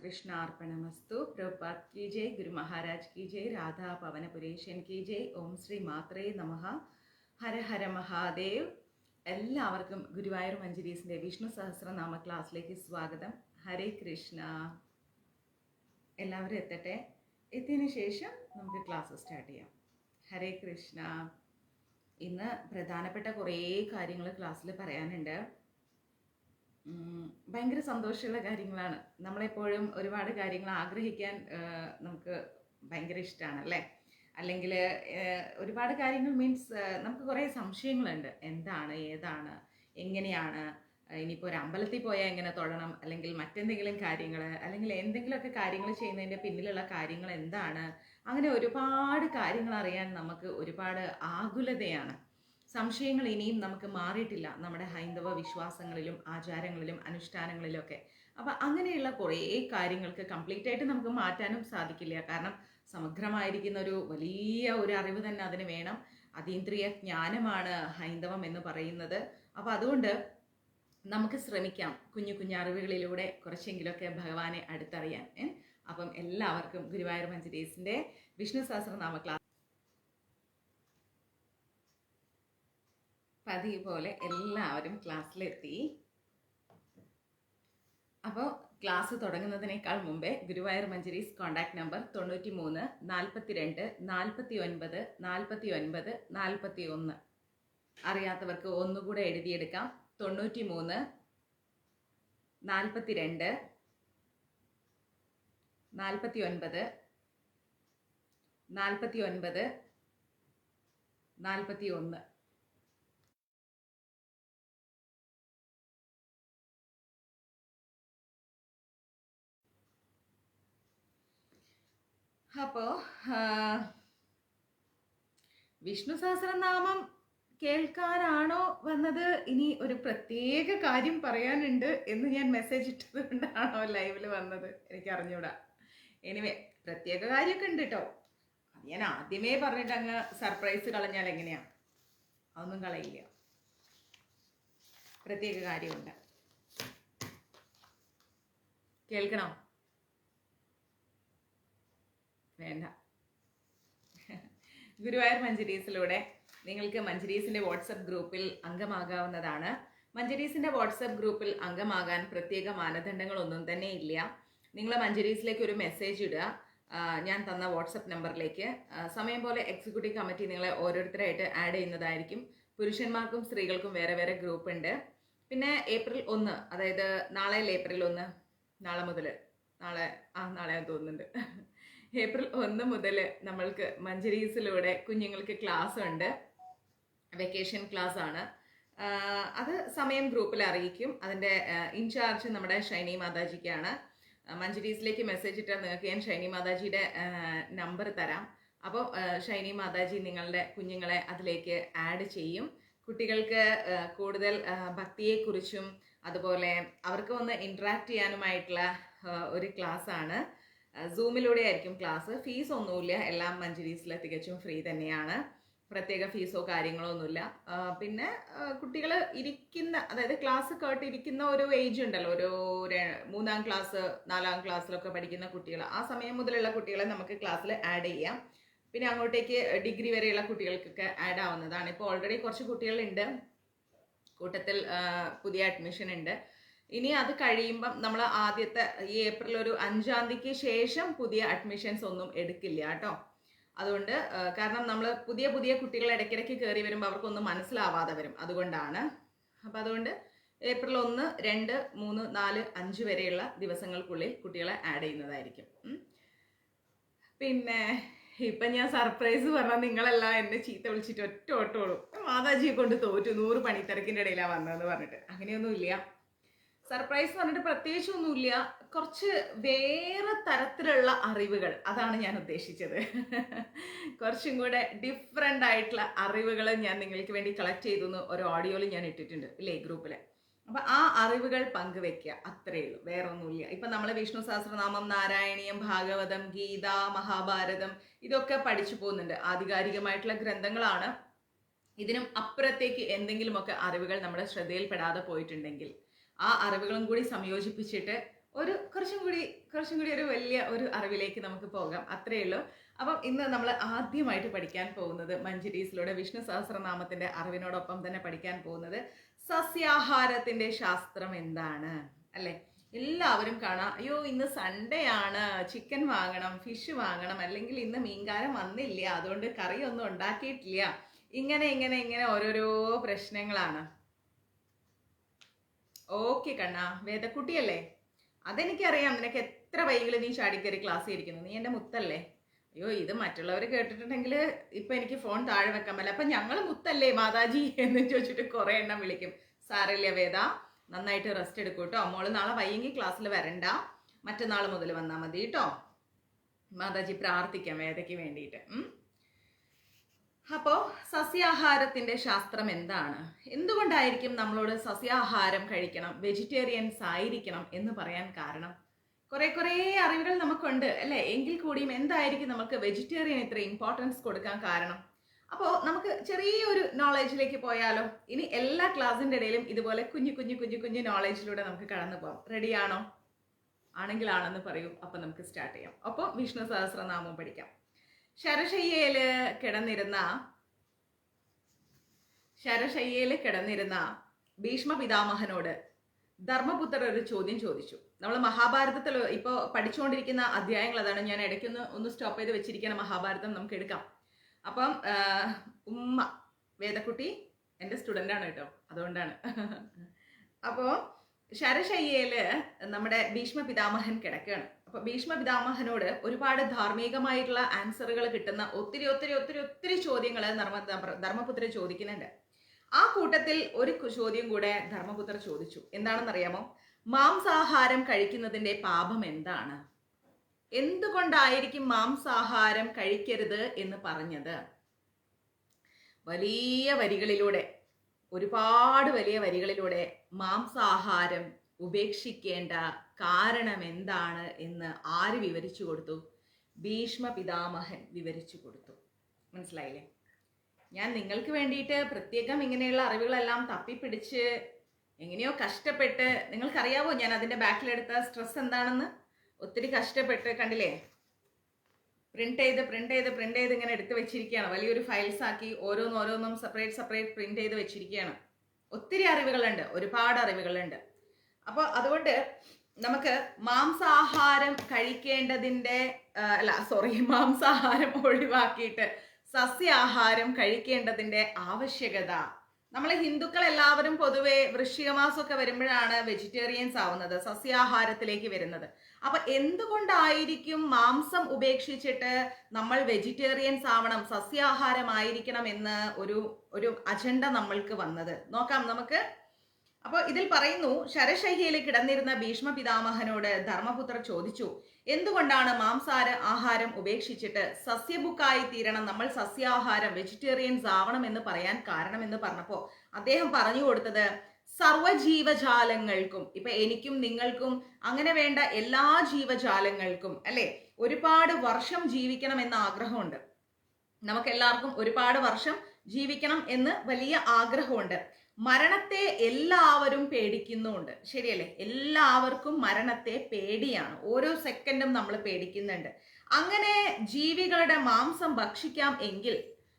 कृष्णार्पणमस्तु। प्रभुपाद की जय, गुरु महाराज की जय, राधा പവനപുരേശൻ की जय. ഓം ശ്രീ മാത്രേ നമഃ. ഹര ഹര മഹാദേവ്. എല്ലാവർക്കും ഗുരുവായൂർ മഞ്ജരീസിൻ്റെ വിഷ്ണു സഹസ്രനാമ ക്ലാസ്സിലേക്ക് സ്വാഗതം. ഹരേ കൃഷ്ണ. എല്ലാവരും എത്തട്ടെ. എത്തിയതിനു ശേഷം നമുക്ക് ക്ലാസ് സ്റ്റാർട്ട് ചെയ്യാം. ഹരേ കൃഷ്ണ. ഇന്ന് പ്രധാനപ്പെട്ട കുറേ കാര്യങ്ങൾ ക്ലാസ്സിൽ പറയാനുണ്ട്. ഭയങ്കര സന്തോഷമുള്ള കാര്യങ്ങളാണ്. നമ്മളെപ്പോഴും ഒരുപാട് കാര്യങ്ങൾ ആഗ്രഹിക്കാൻ നമുക്ക് ഭയങ്കര ഇഷ്ടമാണ് അല്ലേ? അല്ലെങ്കിൽ ഒരുപാട് കാര്യങ്ങൾ മീൻസ് നമുക്ക് കുറേ സംശയങ്ങളുണ്ട്. എന്താണ്, ഏതാണ്, എങ്ങനെയാണ്, ഇനിയിപ്പോൾ ഒരു അമ്പലത്തിൽ പോയാൽ എങ്ങനെ തൊഴണം, അല്ലെങ്കിൽ മറ്റെന്തെങ്കിലും കാര്യങ്ങൾ, അല്ലെങ്കിൽ എന്തെങ്കിലുമൊക്കെ കാര്യങ്ങൾ ചെയ്യുന്നതിൻ്റെ പിന്നിലുള്ള കാര്യങ്ങൾ എന്താണ്, അങ്ങനെ ഒരുപാട് കാര്യങ്ങൾ അറിയാൻ നമുക്ക് ഒരുപാട് ആകുലതയാണ്. സംശയങ്ങൾ ഇനിയും നമുക്ക് മാറിയിട്ടില്ല നമ്മുടെ ഹൈന്ദവ വിശ്വാസങ്ങളിലും ആചാരങ്ങളിലും അനുഷ്ഠാനങ്ങളിലൊക്കെ. അപ്പം അങ്ങനെയുള്ള കുറേ കാര്യങ്ങൾക്ക് കംപ്ലീറ്റ് ആയിട്ട് നമുക്ക് മാറ്റാനും സാധിക്കില്ല. കാരണം സമഗ്രമായിരിക്കുന്ന ഒരു വലിയ ഒരു അറിവ് തന്നെ അതിന് വേണം. അതീന്ദ്രിയ ജ്ഞാനമാണ് ഹൈന്ദവം എന്ന് പറയുന്നത്. അപ്പം അതുകൊണ്ട് നമുക്ക് ശ്രമിക്കാം കുഞ്ഞു കുഞ്ഞറിവുകളിലൂടെ കുറച്ചെങ്കിലുമൊക്കെ ഭഗവാനെ അടുത്തറിയാൻ. അപ്പം എല്ലാവർക്കും ഗുരുവായൂർ മഞ്ജരീസിൻ്റെ വിഷ്ണു സഹസ്രനാമ ക്ലാസ് പതിവ് പോലെ എല്ലാവരും ക്ലാസ്സിലെത്തി. അപ്പോൾ ക്ലാസ് തുടങ്ങുന്നതിനേക്കാൾ മുമ്പേ ഗുരുവായൂർ മഞ്ജരീസ് കോൺടാക്ട് നമ്പർ 93 42 49 49 41. അറിയാത്തവർക്ക് ഒന്നുകൂടെ എഴുതിയെടുക്കാം. 93 42 49 49 41. അപ്പോൾ വിഷ്ണു സഹസ്രനാമം കേൾക്കാനാണോ വന്നത്? ഇനി ഒരു പ്രത്യേക കാര്യം പറയാനുണ്ട് എന്ന് ഞാൻ മെസ്സേജ് ഇട്ടത് കൊണ്ടാണോ ലൈവിൽ വന്നത്? എനിക്ക് അറിഞ്ഞൂടാ. എനിവേ പ്രത്യേക കാര്യമൊക്കെ ഉണ്ട് കേട്ടോ. അത് ഞാൻ ആദ്യമേ പറഞ്ഞിട്ട് അങ്ങ് സർപ്രൈസ് കളഞ്ഞാൽ എങ്ങനെയാ? അതൊന്നും കളയില്ല. പ്രത്യേക കാര്യമുണ്ട്. കേൾക്കണോ? വേണ്ട. ഗുരുവായൂർ മഞ്ജരീസിലൂടെ നിങ്ങൾക്ക് മഞ്ജരീസിൻ്റെ വാട്സപ്പ് ഗ്രൂപ്പിൽ അംഗമാകാവുന്നതാണ്. മഞ്ജരീസിൻ്റെ വാട്സപ്പ് ഗ്രൂപ്പിൽ അംഗമാകാൻ പ്രത്യേക മാനദണ്ഡങ്ങളൊന്നും തന്നെ ഇല്ല. നിങ്ങൾ മഞ്ജരീസിലേക്ക് ഒരു മെസ്സേജ് ഇടുക, ഞാൻ തന്ന വാട്സപ്പ് നമ്പറിലേക്ക്. സമയം പോലെ എക്സിക്യൂട്ടീവ് കമ്മിറ്റി നിങ്ങളെ ഓരോരുത്തരായിട്ട് ആഡ് ചെയ്യുന്നതായിരിക്കും. പുരുഷന്മാർക്കും സ്ത്രീകൾക്കും വേറെ വേറെ ഗ്രൂപ്പ് ഉണ്ട്. പിന്നെ ഏപ്രിൽ 1, അതായത് നാളെ ഏപ്രിൽ 1, നാളെ മുതൽ, നാളെ തോന്നുന്നുണ്ട്, ഏപ്രിൽ 1 മുതൽ നമ്മൾക്ക് മഞ്ജരീസിലൂടെ കുഞ്ഞുങ്ങൾക്ക് ക്ലാസ് ഉണ്ട്. വെക്കേഷൻ ക്ലാസ് ആണ്. അത് സമയം ഗ്രൂപ്പിൽ അറിയിക്കും. അതിൻ്റെ ഇൻചാർജ് നമ്മുടെ ഷൈനി മാതാജിക്കാണ്. മഞ്ജരീസിലേക്ക് മെസ്സേജ് ഇട്ടാൽ നിങ്ങൾക്ക് ഞാൻ ഷൈനി മാതാജിയുടെ നമ്പർ തരാം. അപ്പോൾ ഷൈനി മാതാജി നിങ്ങളുടെ കുഞ്ഞുങ്ങളെ അതിലേക്ക് ആഡ് ചെയ്യും. കുട്ടികൾക്ക് കൂടുതൽ ഭക്തിയെക്കുറിച്ചും അതുപോലെ അവർക്ക് ഒന്ന് ഇൻട്രാക്ട് ചെയ്യാനുമായിട്ടുള്ള ഒരു ക്ലാസ് ആണ്. സൂമിലൂടെ ആയിരിക്കും ക്ലാസ്. ഫീസ് ഒന്നുമില്ല. എല്ലാം മഞ്ജരീസിൽ തികച്ചും ഫ്രീ തന്നെയാണ്. പ്രത്യേക ഫീസോ കാര്യങ്ങളോ ഒന്നുമില്ല. പിന്നെ കുട്ടികൾ ഇരിക്കുന്ന, അതായത് ക്ലാസ് കേട്ടിരിക്കുന്ന ഒരു ഏജ് ഉണ്ടല്ലോ, ഒരു 3ാം ക്ലാസ് 4ാം ക്ലാസ്സിലൊക്കെ പഠിക്കുന്ന കുട്ടികൾ, ആ സമയം മുതലുള്ള കുട്ടികളെ നമുക്ക് ക്ലാസ്സിൽ ആഡ് ചെയ്യാം. പിന്നെ അങ്ങോട്ടേക്ക് ഡിഗ്രി വരെയുള്ള കുട്ടികൾക്കൊക്കെ ആഡ് ആവുന്നതാണ്. ഇപ്പോൾ ഓൾറെഡി കുറച്ച് കുട്ടികളുണ്ട് കൂട്ടത്തിൽ, പുതിയ അഡ്മിഷൻ ഉണ്ട്. ഇനി അത് കഴിയുമ്പം നമ്മൾ ആദ്യത്തെ ഈ ഏപ്രിൽ ഒരു 5-ാം തീയതിക്ക് ശേഷം പുതിയ അഡ്മിഷൻസ് ഒന്നും എടുക്കില്ല കേട്ടോ. അതുകൊണ്ട് കാരണം നമ്മൾ പുതിയ പുതിയ കുട്ടികൾ ഇടയ്ക്കിടയ്ക്ക് കയറി വരുമ്പോൾ അവർക്കൊന്നും മനസ്സിലാവാതെ വരും. അതുകൊണ്ടാണ്. അപ്പം അതുകൊണ്ട് ഏപ്രിൽ 1, 2, 3, 4, 5 വരെയുള്ള ദിവസങ്ങൾക്കുള്ളിൽ കുട്ടികളെ ആഡ് ചെയ്യുന്നതായിരിക്കും. പിന്നെ ഇപ്പം ഞാൻ സർപ്രൈസ് പറഞ്ഞാൽ നിങ്ങളെല്ലാം എന്നെ ചീത്ത വിളിച്ചിട്ട് ഒറ്റ ഓട്ടോളൂ, മാതാജിയെ കൊണ്ട് തോറ്റു, 100 പണിത്തിരക്കിൻ്റെ ഇടയിലാണ് വന്നതെന്ന് പറഞ്ഞിട്ട്. അങ്ങനെയൊന്നുമില്ല. സർപ്രൈസ് പറഞ്ഞിട്ട് പ്രത്യേകിച്ചൊന്നുമില്ല. കുറച്ച് വേറെ തരത്തിലുള്ള അറിവുകൾ, അതാണ് ഞാൻ ഉദ്ദേശിച്ചത്. കുറച്ചും കൂടെ ഡിഫറെൻ്റ് ആയിട്ടുള്ള അറിവുകൾ ഞാൻ നിങ്ങൾക്ക് വേണ്ടി കളക്ട് ചെയ്തു ഒരു ഓഡിയോയിൽ ഞാൻ ഇട്ടിട്ടുണ്ട് ഇല്ലേ ഗ്രൂപ്പിൽ. അപ്പം ആ അറിവുകൾ പങ്കുവെക്കുക, അത്രയേ ഉള്ളൂ, വേറെ ഒന്നുമില്ല. ഇപ്പം നമ്മൾ വിഷ്ണു സഹസ്രനാമം, നാരായണീയം, ഭാഗവതം, ഗീത, മഹാഭാരതം ഇതൊക്കെ പഠിച്ചു പോകുന്നുണ്ട്. ആധികാരികമായിട്ടുള്ള ഗ്രന്ഥങ്ങളാണ്. ഇതിനും അപ്പുറത്തേക്ക് എന്തെങ്കിലുമൊക്കെ അറിവുകൾ നമ്മുടെ ശ്രദ്ധയിൽപ്പെടാതെ പോയിട്ടുണ്ടെങ്കിൽ ആ അറിവുകളും കൂടി സംയോജിപ്പിച്ചിട്ട് ഒരു കുറച്ചും കൂടി കുറച്ചും കൂടി ഒരു വലിയ ഒരു അറിവിലേക്ക് നമുക്ക് പോകാം. അത്രയേ ഉള്ളൂ. അപ്പം ഇന്ന് നമ്മൾ ആദ്യമായിട്ട് പഠിക്കാൻ പോകുന്നത് മഞ്ജരീസിലൂടെ വിഷ്ണു സഹസ്രനാമത്തിന്റെ അറിവിനോടൊപ്പം തന്നെ പഠിക്കാൻ പോകുന്നത് സസ്യാഹാരത്തിന്റെ ശാസ്ത്രം എന്താണ്, അല്ലെ? എല്ലാവരും കാണാം, അയ്യോ ഇന്ന് സൺഡേ ആണ്, ചിക്കൻ വാങ്ങണം, ഫിഷ് വാങ്ങണം, അല്ലെങ്കിൽ ഇന്ന് മീൻകാരൻ വന്നില്ല, അതുകൊണ്ട് കറിയൊന്നും ഉണ്ടാക്കിയിട്ടില്ല, ഇങ്ങനെ ഓരോരോ പ്രശ്നങ്ങളാണ്. ഓക്കെ കണ്ണാ, വേദക്കുട്ടിയല്ലേ? അതെനിക്കറിയാം, നിനക്ക് എത്ര വൈകില് നീ ചാടിക്കറി ക്ലാസ് ഇരിക്കുന്നു, നീ എൻ്റെ മുത്തല്ലേ. അയ്യോ ഇത് മറ്റുള്ളവർ കേട്ടിട്ടുണ്ടെങ്കിൽ ഇപ്പൊ എനിക്ക് ഫോൺ താഴെ വെക്കാൻ പറ്റില്ല, അപ്പൊ ഞങ്ങൾ മുത്തല്ലേ മാതാജി എന്ന് ചോദിച്ചിട്ട് കുറെ എണ്ണം വിളിക്കും. സാരമില്ല വേദ, നന്നായിട്ട് റെസ്റ്റ് എടുക്കൂ കേട്ടോ. മോള് നാളെ വൈകി ക്ലാസ്സിൽ വരണ്ട, മറ്റന്നാൾ മുതൽ വന്നാൽ മതി കേട്ടോ. മാതാജി പ്രാർത്ഥിക്കാം വേദയ്ക്ക് വേണ്ടിയിട്ട്. അപ്പോൾ സസ്യാഹാരത്തിന്റെ ശാസ്ത്രം എന്താണ്? എന്തുകൊണ്ടായിരിക്കും നമ്മളോട് സസ്യാഹാരം കഴിക്കണം, വെജിറ്റേറിയൻസ് ആയിരിക്കണം എന്ന് പറയാൻ കാരണം? കുറെ അറിവുകൾ നമുക്കുണ്ട് അല്ലേ? എങ്കിൽ കൂടിയും എന്തായിരിക്കും നമുക്ക് വെജിറ്റേറിയൻ ഇത്ര ഇമ്പോർട്ടൻസ് കൊടുക്കാൻ കാരണം? അപ്പോൾ നമുക്ക് ചെറിയൊരു നോളേജിലേക്ക് പോയാലോ? ഇനി എല്ലാ ക്ലാസ്സിന്റെ ഇടയിലും ഇതുപോലെ കുഞ്ഞു നോളേജിലൂടെ നമുക്ക് കടന്നു പോകാം. റെഡിയാണോ? ആണെങ്കിൽ ആണെന്ന് പറയൂ. അപ്പൊ നമുക്ക് സ്റ്റാർട്ട് ചെയ്യാം. അപ്പോൾ വിഷ്ണു സഹസ്രനാമം പഠിക്കാം. ശരശയ്യയില് കിടന്നിരുന്ന ഭീഷ്മ പിതാമഹനോട് ധർമ്മപുത്രർ ഒരു ചോദ്യം ചോദിച്ചു. നമ്മൾ മഹാഭാരതത്തിൽ ഇപ്പോൾ പഠിച്ചുകൊണ്ടിരിക്കുന്ന അധ്യായങ്ങൾ അതാണ്. ഞാൻ ഇടയ്ക്കൊന്ന് സ്റ്റോപ്പ് ചെയ്ത് വെച്ചിരിക്കുന്ന മഹാഭാരതം നമുക്ക് എടുക്കാം. അപ്പം ഉമ്മ വേദക്കുട്ടി എൻ്റെ സ്റ്റുഡൻ്റ് ആണ് കേട്ടോ, അതുകൊണ്ടാണ്. അപ്പോൾ ശരശയ്യയില് നമ്മുടെ ഭീഷ്മ പിതാമഹൻ കിടക്കുകയാണ്. അപ്പൊ ഭീഷ്മ പിതാമഹനോട് ഒരുപാട് ധാർമ്മികമായിട്ടുള്ള ആൻസറുകൾ കിട്ടുന്ന ഒത്തിരി ചോദ്യങ്ങൾ ധർമ്മപുത്ര ചോദിക്കുന്നുണ്ട്. ആ കൂട്ടത്തിൽ ഒരു ചോദ്യം കൂടെ ധർമ്മപുത്ര ചോദിച്ചു. എന്താണെന്നറിയാമോ? മാംസാഹാരം കഴിക്കുന്നതിന്റെ പാപം എന്താണ്? എന്തുകൊണ്ടായിരിക്കും മാംസാഹാരം കഴിക്കരുത് എന്ന് പറഞ്ഞത്? ഒരുപാട് വലിയ വരികളിലൂടെ മാംസാഹാരം ഉപേക്ഷിക്കേണ്ട കാരണം എന്താണ് എന്ന് ആര് വിവരിച്ചു കൊടുത്തു? ഭീഷ്മ പിതാമഹൻ വിവരിച്ചു കൊടുത്തു. മനസ്സിലായില്ലേ? ഞാൻ നിങ്ങൾക്ക് വേണ്ടിയിട്ട് പ്രത്യേകം ഇങ്ങനെയുള്ള അറിവുകളെല്ലാം തപ്പിപ്പിടിച്ച് എങ്ങനെയോ കഷ്ടപ്പെട്ട്, നിങ്ങൾക്കറിയാവോ ഞാൻ അതിൻ്റെ ബാക്കിലെടുത്ത സ്ട്രെസ് എന്താണെന്ന്? ഒത്തിരി കഷ്ടപ്പെട്ട്, കണ്ടില്ലേ, പ്രിന്റ് ചെയ്ത് ഇങ്ങനെ എടുത്ത് വെച്ചിരിക്കുകയാണ്. വലിയൊരു ഫയൽസ് ആക്കി ഓരോന്നും സെപ്പറേറ്റ് പ്രിന്റ് ചെയ്ത് വെച്ചിരിക്കുകയാണ്. ഒത്തിരി അറിവുകളുണ്ട്, ഒരുപാട് അറിവുകളുണ്ട്. അപ്പോൾ അതുകൊണ്ട് നമുക്ക് മാംസാഹാരം മാംസാഹാരം ഒഴിവാക്കിയിട്ട് സസ്യാഹാരം കഴിക്കേണ്ടതിന്റെ ആവശ്യകത. നമ്മൾ ഹിന്ദുക്കൾ എല്ലാവരും പൊതുവെ വൃശ്ചിക മാസമൊക്കെ വരുമ്പോഴാണ് വെജിറ്റേറിയൻസ് ആവുന്നത്, സസ്യാഹാരത്തിലേക്ക് വരുന്നത്. അപ്പൊ എന്തുകൊണ്ടായിരിക്കും മാംസം ഉപേക്ഷിച്ചിട്ട് നമ്മൾ വെജിറ്റേറിയൻസ് ആവണം, സസ്യാഹാരമായിരിക്കണം എന്ന് ഒരു അജണ്ട നമ്മൾക്ക് വന്നത്? നോക്കാം നമുക്ക്. അപ്പോൾ ഇതിൽ പറയുന്നു, ശരശയ്യയിൽ കിടന്നിരുന്ന ഭീഷ്മ പിതാമഹനോട് ധർമ്മപുത്ര ചോദിച്ചു, എന്തുകൊണ്ടാണ് ആഹാരം ഉപേക്ഷിച്ചിട്ട് സസ്യബുക്കായി തീരണം, നമ്മൾ സസ്യാഹാരം വെജിറ്റേറിയൻസ് ആവണം എന്ന് പറയാൻ കാരണം എന്ന് പറഞ്ഞപ്പോൾ അദ്ദേഹം പറഞ്ഞു കൊടുത്തത്, സർവ്വജീവജാലങ്ങൾക്കും, ഇപ്പൊ എനിക്കും നിങ്ങൾക്കും അങ്ങനെ വേണ്ട എല്ലാ ജീവജാലങ്ങൾക്കും അല്ലെ, ഒരുപാട് വർഷം ജീവിക്കണം എന്ന ആഗ്രഹമുണ്ട്. നമുക്കെല്ലാവർക്കും ഒരുപാട് വർഷം ജീവിക്കണം എന്ന് വലിയ ആഗ്രഹമുണ്ട്. മരണത്തെ എല്ലാവരും പേടിക്കുന്നുണ്ട്, ശരിയല്ലേ? എല്ലാവർക്കും മരണത്തെ പേടിയാണ്, ഓരോ സെക്കൻഡും നമ്മൾ പേടിക്കുന്നുണ്ട്. അങ്ങനെ ജീവികളുടെ മാംസം ഭക്ഷിക്കാം എങ്കിൽ,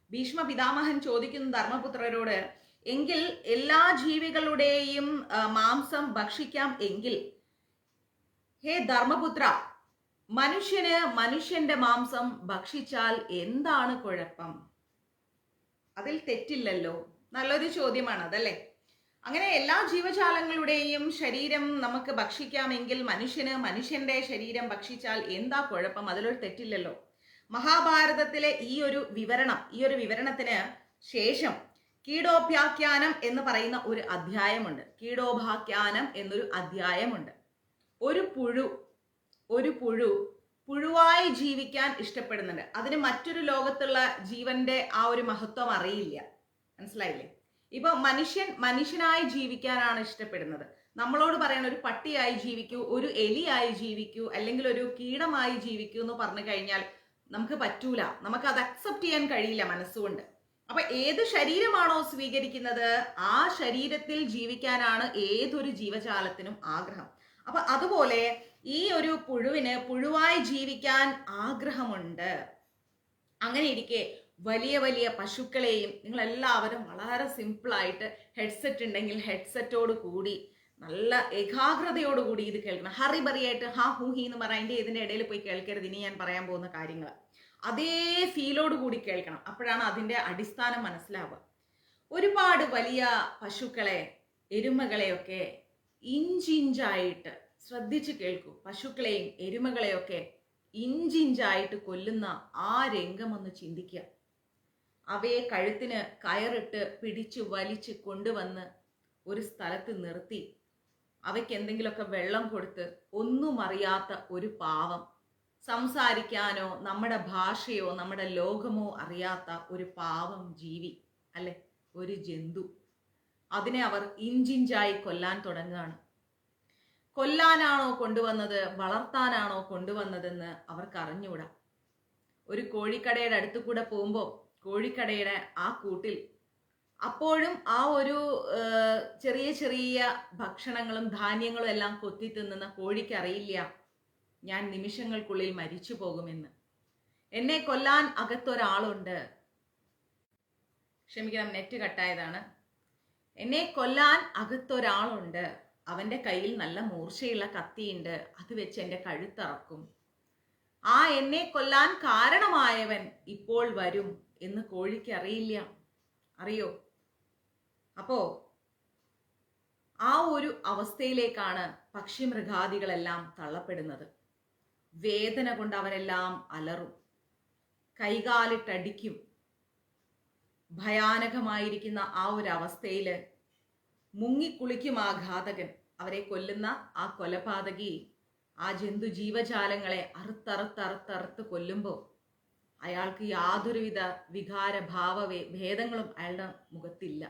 ഭീഷ്മ പിതാമഹൻ ചോദിക്കുന്ന ധർമ്മപുത്രരോട്, എങ്കിൽ എല്ലാ ജീവികളുടെയും മാംസം ഭക്ഷിക്കാം എങ്കിൽ, ഹേ ധർമ്മപുത്ര, മനുഷ്യന്റെ മാംസം ഭക്ഷിച്ചാൽ എന്താണ് കുഴപ്പം? അതിൽ തെറ്റില്ലല്ലോ. നല്ലൊരു ചോദ്യമാണ് അതല്ലേ? അങ്ങനെ എല്ലാ ജീവജാലങ്ങളുടെയും ശരീരം നമുക്ക് ഭക്ഷിക്കാമെങ്കിൽ മനുഷ്യന്റെ ശരീരം ഭക്ഷിച്ചാൽ എന്താ കുഴപ്പം? അതിലൊരു തെറ്റില്ലല്ലോ. മഹാഭാരതത്തിലെ ഈ ഒരു വിവരണത്തിന് ശേഷം കീടോപാഖ്യാനം എന്ന് പറയുന്ന ഒരു അധ്യായമുണ്ട്. കീടോപാഖ്യാനം എന്നൊരു അധ്യായമുണ്ട്. ഒരു പുഴുവായി ജീവിക്കാൻ ഇഷ്ടപ്പെടുന്നുണ്ട്. അതിന് മറ്റൊരു ലോകത്തുള്ള ജീവന്റെ ആ ഒരു മഹത്വം അറിയില്ല. മനസ്സിലായില്ലേ? ഇപ്പൊ മനുഷ്യനായി ജീവിക്കാനാണ് ഇഷ്ടപ്പെടുന്നത്. നമ്മളോട് പറയണ ഒരു പട്ടിയായി ജീവിക്കൂ, ഒരു എലിയായി ജീവിക്കൂ, അല്ലെങ്കിൽ ഒരു കീടമായി ജീവിക്കൂ എന്ന് പറഞ്ഞു കഴിഞ്ഞാൽ നമുക്ക് പറ്റൂല, നമുക്ക് അത് അക്സെപ്റ്റ് ചെയ്യാൻ കഴിയില്ല മനസ്സുകൊണ്ട്. അപ്പൊ ഏത് ശരീരമാണോ സ്വീകരിക്കുന്നത് ആ ശരീരത്തിൽ ജീവിക്കാനാണ് ഏതൊരു ജീവജാലത്തിനും ആഗ്രഹം. അപ്പൊ അതുപോലെ ഈ ഒരു പുഴുവിന് പുഴുവായി ജീവിക്കാൻ ആഗ്രഹമുണ്ട്. അങ്ങനെ ഇരിക്കെ വലിയ വലിയ പശുക്കളെയും നിങ്ങൾ എല്ലാവരും വളരെ സിമ്പിളായിട്ട് ഹെഡ്സെറ്റ് ഉണ്ടെങ്കിൽ ഹെഡ്സെറ്റോട് കൂടി നല്ല ഏകാഗ്രതയോട് കൂടി ഇത് കേൾക്കണം. ഹറി ബറിയായിട്ട് ഹാ ഹൂ ഹി എന്ന് പറയാൻ ഇതിന്റെ ഇടയിൽ പോയി കേൾക്കരുത്. ഇനി ഞാൻ പറയാൻ പോകുന്ന കാര്യങ്ങൾ അതേ ഫീലോട് കൂടി കേൾക്കണം. അപ്പോഴാണ് അതിന്റെ അടിസ്ഥാനം മനസ്സിലാവുക. ഒരുപാട് വലിയ പശുക്കളെ, എരുമകളെയൊക്കെ ഇഞ്ചിഞ്ചായിട്ട് ശ്രദ്ധിച്ച് കേൾക്കൂ. പശുക്കളെയും എരുമകളെയൊക്കെ ഇഞ്ചിഞ്ചായിട്ട് കൊല്ലുന്ന ആ രംഗം ഒന്ന് ചിന്തിക്കുക. അവയെ കഴുത്തിന് കയറിട്ട് പിടിച്ചു വലിച്ച് കൊണ്ടുവന്ന് ഒരു സ്ഥലത്ത് നിർത്തി അവയ്ക്ക് എന്തെങ്കിലുമൊക്കെ വെള്ളം കൊടുത്ത് ഒന്നും അറിയാത്ത ഒരു പാവം, സംസാരിക്കാനോ നമ്മുടെ ഭാഷയോ നമ്മുടെ ലോകമോ അറിയാത്ത ഒരു പാവം ജീവി അല്ലെ, ഒരു ജന്തു, അതിനെ അവർ ഇഞ്ചിഞ്ചായി കൊല്ലാൻ തുടങ്ങുകയാണ്. കൊല്ലാനാണോ കൊണ്ടുവന്നത്, വളർത്താനാണോ കൊണ്ടുവന്നതെന്ന് അവർക്ക് അറിഞ്ഞുകൂടാ. ഒരു കോഴിക്കടയുടെ അടുത്ത് കൂടെ പോകുമ്പോൾ കോഴിക്കടയുടെ ആ കൂട്ടിൽ അപ്പോഴും ആ ഒരു ചെറിയ ചെറിയ ഭക്ഷണങ്ങളും ധാന്യങ്ങളും എല്ലാം കൊത്തി തിന്നുന്ന കോഴിക്ക് അറിയില്ല ഞാൻ നിമിഷങ്ങൾക്കുള്ളിൽ മരിച്ചു പോകുമെന്ന്. എന്നെ കൊല്ലാൻ അകത്തൊരാളുണ്ട്. ക്ഷമിക്കണം, നെറ്റ് കട്ടായതാണ്. എന്നെ കൊല്ലാൻ അകത്തൊരാളുണ്ട്. അവന്റെ കയ്യിൽ നല്ല മൂർച്ചയുള്ള കത്തിയുണ്ട്. അത് വെച്ച് എൻ്റെ കഴുത്തറക്കും. ആ എന്നെ കൊല്ലാൻ കാരണമായവൻ ഇപ്പോൾ വരും എന്ന് കോഴിക്ക് അറിയില്ല. അറിയോ? അപ്പോ ആ ഒരു അവസ്ഥയിലേക്കാണ് പക്ഷിമൃഗാദികളെല്ലാം തള്ളപ്പെടുന്നത്. വേദന കൊണ്ട് അവരെല്ലാം അലറും, കൈകാലിട്ടടിക്കും. ഭയാനകമായിരിക്കുന്ന ആ ഒരു അവസ്ഥയിൽ മുങ്ങിക്കുളിക്കും ആ ഘാതകൻ. അവരെ കൊല്ലുന്ന ആ കൊലപാതകി ആ ജന്തു ജീവജാലങ്ങളെ അറുത്തറുത്തറുത്തറുത്ത് കൊല്ലുമ്പോൾ അയാൾക്ക് യാതൊരുവിധ വികാര ഭാവ ഭേദങ്ങളും അയാളുടെ മുഖത്തില്ല.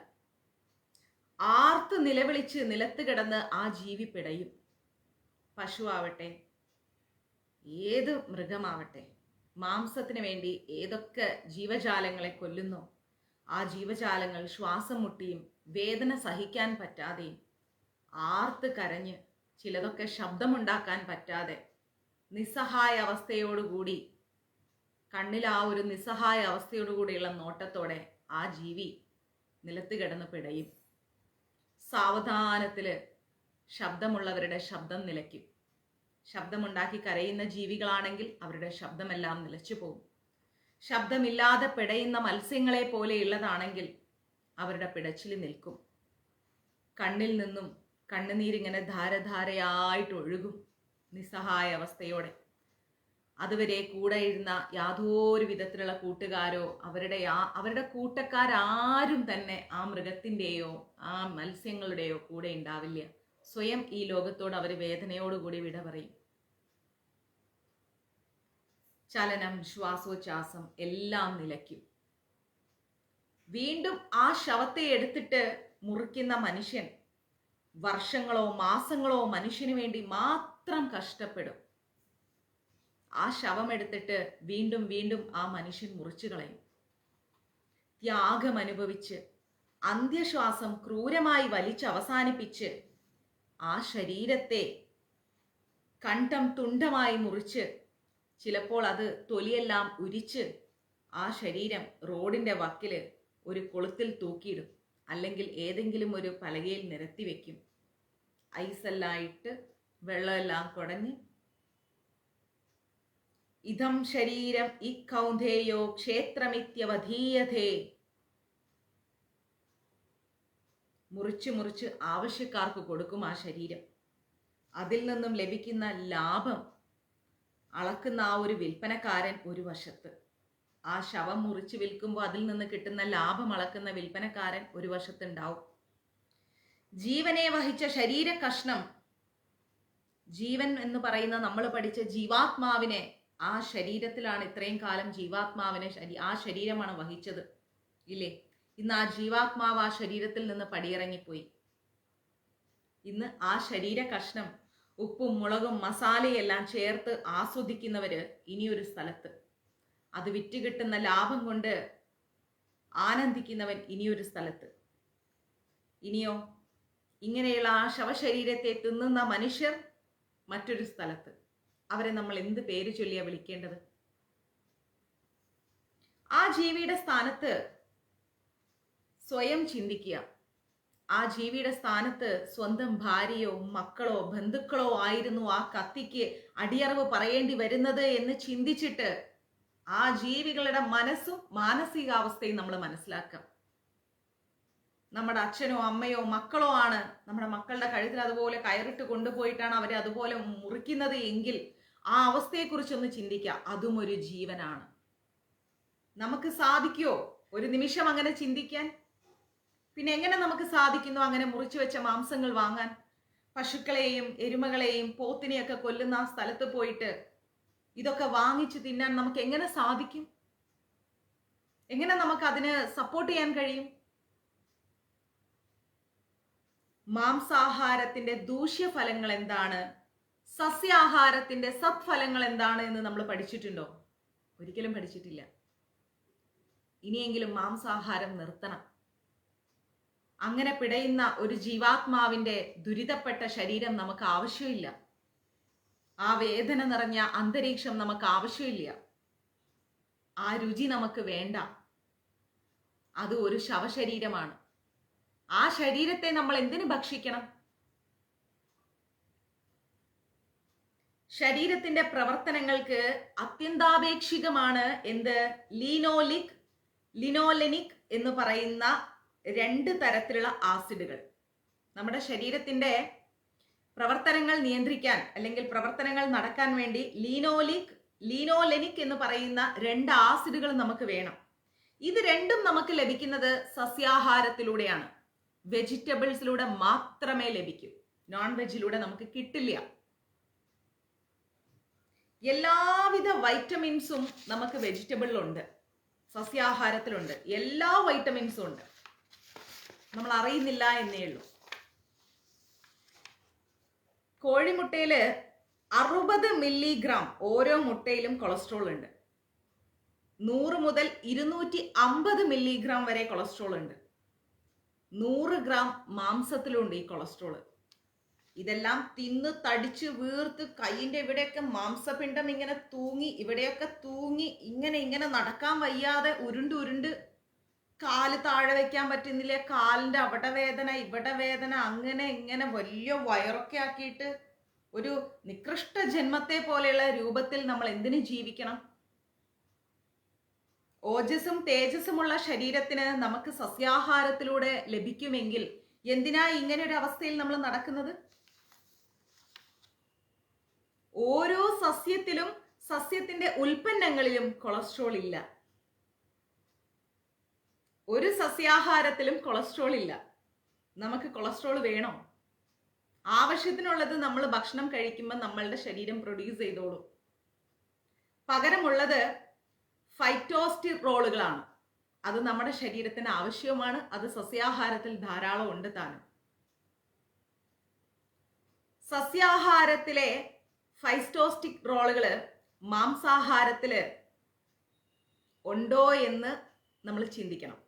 ആർത്ത് നിലവിളിച്ച് നിലത്ത് കിടന്ന് ആ ജീവി പിടയും. പശുവാവട്ടെ, ഏത് മൃഗമാവട്ടെ, മാംസത്തിന് വേണ്ടി ഏതൊക്കെ ജീവജാലങ്ങളെ കൊല്ലുന്നോ ആ ജീവജാലങ്ങൾ ശ്വാസം മുട്ടിയും വേദന സഹിക്കാൻ പറ്റാതെയും ആർത്ത് കരഞ്ഞ്, ചിലതൊക്കെ ശബ്ദമുണ്ടാക്കാൻ പറ്റാതെ നിസ്സഹായ അവസ്ഥയോടുകൂടി, കണ്ണിൽ ആ ഒരു നിസ്സഹായ അവസ്ഥയോടുകൂടിയുള്ള നോട്ടത്തോടെ ആ ജീവി നിലത്ത് കിടന്ന് പിടയും. സാവധാനത്തില് ശബ്ദമുള്ളവരുടെ ശബ്ദം നിലയ്ക്കും. ശബ്ദമുണ്ടാക്കി കരയുന്ന ജീവികളാണെങ്കിൽ അവരുടെ ശബ്ദമെല്ലാം നിലച്ചു പോകും. ശബ്ദമില്ലാതെ പിടയുന്ന മത്സ്യങ്ങളെ പോലെയുള്ളതാണെങ്കിൽ അവരുടെ പിടച്ചിൽ നിൽക്കും. കണ്ണിൽ നിന്നും കണ്ണുനീരിങ്ങനെ ധാരധാരയായിട്ട് ഒഴുകും നിസ്സഹായ അവസ്ഥയോടെ. അതുവരെ കൂടെ ഇരുന്ന യാതൊരു വിധത്തിലുള്ള കൂട്ടുകാരോ അവരുടെ കൂട്ടക്കാരും തന്നെ ആ മൃഗത്തിൻ്റെയോ ആ മത്സ്യങ്ങളുടെയോ കൂടെ ഉണ്ടാവില്ല. സ്വയം ഈ ലോകത്തോട് അവർ വേദനയോടുകൂടി വിട പറയും. ചലനം, ശ്വാസോച്ഛ്വാസം എല്ലാം നിലയ്ക്കും. വീണ്ടും ആ ശവത്തെ എടുത്തിട്ട് മുറിക്കുന്ന മനുഷ്യൻ വർഷങ്ങളോ മാസങ്ങളോ മനുഷ്യന് വേണ്ടി മാത്രം കഷ്ടപ്പെടും. ആ ശവം എടുത്തിട്ട് വീണ്ടും വീണ്ടും ആ മനുഷ്യൻ മുറിച്ചു കളയും. ത്യാഗം അനുഭവിച്ച് അന്ത്യശ്വാസം ക്രൂരമായി വലിച്ചവസാനിപ്പിച്ച് ആ ശരീരത്തെ കണ്ടം തുണ്ടമായി മുറിച്ച്, ചിലപ്പോൾ അത് തൊലിയെല്ലാം ഉരിച്ച് ആ ശരീരം റോഡിന്റെ വക്കില് ഒരു കൊളുത്തിൽ തൂക്കിയിടും, അല്ലെങ്കിൽ ഏതെങ്കിലും ഒരു പലകയിൽ നിരത്തി വെക്കും. ഐസെല്ലാം ഇട്ട് വെള്ളമെല്ലാം കുടഞ്ഞ് ഇതം ശരീരം ഈ കൗന്ദേയോ ക്ഷേത്രമിത്യവധീയതേ, മുറിച്ച് മുറിച്ച് ആവശ്യക്കാർക്ക് കൊടുക്കും ആ ശരീരം. അതിൽ നിന്നും ലഭിക്കുന്ന ലാഭം അളക്കുന്ന ആ ഒരു വിൽപ്പനക്കാരൻ ഒരു വശത്ത്, ആ ശവം മുറിച്ച് വിൽക്കുമ്പോൾ അതിൽ നിന്ന് കിട്ടുന്ന ലാഭം അളക്കുന്ന വിൽപ്പനക്കാരൻ ഒരു വശത്തുണ്ടാവും. ജീവനെ വഹിച്ച ശരീര കഷ്ണം, ജീവൻ എന്ന് പറയുന്ന നമ്മൾ പഠിച്ച ജീവാത്മാവിനെ, ആ ശരീരത്തിലാണ് ഇത്രയും കാലം ജീവാത്മാവിനെ ആ ശരീരമാണ് വഹിച്ചത് ഇല്ലേ? ഇന്ന് ആ ജീവാത്മാവ് ആ ശരീരത്തിൽ നിന്ന് പടിയിറങ്ങിപ്പോയി. ഇന്ന് ആ ശരീര കഷ്ണം ഉപ്പും മുളകും മസാലയെല്ലാം ചേർത്ത് ആസ്വദിക്കുന്നവര് ഇനിയൊരു സ്ഥലത്ത്, അത് വിറ്റ് കിട്ടുന്ന ലാഭം കൊണ്ട് ആനന്ദിക്കുന്നവൻ ഇനിയൊരു സ്ഥലത്ത്. ഇനിയോ ഇങ്ങനെയുള്ള ആ ശവശരീരത്തെ തിന്നുന്ന മനുഷ്യർ മറ്റൊരു സ്ഥലത്ത്. അവരെ നമ്മൾ എന്ത് പേര് ചൊല്ലിയാ വിളിക്കേണ്ടത്? ആ ജീവിയുടെ സ്ഥാനത്ത് സ്വയം ചിന്തിക്കുക. ആ ജീവിയുടെ സ്ഥാനത്ത് സ്വന്തം ഭാര്യയോ മക്കളോ ബന്ധുക്കളോ ആയിരുന്നു ആ കത്തിക്ക് അടിയറവ് പറയേണ്ടി വരുന്നത് എന്ന് ചിന്തിച്ചിട്ട് ആ ജീവികളുടെ മനസ്സും മാനസികാവസ്ഥയും നമ്മൾ മനസ്സിലാക്കാം. നമ്മുടെ അച്ഛനോ അമ്മയോ മക്കളോ ആണ് നമ്മുടെ മക്കളുടെ കഴുത്തിൽ അതുപോലെ കയറിട്ട് കൊണ്ടുപോയിട്ടാണ് അവരെ അതുപോലെ മുറിക്കുന്നത് എങ്കിൽ ആ അവസ്ഥയെക്കുറിച്ചൊന്ന് ചിന്തിക്കുക. അതും ഒരു ജീവനാണ്. നമുക്ക് സാധിക്കുമോ ഒരു നിമിഷം അങ്ങനെ ചിന്തിക്കാൻ? പിന്നെ എങ്ങനെ നമുക്ക് സാധിക്കുന്നു അങ്ങനെ മുറിച്ചു വെച്ച മാംസങ്ങൾ വാങ്ങാൻ? പശുക്കളെയും എരുമകളെയും പോത്തിനെയൊക്കെ കൊല്ലുന്ന ആ സ്ഥലത്ത് പോയിട്ട് ഇതൊക്കെ വാങ്ങിച്ചു തിന്നാൻ നമുക്ക് എങ്ങനെ സാധിക്കും? എങ്ങനെ നമുക്ക് അതിന് സപ്പോർട്ട് ചെയ്യാൻ കഴിയും? മാംസാഹാരത്തിന്റെ ദൂഷ്യഫലങ്ങൾ എന്താണ്, സസ്യാഹാരത്തിന്റെ സത്ഫലങ്ങൾ എന്താണ് എന്ന് നമ്മൾ പഠിച്ചിട്ടുണ്ടോ? ഒരിക്കലും പഠിച്ചിട്ടില്ല. ഇനിയെങ്കിലും മാംസാഹാരം നിർത്തണം. അങ്ങനെ പിടയുന്ന ഒരു ജീവാത്മാവിന്റെ ദുരിതപ്പെട്ട ശരീരം നമുക്ക് ആവശ്യമില്ല. ആ വേദന നിറഞ്ഞ അന്തരീക്ഷം നമുക്ക് ആവശ്യമില്ല. ആ രുചി നമുക്ക് വേണ്ട. അത് ഒരു ശവശരീരമാണ്. ആ ശരീരത്തെ നമ്മൾ എന്തിനു ഭക്ഷിക്കണം? ശരീരത്തിന്റെ പ്രവർത്തനങ്ങൾക്ക് അത്യന്താപേക്ഷികമാണ് എന്ത്? ലിനോലെനിക് എന്ന് പറയുന്ന 2 തരത്തിലുള്ള ആസിഡുകൾ. നമ്മുടെ ശരീരത്തിന്റെ പ്രവർത്തനങ്ങൾ നിയന്ത്രിക്കാൻ അല്ലെങ്കിൽ പ്രവർത്തനങ്ങൾ നടക്കാൻ വേണ്ടി ലീനോലെനിക് എന്ന് പറയുന്ന 2 ആസിഡുകൾ നമുക്ക് വേണം. ഇത് രണ്ടും നമുക്ക് ലഭിക്കുന്നത് സസ്യാഹാരത്തിലൂടെയാണ്. വെജിറ്റബിൾസിലൂടെ മാത്രമേ ലഭിക്കൂ. നോൺ വെജിലൂടെ നമുക്ക് കിട്ടില്ല. എല്ലാവിധ വൈറ്റമിൻസും നമുക്ക് വെജിറ്റബിളിലുണ്ട്, സസ്യാഹാരത്തിലുണ്ട്. എല്ലാ വൈറ്റമിൻസും ഉണ്ട്, നമ്മൾ അറിയുന്നില്ല എന്നേ ഉള്ളൂ. കോഴിമുട്ടയില് 60 മില്ലിഗ്രാം ഓരോ മുട്ടയിലും കൊളസ്ട്രോൾ ഉണ്ട്. 100 മുതൽ 250 മില്ലിഗ്രാം വരെ കൊളസ്ട്രോൾ ഉണ്ട്. 100 ഗ്രാം മാംസത്തിലുണ്ട് ഈ കൊളസ്ട്രോൾ. ഇതെല്ലാം തിന്ന് തടിച്ച് വീർത്ത് കൈയിന്റെ ഇവിടെയൊക്കെ മാംസപിണ്ഡം ഇങ്ങനെ തൂങ്ങി, ഇവിടെയൊക്കെ തൂങ്ങി ഇങ്ങനെ നടക്കാൻ വയ്യാതെ ഉരുണ്ട് കാല് താഴെ വെക്കാൻ പറ്റുന്നില്ല, കാലിന്റെ അവിടെ വേദന ഇവിടെ വേദന, അങ്ങനെ ഇങ്ങനെ വലിയ വയറൊക്കെ ആക്കിയിട്ട് ഒരു നികൃഷ്ട ജന്മത്തെ പോലെയുള്ള രൂപത്തിൽ നമ്മൾ എന്തിനു ജീവിക്കണം? ഓജസ്സും തേജസ്സുമുള്ള ശരീരത്തിന് നമുക്ക് സസ്യാഹാരത്തിലൂടെ ലഭിക്കുമെങ്കിൽ എന്തിനാ ഇങ്ങനെ ഒരു അവസ്ഥയിൽ നമ്മൾ നടക്കുന്നത്? ഓരോ സസ്യത്തിലും സസ്യത്തിന്റെ ഉൽപ്പന്നങ്ങളിലും കൊളസ്ട്രോൾ ഇല്ല. ഒരു സസ്യാഹാരത്തിലും കൊളസ്ട്രോൾ ഇല്ല. നമുക്ക് കൊളസ്ട്രോൾ വേണോ? ആവശ്യത്തിനുള്ളത് നമ്മൾ ഭക്ഷണം കഴിക്കുമ്പോൾ നമ്മളുടെ ശരീരം പ്രൊഡ്യൂസ് ചെയ്തോളും. പകരമുള്ളത് ഫൈറ്റോസ്റ്റിറോളുകളാണ്. അത് നമ്മുടെ ശരീരത്തിന് ആവശ്യവുമാണ്. അത് സസ്യാഹാരത്തിൽ ധാരാളം ഉണ്ട് താനും. സസ്യാഹാരത്തിലെ ഫൈറ്റോസ്റ്റിറോളുകള് മാംസാഹാരത്തില് ഉണ്ടോ എന്ന് നമ്മൾ ചിന്തിക്കണം.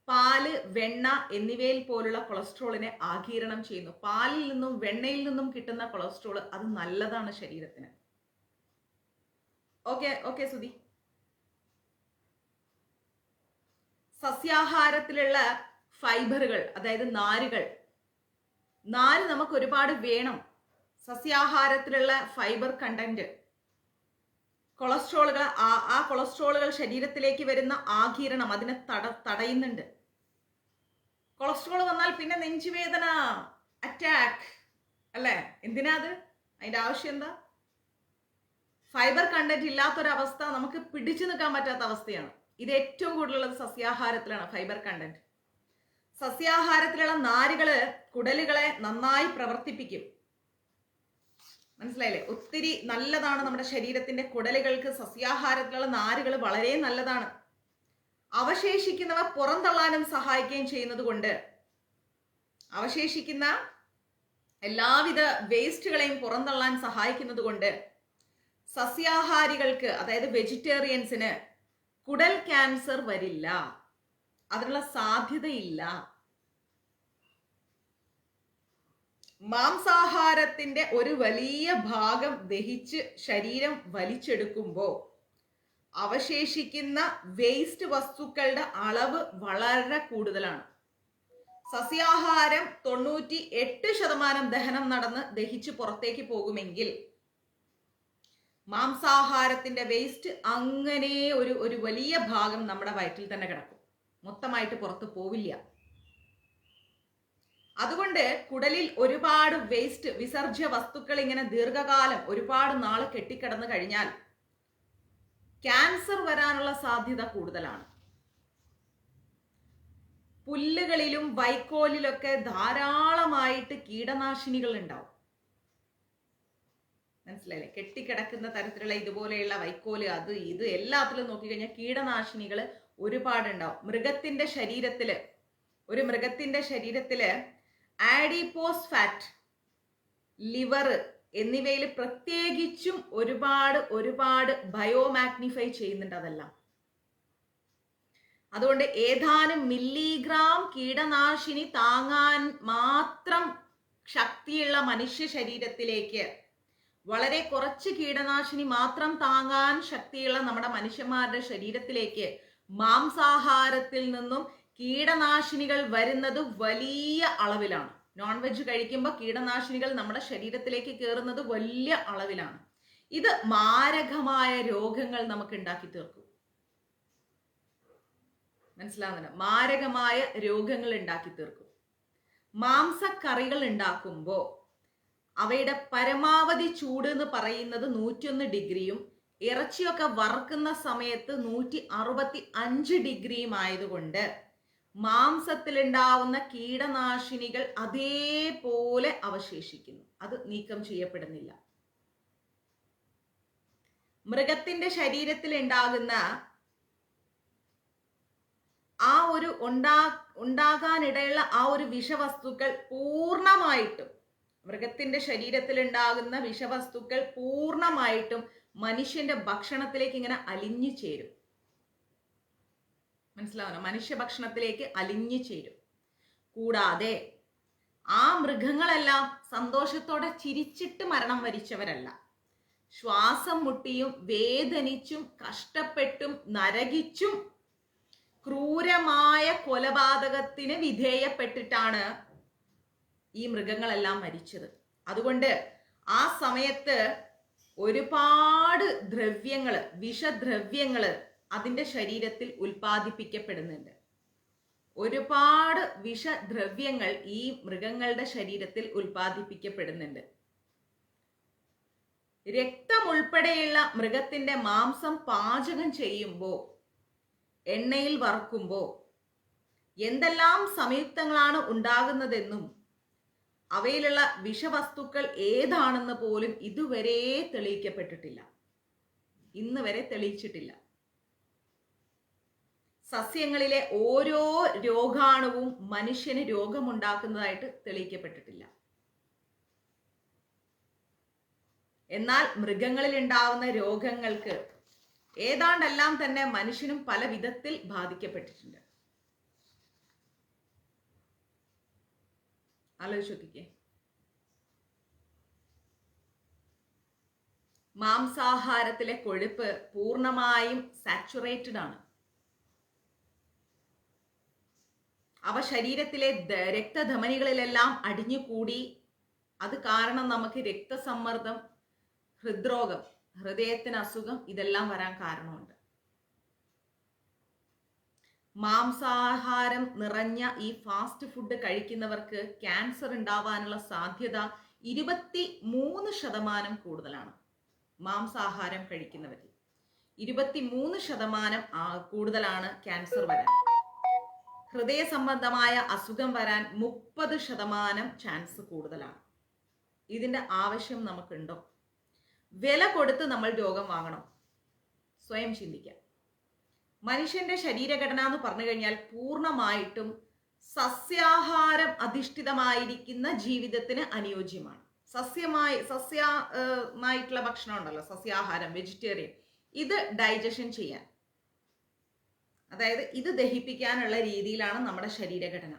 പാല്, വെണ്ണ എന്നിവയിൽ പോലുള്ള കൊളസ്ട്രോളിനെ ആഗിരണം ചെയ്യുന്നു. പാലിൽ നിന്നും വെണ്ണയിൽ നിന്നും കിട്ടുന്ന കൊളസ്ട്രോൾ അത് നല്ലതാണ് ശരീരത്തിന്. ഓക്കെ സുധി. സസ്യാഹാരത്തിലുള്ള ഫൈബറുകൾ, അതായത് നാര് നമുക്ക് ഒരുപാട് വേണം. സസ്യാഹാരത്തിലുള്ള ഫൈബർ കണ്ടന്റ് കൊളസ്ട്രോളുകൾ, ആ കൊളസ്ട്രോളുകൾ ശരീരത്തിലേക്ക് വരുന്ന ആഗിരണം അതിനെ തടയുന്നുണ്ട്. കൊളസ്ട്രോൾ വന്നാൽ പിന്നെ നെഞ്ചുവേദന, അറ്റാക്ക് അല്ലേ? എന്തിനാ അത്? അതിന്റെ ആവശ്യം എന്താ? ഫൈബർ കണ്ടന്റ് ഇല്ലാത്തൊരവസ്ഥ നമുക്ക് പിടിച്ചു നിൽക്കാൻ പറ്റാത്ത അവസ്ഥയാണ്. ഇത് ഏറ്റവും കൂടുതലുള്ളത് സസ്യാഹാരത്തിലാണ്, ഫൈബർ കണ്ടന്റ്. സസ്യാഹാരത്തിലുള്ള നാരുകള് കുടലുകളെ നന്നായി പ്രവർത്തിപ്പിക്കും. മനസ്സിലായില്ലേ? ഒത്തിരി നല്ലതാണ് നമ്മുടെ ശരീരത്തിന്റെ കുടലുകൾക്ക്. സസ്യാഹാരത്തിലുള്ള നാരുകൾ വളരെ നല്ലതാണ്. അവശേഷിക്കുന്നവ പുറന്തള്ളാനും സഹായിക്കുകയും ചെയ്യുന്നത് കൊണ്ട്, അവശേഷിക്കുന്ന എല്ലാവിധ വേസ്റ്റുകളെയും പുറന്തള്ളാൻ സഹായിക്കുന്നത് കൊണ്ട് സസ്യാഹാരികൾക്ക്, അതായത് വെജിറ്റേറിയൻസിന് കുടൽ ക്യാൻസർ വരില്ല, അതിനുള്ള സാധ്യതയില്ല. മാംസാഹാരത്തിന്റെ ഒരു വലിയ ഭാഗം ദഹിച്ച് ശരീരം വലിച്ചെടുക്കുമ്പോൾ അവശേഷിക്കുന്ന വേസ്റ്റ് വസ്തുക്കളുടെ അളവ് വളരെ കൂടുതലാണ്. സസ്യാഹാരം 98% ദഹനം നടന്ന് ദഹിച്ച് പുറത്തേക്ക് പോകുമെങ്കിൽ മാംസാഹാരത്തിന്റെ വേസ്റ്റ് അങ്ങനെ ഒരു വലിയ ഭാഗം നമ്മുടെ വയറ്റിൽ തന്നെ കിടക്കും, മൊത്തമായിട്ട് പുറത്ത് പോവില്ല. അതുകൊണ്ട് കുടലിൽ ഒരുപാട് വേസ്റ്റ് വിസർജ്യ വസ്തുക്കൾ ഇങ്ങനെ ദീർഘകാലം ഒരുപാട് നാൾ കെട്ടിക്കിടന്നു കഴിഞ്ഞാൽ ക്യാൻസർ വരാനുള്ള സാധ്യത കൂടുതലാണ്. പുല്ലുകളിലും വൈക്കോലിലൊക്കെ ധാരാളമായിട്ട് കീടനാശിനികൾ ഉണ്ടാവും. മനസ്സിലായില്ലേ? കെട്ടിക്കിടക്കുന്ന തരത്തിലുള്ള ഇതുപോലെയുള്ള വൈക്കോല്, അത് ഇത് എല്ലാത്തിലും നോക്കിക്കഴിഞ്ഞാൽ കീടനാശിനികൾ ഒരുപാടുണ്ടാവും. ഒരു മൃഗത്തിന്റെ ശരീരത്തില് ആഡിപ്പോസ് ഫാറ്റ്, ലിവർ എന്നിവയിൽ പ്രത്യേകിച്ചും ഒരുപാട് ബയോമാഗ്നിഫൈ ചെയ്യുന്നുണ്ട് അതെല്ലാം. അതുകൊണ്ട് ഏതാനും മില്ലിഗ്രാം കീടനാശിനി താങ്ങാൻ മാത്രം ശക്തിയുള്ള മനുഷ്യ ശരീരത്തിലേക്ക്, വളരെ കുറച്ച് കീടനാശിനി മാത്രം താങ്ങാൻ ശക്തിയുള്ള നമ്മുടെ മനുഷ്യന്മാരുടെ ശരീരത്തിലേക്ക് മാംസാഹാരത്തിൽ നിന്നും കീടനാശിനികൾ വരുന്നത് വലിയ അളവിലാണ്. നോൺ വെജ് കഴിക്കുമ്പോൾ കീടനാശിനികൾ നമ്മുടെ ശരീരത്തിലേക്ക് കയറുന്നത് വലിയ അളവിലാണ്. ഇത് മാരകമായ രോഗങ്ങൾ നമുക്ക് ഉണ്ടാക്കി തീർക്കും. മനസ്സിലാവുന്നുണ്ട്? മാരകമായ രോഗങ്ങൾ ഉണ്ടാക്കി തീർക്കും. മാംസക്കറികൾ ഉണ്ടാക്കുമ്പോൾ അവയുടെ പരമാവധി ചൂട് എന്ന് പറയുന്നത് 101 ഡിഗ്രിയും ഇറച്ചിയൊക്കെ വറുക്കുന്ന സമയത്ത് 165 ഡിഗ്രിയും ആയതുകൊണ്ട് മാംസത്തിലുണ്ടാവുന്ന കീടനാശിനികൾ അതേപോലെ അവശേഷിക്കുന്നു, അത് നീക്കം ചെയ്യപ്പെടുന്നില്ല. മൃഗത്തിന്റെ ശരീരത്തിൽ ഉണ്ടാകുന്ന ആ ഒരു ഉണ്ടാകാനിടയുള്ള ആ ഒരു വിഷവസ്തുക്കൾ പൂർണ്ണമായിട്ടും, മൃഗത്തിന്റെ ശരീരത്തിൽ ഉണ്ടാകുന്ന വിഷവസ്തുക്കൾ പൂർണ്ണമായിട്ടും മനുഷ്യന്റെ ഭക്ഷണത്തിലേക്ക് ഇങ്ങനെ അലിഞ്ഞു ചേരും. മനസ്സിലാവണം? മനുഷ്യ ഭക്ഷണത്തിലേക്ക് അലിഞ്ഞു ചേരും. കൂടാതെ ആ മൃഗങ്ങളെല്ലാം സന്തോഷത്തോടെ ചിരിച്ചിട്ട് മരണം വരിച്ചവരല്ല. ശ്വാസം മുട്ടിയും വേദനിച്ചും കഷ്ടപ്പെട്ടും നരകിച്ചും ക്രൂരമായ കൊലപാതകത്തിന് വിധേയപ്പെട്ടിട്ടാണ് ഈ മൃഗങ്ങളെല്ലാം മരിച്ചത്. അതുകൊണ്ട് ആ സമയത്ത് ഒരുപാട് ദ്രവ്യങ്ങള്, വിഷദ്രവ്യങ്ങള് അതിന്റെ ശരീരത്തിൽ ഉൽപ്പാദിപ്പിക്കപ്പെടുന്നുണ്ട്. ഒരുപാട് വിഷദ്രവ്യങ്ങൾ ഈ മൃഗങ്ങളുടെ ശരീരത്തിൽ ഉൽപ്പാദിപ്പിക്കപ്പെടുന്നുണ്ട്. രക്തം ഉൾപ്പെടെയുള്ള മൃഗത്തിന്റെ മാംസം പാചകം ചെയ്യുമ്പോൾ, എണ്ണയിൽ വറുക്കുമ്പോൾ എന്തെല്ലാം സംയുക്തങ്ങളാണ് ഉണ്ടാകുന്നതെന്നും അവയിലുള്ള വിഷവസ്തുക്കൾ ഏതാണെന്ന് പോലും ഇതുവരെ തെളിയിക്കപ്പെട്ടിട്ടില്ല. ഇന്ന് വരെ തെളിയിച്ചിട്ടില്ല. സസ്യങ്ങളിലെ ഓരോ രോഗാണുവും മനുഷ്യന് രോഗമുണ്ടാക്കുന്നതായിട്ട് തെളിയിക്കപ്പെട്ടിട്ടില്ല. എന്നാൽ മൃഗങ്ങളിൽ ഉണ്ടാവുന്ന രോഗങ്ങൾക്ക് ഏതാണ്ടെല്ലാം തന്നെ മനുഷ്യനും പല വിധത്തിൽ ബാധിക്കപ്പെട്ടിട്ടുണ്ട്. ആലോചിച്ച് നോക്കിക്കേ. മാംസാഹാരത്തിലെ കൊഴുപ്പ് പൂർണ്ണമായും സാച്ചുറേറ്റഡ് ആണ്. അവ ശരീരത്തിലെ രക്തധമനികളിലെല്ലാം അടിഞ്ഞുകൂടി അത് കാരണം നമുക്ക് രക്തസമ്മർദ്ദം, ഹൃദ്രോഗം, ഹൃദയത്തിന് അസുഖം ഇതെല്ലാം വരാൻ കാരണമുണ്ട്. മാംസാഹാരം നിറഞ്ഞ ഈ ഫാസ്റ്റ് ഫുഡ് കഴിക്കുന്നവർക്ക് ക്യാൻസർ ഉണ്ടാവാനുള്ള സാധ്യത 23% കൂടുതലാണ്. മാംസാഹാരം കഴിക്കുന്നവരിൽ 23% കൂടുതലാണ് ക്യാൻസർ വരാൻ. ഹൃദയ സംബന്ധമായ അസുഖം വരാൻ 30% ചാൻസ് കൂടുതലാണ്. ഇതിന്റെ ആവശ്യം നമുക്കുണ്ടോ? വില കൊടുത്ത് നമ്മൾ രോഗം വാങ്ങണം? സ്വയം ചിന്തിക്കാം. മനുഷ്യന്റെ ശരീരഘടന എന്ന് പറഞ്ഞു കഴിഞ്ഞാൽ പൂർണ്ണമായിട്ടും സസ്യാഹാരം അധിഷ്ഠിതമായിരിക്കുന്ന ജീവിതത്തിന് അനുയോജ്യമാണ്. സസ്യമായിട്ടുള്ള ഭക്ഷണം ഉണ്ടല്ലോ, സസ്യാഹാരം, വെജിറ്റേറിയൻ, ഇത് ഡൈജഷൻ ചെയ്യാൻ, അതായത് ഇത് ദഹിപ്പിക്കാനുള്ള രീതിയിലാണ് നമ്മുടെ ശരീരഘടന.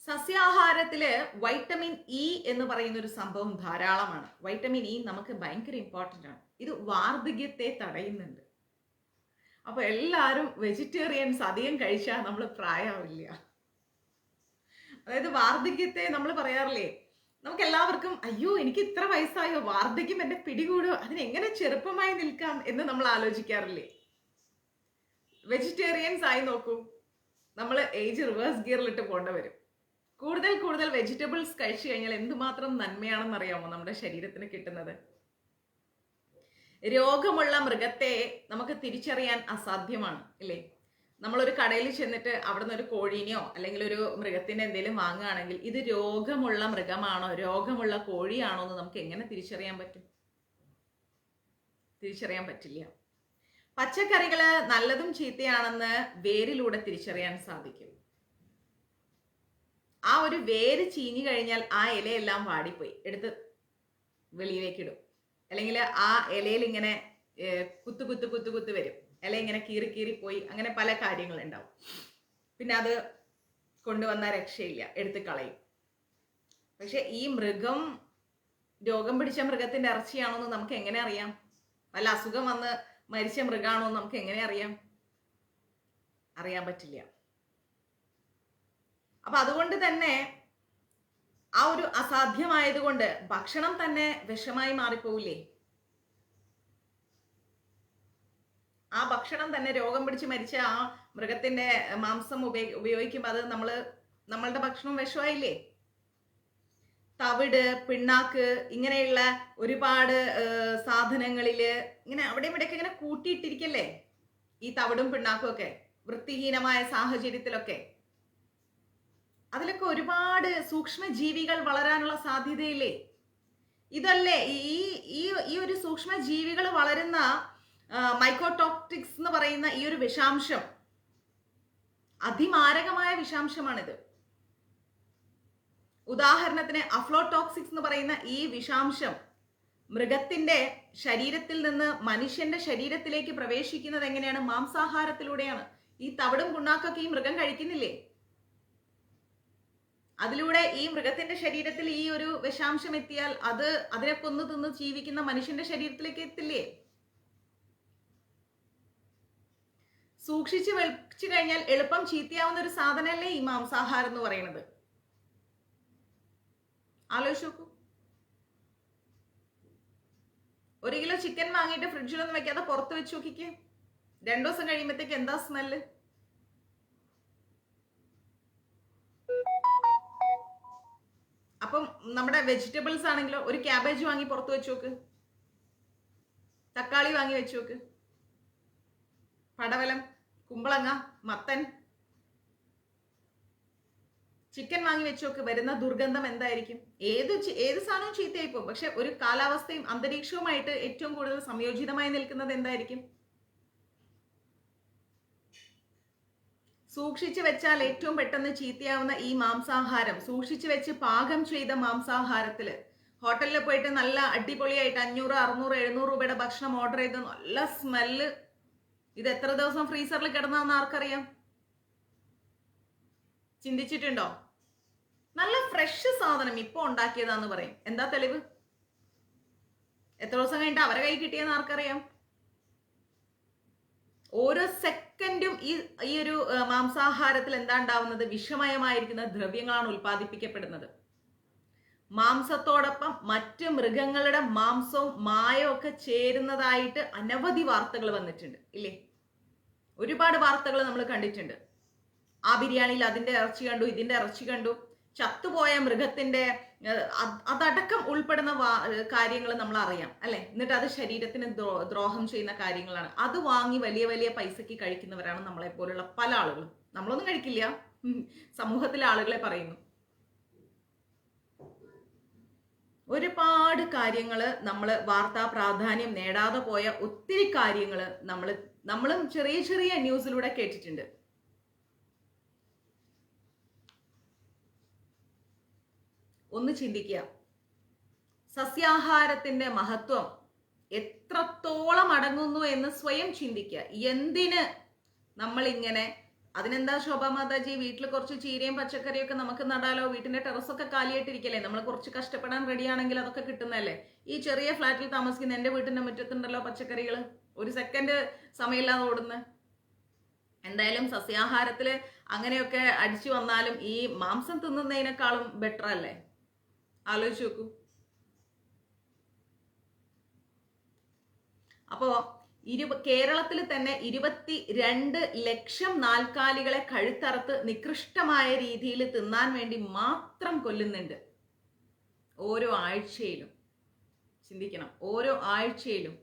സസ്യാഹാരത്തില് വൈറ്റമിൻ ഇ എന്ന് പറയുന്ന ഒരു സംഭവം ധാരാളമാണ്. വൈറ്റമിൻ ഇ നമുക്ക് ഭയങ്കര ഇമ്പോർട്ടൻ്റ് ആണ്. ഇത് വാർദ്ധക്യത്തെ തടയുന്നുണ്ട്. അപ്പൊ എല്ലാവരും വെജിറ്റേറിയൻസ് അധികം കഴിച്ചാൽ നമ്മൾ പ്രായമാവില്ല. അതായത് വാർദ്ധക്യത്തെ നമ്മൾ പറയാറില്ലേ, നമുക്ക് എല്ലാവർക്കും അയ്യോ എനിക്ക് ഇത്ര വയസ്സായോ, വാർദ്ധക്യം എന്നെ പിടികൂടോ, അതിനെങ്ങനെ ചെറുപ്പമായി നിൽക്കാം എന്ന് നമ്മൾ ആലോചിക്കാറില്ലേ? വെജിറ്റേറിയൻസ് ആയി നോക്കൂ, നമ്മൾ ഏജ് റിവേഴ്സ് ഗിയറിലിട്ട് പോകേണ്ട വരും. കൂടുതൽ കൂടുതൽ വെജിറ്റബിൾസ് കഴിച്ചു കഴിഞ്ഞാൽ എന്തുമാത്രം നന്മയാണെന്ന് അറിയാമോ നമ്മുടെ ശരീരത്തിന് കിട്ടുന്നത്? രോഗമുള്ള മൃഗത്തെ നമുക്ക് തിരിച്ചറിയാൻ അസാധ്യമാണ് ഇല്ലേ? നമ്മളൊരു കടയിൽ ചെന്നിട്ട് അവിടുന്ന് ഒരു കോഴീനെയോ അല്ലെങ്കിൽ ഒരു മൃഗത്തിന്റെ എന്തെങ്കിലും വാങ്ങുകയാണെങ്കിൽ ഇത് രോഗമുള്ള മൃഗമാണോ രോഗമുള്ള കോഴിയാണോ എന്ന് നമുക്ക് എങ്ങനെ തിരിച്ചറിയാൻ പറ്റും? തിരിച്ചറിയാൻ പറ്റില്ല. പച്ചക്കറികള് നല്ലതും ചീത്തയാണെന്ന് വേരിലൂടെ തിരിച്ചറിയാൻ സാധിക്കും. ആ ഒരു വേര് ചീഞ്ഞു കഴിഞ്ഞാൽ ആ ഇലയെല്ലാം വാടിപ്പോയി, എടുത്ത് വെളിയിലേക്ക് ഇടും. അല്ലെങ്കിൽ ആ ഇലയിൽ ഇങ്ങനെ കുത്തു കുത്തു കുത്തു കുത്തു വരും, ഇല ഇങ്ങനെ കീറി കീറി പോയി, അങ്ങനെ പല കാര്യങ്ങളുണ്ടാവും. പിന്നെ അത് കൊണ്ടുവന്ന രക്ഷയില്ല, എടുത്ത് കളയും. പക്ഷെ ഈ മൃഗം രോഗം പിടിച്ച മൃഗത്തിന്റെ ഇറച്ചിയാണോ എന്ന് നമുക്ക് എങ്ങനെ അറിയാം? വല്ല അസുഖം വന്ന് മരിച്ച മൃഗമാണോ എന്ന് നമുക്ക് എങ്ങനെ അറിയാം? അറിയാൻ പറ്റില്ല. അപ്പൊ അതുകൊണ്ട് തന്നെ ആ ഒരു അസാധ്യമായതുകൊണ്ട് ഭക്ഷണം തന്നെ വിഷമായി മാറിപ്പോവില്ലേ? ആ ഭക്ഷണം തന്നെ രോഗം പിടിച്ച് മരിച്ച ആ മൃഗത്തിന്റെ മാംസം ഉപയോഗിക്കുമ്പോൾ അത് നമ്മളുടെ ഭക്ഷണം വിഷമായില്ലേ? തവിട്, പിണ്ണാക്ക്, ഇങ്ങനെയുള്ള ഒരുപാട് സാധനങ്ങളില് ഇങ്ങനെ അവിടെ ഇവിടെയൊക്കെ ഇങ്ങനെ കൂട്ടിയിട്ടിരിക്കല്ലേ ഈ തവിടും പിണ്ണാക്കും ഒക്കെ, വൃത്തിഹീനമായ സാഹചര്യത്തിലൊക്കെ. അതിലൊക്കെ ഒരുപാട് സൂക്ഷ്മജീവികൾ വളരാനുള്ള സാധ്യതയില്ലേ? ഇതല്ലേ ഈ ഒരു സൂക്ഷ്മജീവികൾ വളരുന്ന മൈക്കോടോക്സിക്സ് എന്ന് പറയുന്ന ഈ ഒരു വിഷാംശം, അതിമാരകമായ വിഷാംശമാണിത്. ഉദാഹരണത്തിന് അഫ്ലോടോക്സിക്സ് എന്ന് പറയുന്ന ഈ വിഷാംശം മൃഗത്തിന്റെ ശരീരത്തിൽ നിന്ന് മനുഷ്യന്റെ ശരീരത്തിലേക്ക് പ്രവേശിക്കുന്നത് എങ്ങനെയാണ്? മാംസാഹാരത്തിലൂടെയാണ്. ഈ തവിടും പുണ്ണാക്കൊക്കെ ഈ മൃഗം കഴിക്കുന്നില്ലേ? അതിലൂടെ ഈ മൃഗത്തിന്റെ ശരീരത്തിൽ ഈ ഒരു വിഷാംശം എത്തിയാൽ അത് അതിനെ കൊന്നു തിന്ന് ജീവിക്കുന്ന മനുഷ്യന്റെ ശരീരത്തിലേക്ക് എത്തില്ലേ? സൂക്ഷിച്ചു വെച്ചു കഴിഞ്ഞാൽ എളുപ്പം ചീത്തയാവുന്ന ഒരു സാധനമല്ലേ ഈ മാംസാഹാരം എന്ന് പറയുന്നത്? ആലോചിച്ച് നോക്കൂ. 1 കിലോ ചിക്കൻ വാങ്ങിയിട്ട് ഫ്രിഡ്ജിലൊന്നും വെക്കാതെ പുറത്ത് വെച്ച് നോക്കിക്കേ, 2 ദിവസം കഴിയുമ്പോഴത്തേക്ക് എന്താ സ്മെല്ല്? അപ്പം നമ്മുടെ വെജിറ്റബിൾസ് ആണെങ്കിലോ, ഒരു ക്യാബേജ് വാങ്ങി പുറത്ത് വെച്ച് നോക്ക്, തക്കാളി വാങ്ങി വെച്ച് നോക്ക്, പടവലം, കുമ്പളങ്ങ, മത്തൻ, ചിക്കൻ വാങ്ങി വെച്ച് നോക്ക്, വരുന്ന ദുർഗന്ധം എന്തായിരിക്കും? ഏത് സാധനവും ചീത്തയായി പോകും. പക്ഷെ ഒരു കാലാവസ്ഥയും അന്തരീക്ഷവുമായിട്ട് ഏറ്റവും കൂടുതൽ സംയോജിതമായി നിൽക്കുന്നത് എന്തായിരിക്കും? സൂക്ഷിച്ചു വെച്ചാൽ ഏറ്റവും പെട്ടെന്ന് ചീത്തയാവുന്ന ഈ മാംസാഹാരം, സൂക്ഷിച്ചു വെച്ച് പാകം ചെയ്ത മാംസാഹാരത്തില് ഹോട്ടലിൽ പോയിട്ട് നല്ല അടിപൊളിയായിട്ട് 500, 600, 700 രൂപയുടെ ഭക്ഷണം ഓർഡർ ചെയ്ത് നല്ല സ്മെല്ല്, ഇത് എത്ര ദിവസം ഫ്രീസറിൽ കിടന്നതെന്ന് ആർക്കറിയാം? ചിന്തിച്ചിട്ടുണ്ടോ? നല്ല ഫ്രഷ് സാധനം ഇപ്പൊ ഉണ്ടാക്കിയതാന്ന് പറയും. എന്താ തെളിവ്? എത്ര ദിവസം കഴിഞ്ഞിട്ട് അവരെ കൈ കിട്ടിയെന്ന് ആർക്കറിയാം? ഓരോ സെക്കൻഡും ഈ ഒരു മാംസാഹാരത്തിൽ എന്താ ഉണ്ടാവുന്നത്? വിഷമയമായിരിക്കുന്ന ദ്രവ്യങ്ങളാണ് ഉൽപ്പാദിപ്പിക്കപ്പെടുന്നത്. മാംസത്തോടൊപ്പം മറ്റ് മൃഗങ്ങളുടെ മാംസവും മായവും ഒക്കെ ചേരുന്നതായിട്ട് അനവധി വാർത്തകൾ വന്നിട്ടുണ്ട് ഇല്ലേ? ഒരുപാട് വാർത്തകൾ നമ്മൾ കണ്ടിട്ടുണ്ട്. ആ ബിരിയാണിയിൽ അതിന്റെ ഇറച്ചി കണ്ടു, ഇതിന്റെ ഇറച്ചി കണ്ടു, ചത്തുപോയ മൃഗത്തിന്റെ അതടക്കം ഉൾപ്പെടുന്ന കാര്യങ്ങൾ നമ്മൾ അറിയാം അല്ലെ? എന്നിട്ട് അത് ശരീരത്തിന് ദ്രോഹം ചെയ്യുന്ന കാര്യങ്ങളാണ്. അത് വാങ്ങി വലിയ വലിയ പൈസക്ക് കഴിക്കുന്നവരാണ് നമ്മളെ പോലുള്ള പല ആളുകളും. നമ്മളൊന്നും കഴിക്കില്ല, സമൂഹത്തിലെ ആളുകളെ പറയുന്നു. ഒരുപാട് കാര്യങ്ങള് നമ്മൾ വാർത്താ പ്രാധാന്യം നേടാതെ പോയ ഒത്തിരി കാര്യങ്ങള് നമ്മളും ചെറിയ ചെറിയ ന്യൂസിലൂടെ കേട്ടിട്ടുണ്ട്. ഒന്ന് ചിന്തിക്കുക, സസ്യാഹാരത്തിന്റെ മഹത്വം എത്രത്തോളം അടങ്ങുന്നു എന്ന് സ്വയം ചിന്തിക്കുക. എന്തിന് നമ്മൾ ഇങ്ങനെ അതിനെന്താ ശോഭാ മാതാജി, വീട്ടിൽ കുറച്ച് ചീരയും പച്ചക്കറിയൊക്കെ നമുക്ക് നടാലോ, വീട്ടിന്റെ ടെറസൊക്കെ കാലിയായിട്ടിരിക്കല്ലേ, നമ്മൾ കുറച്ച് കഷ്ടപ്പെടാൻ റെഡിയാണെങ്കിൽ അതൊക്കെ കിട്ടുന്നതല്ലേ. ഈ ചെറിയ ഫ്ലാറ്റിൽ താമസിക്കുന്ന എൻ്റെ വീട്ടിന്റെ മുറ്റത്തുണ്ടല്ലോ പച്ചക്കറികൾ, ഒരു സെക്കൻഡ് സമയമില്ലാതെ ഓടുന്ന. എന്തായാലും സസ്യാഹാരത്തില് അങ്ങനെയൊക്കെ അടിച്ചു വന്നാലും ഈ മാംസം തിന്നുന്നതിനേക്കാളും ബെറ്റർ അല്ലേ, ആലോചിച്ച് നോക്കൂ. അപ്പോ കേരളത്തിൽ തന്നെ 22 ലക്ഷം നാൽക്കാലികളെ കഴുത്തറുത്ത് നികൃഷ്ടമായ രീതിയിൽ തിന്നാൻ വേണ്ടി മാത്രം കൊല്ലുന്നുണ്ട് ഓരോ ആഴ്ചയിലും. ചിന്തിക്കണം, ഓരോ ആഴ്ചയിലും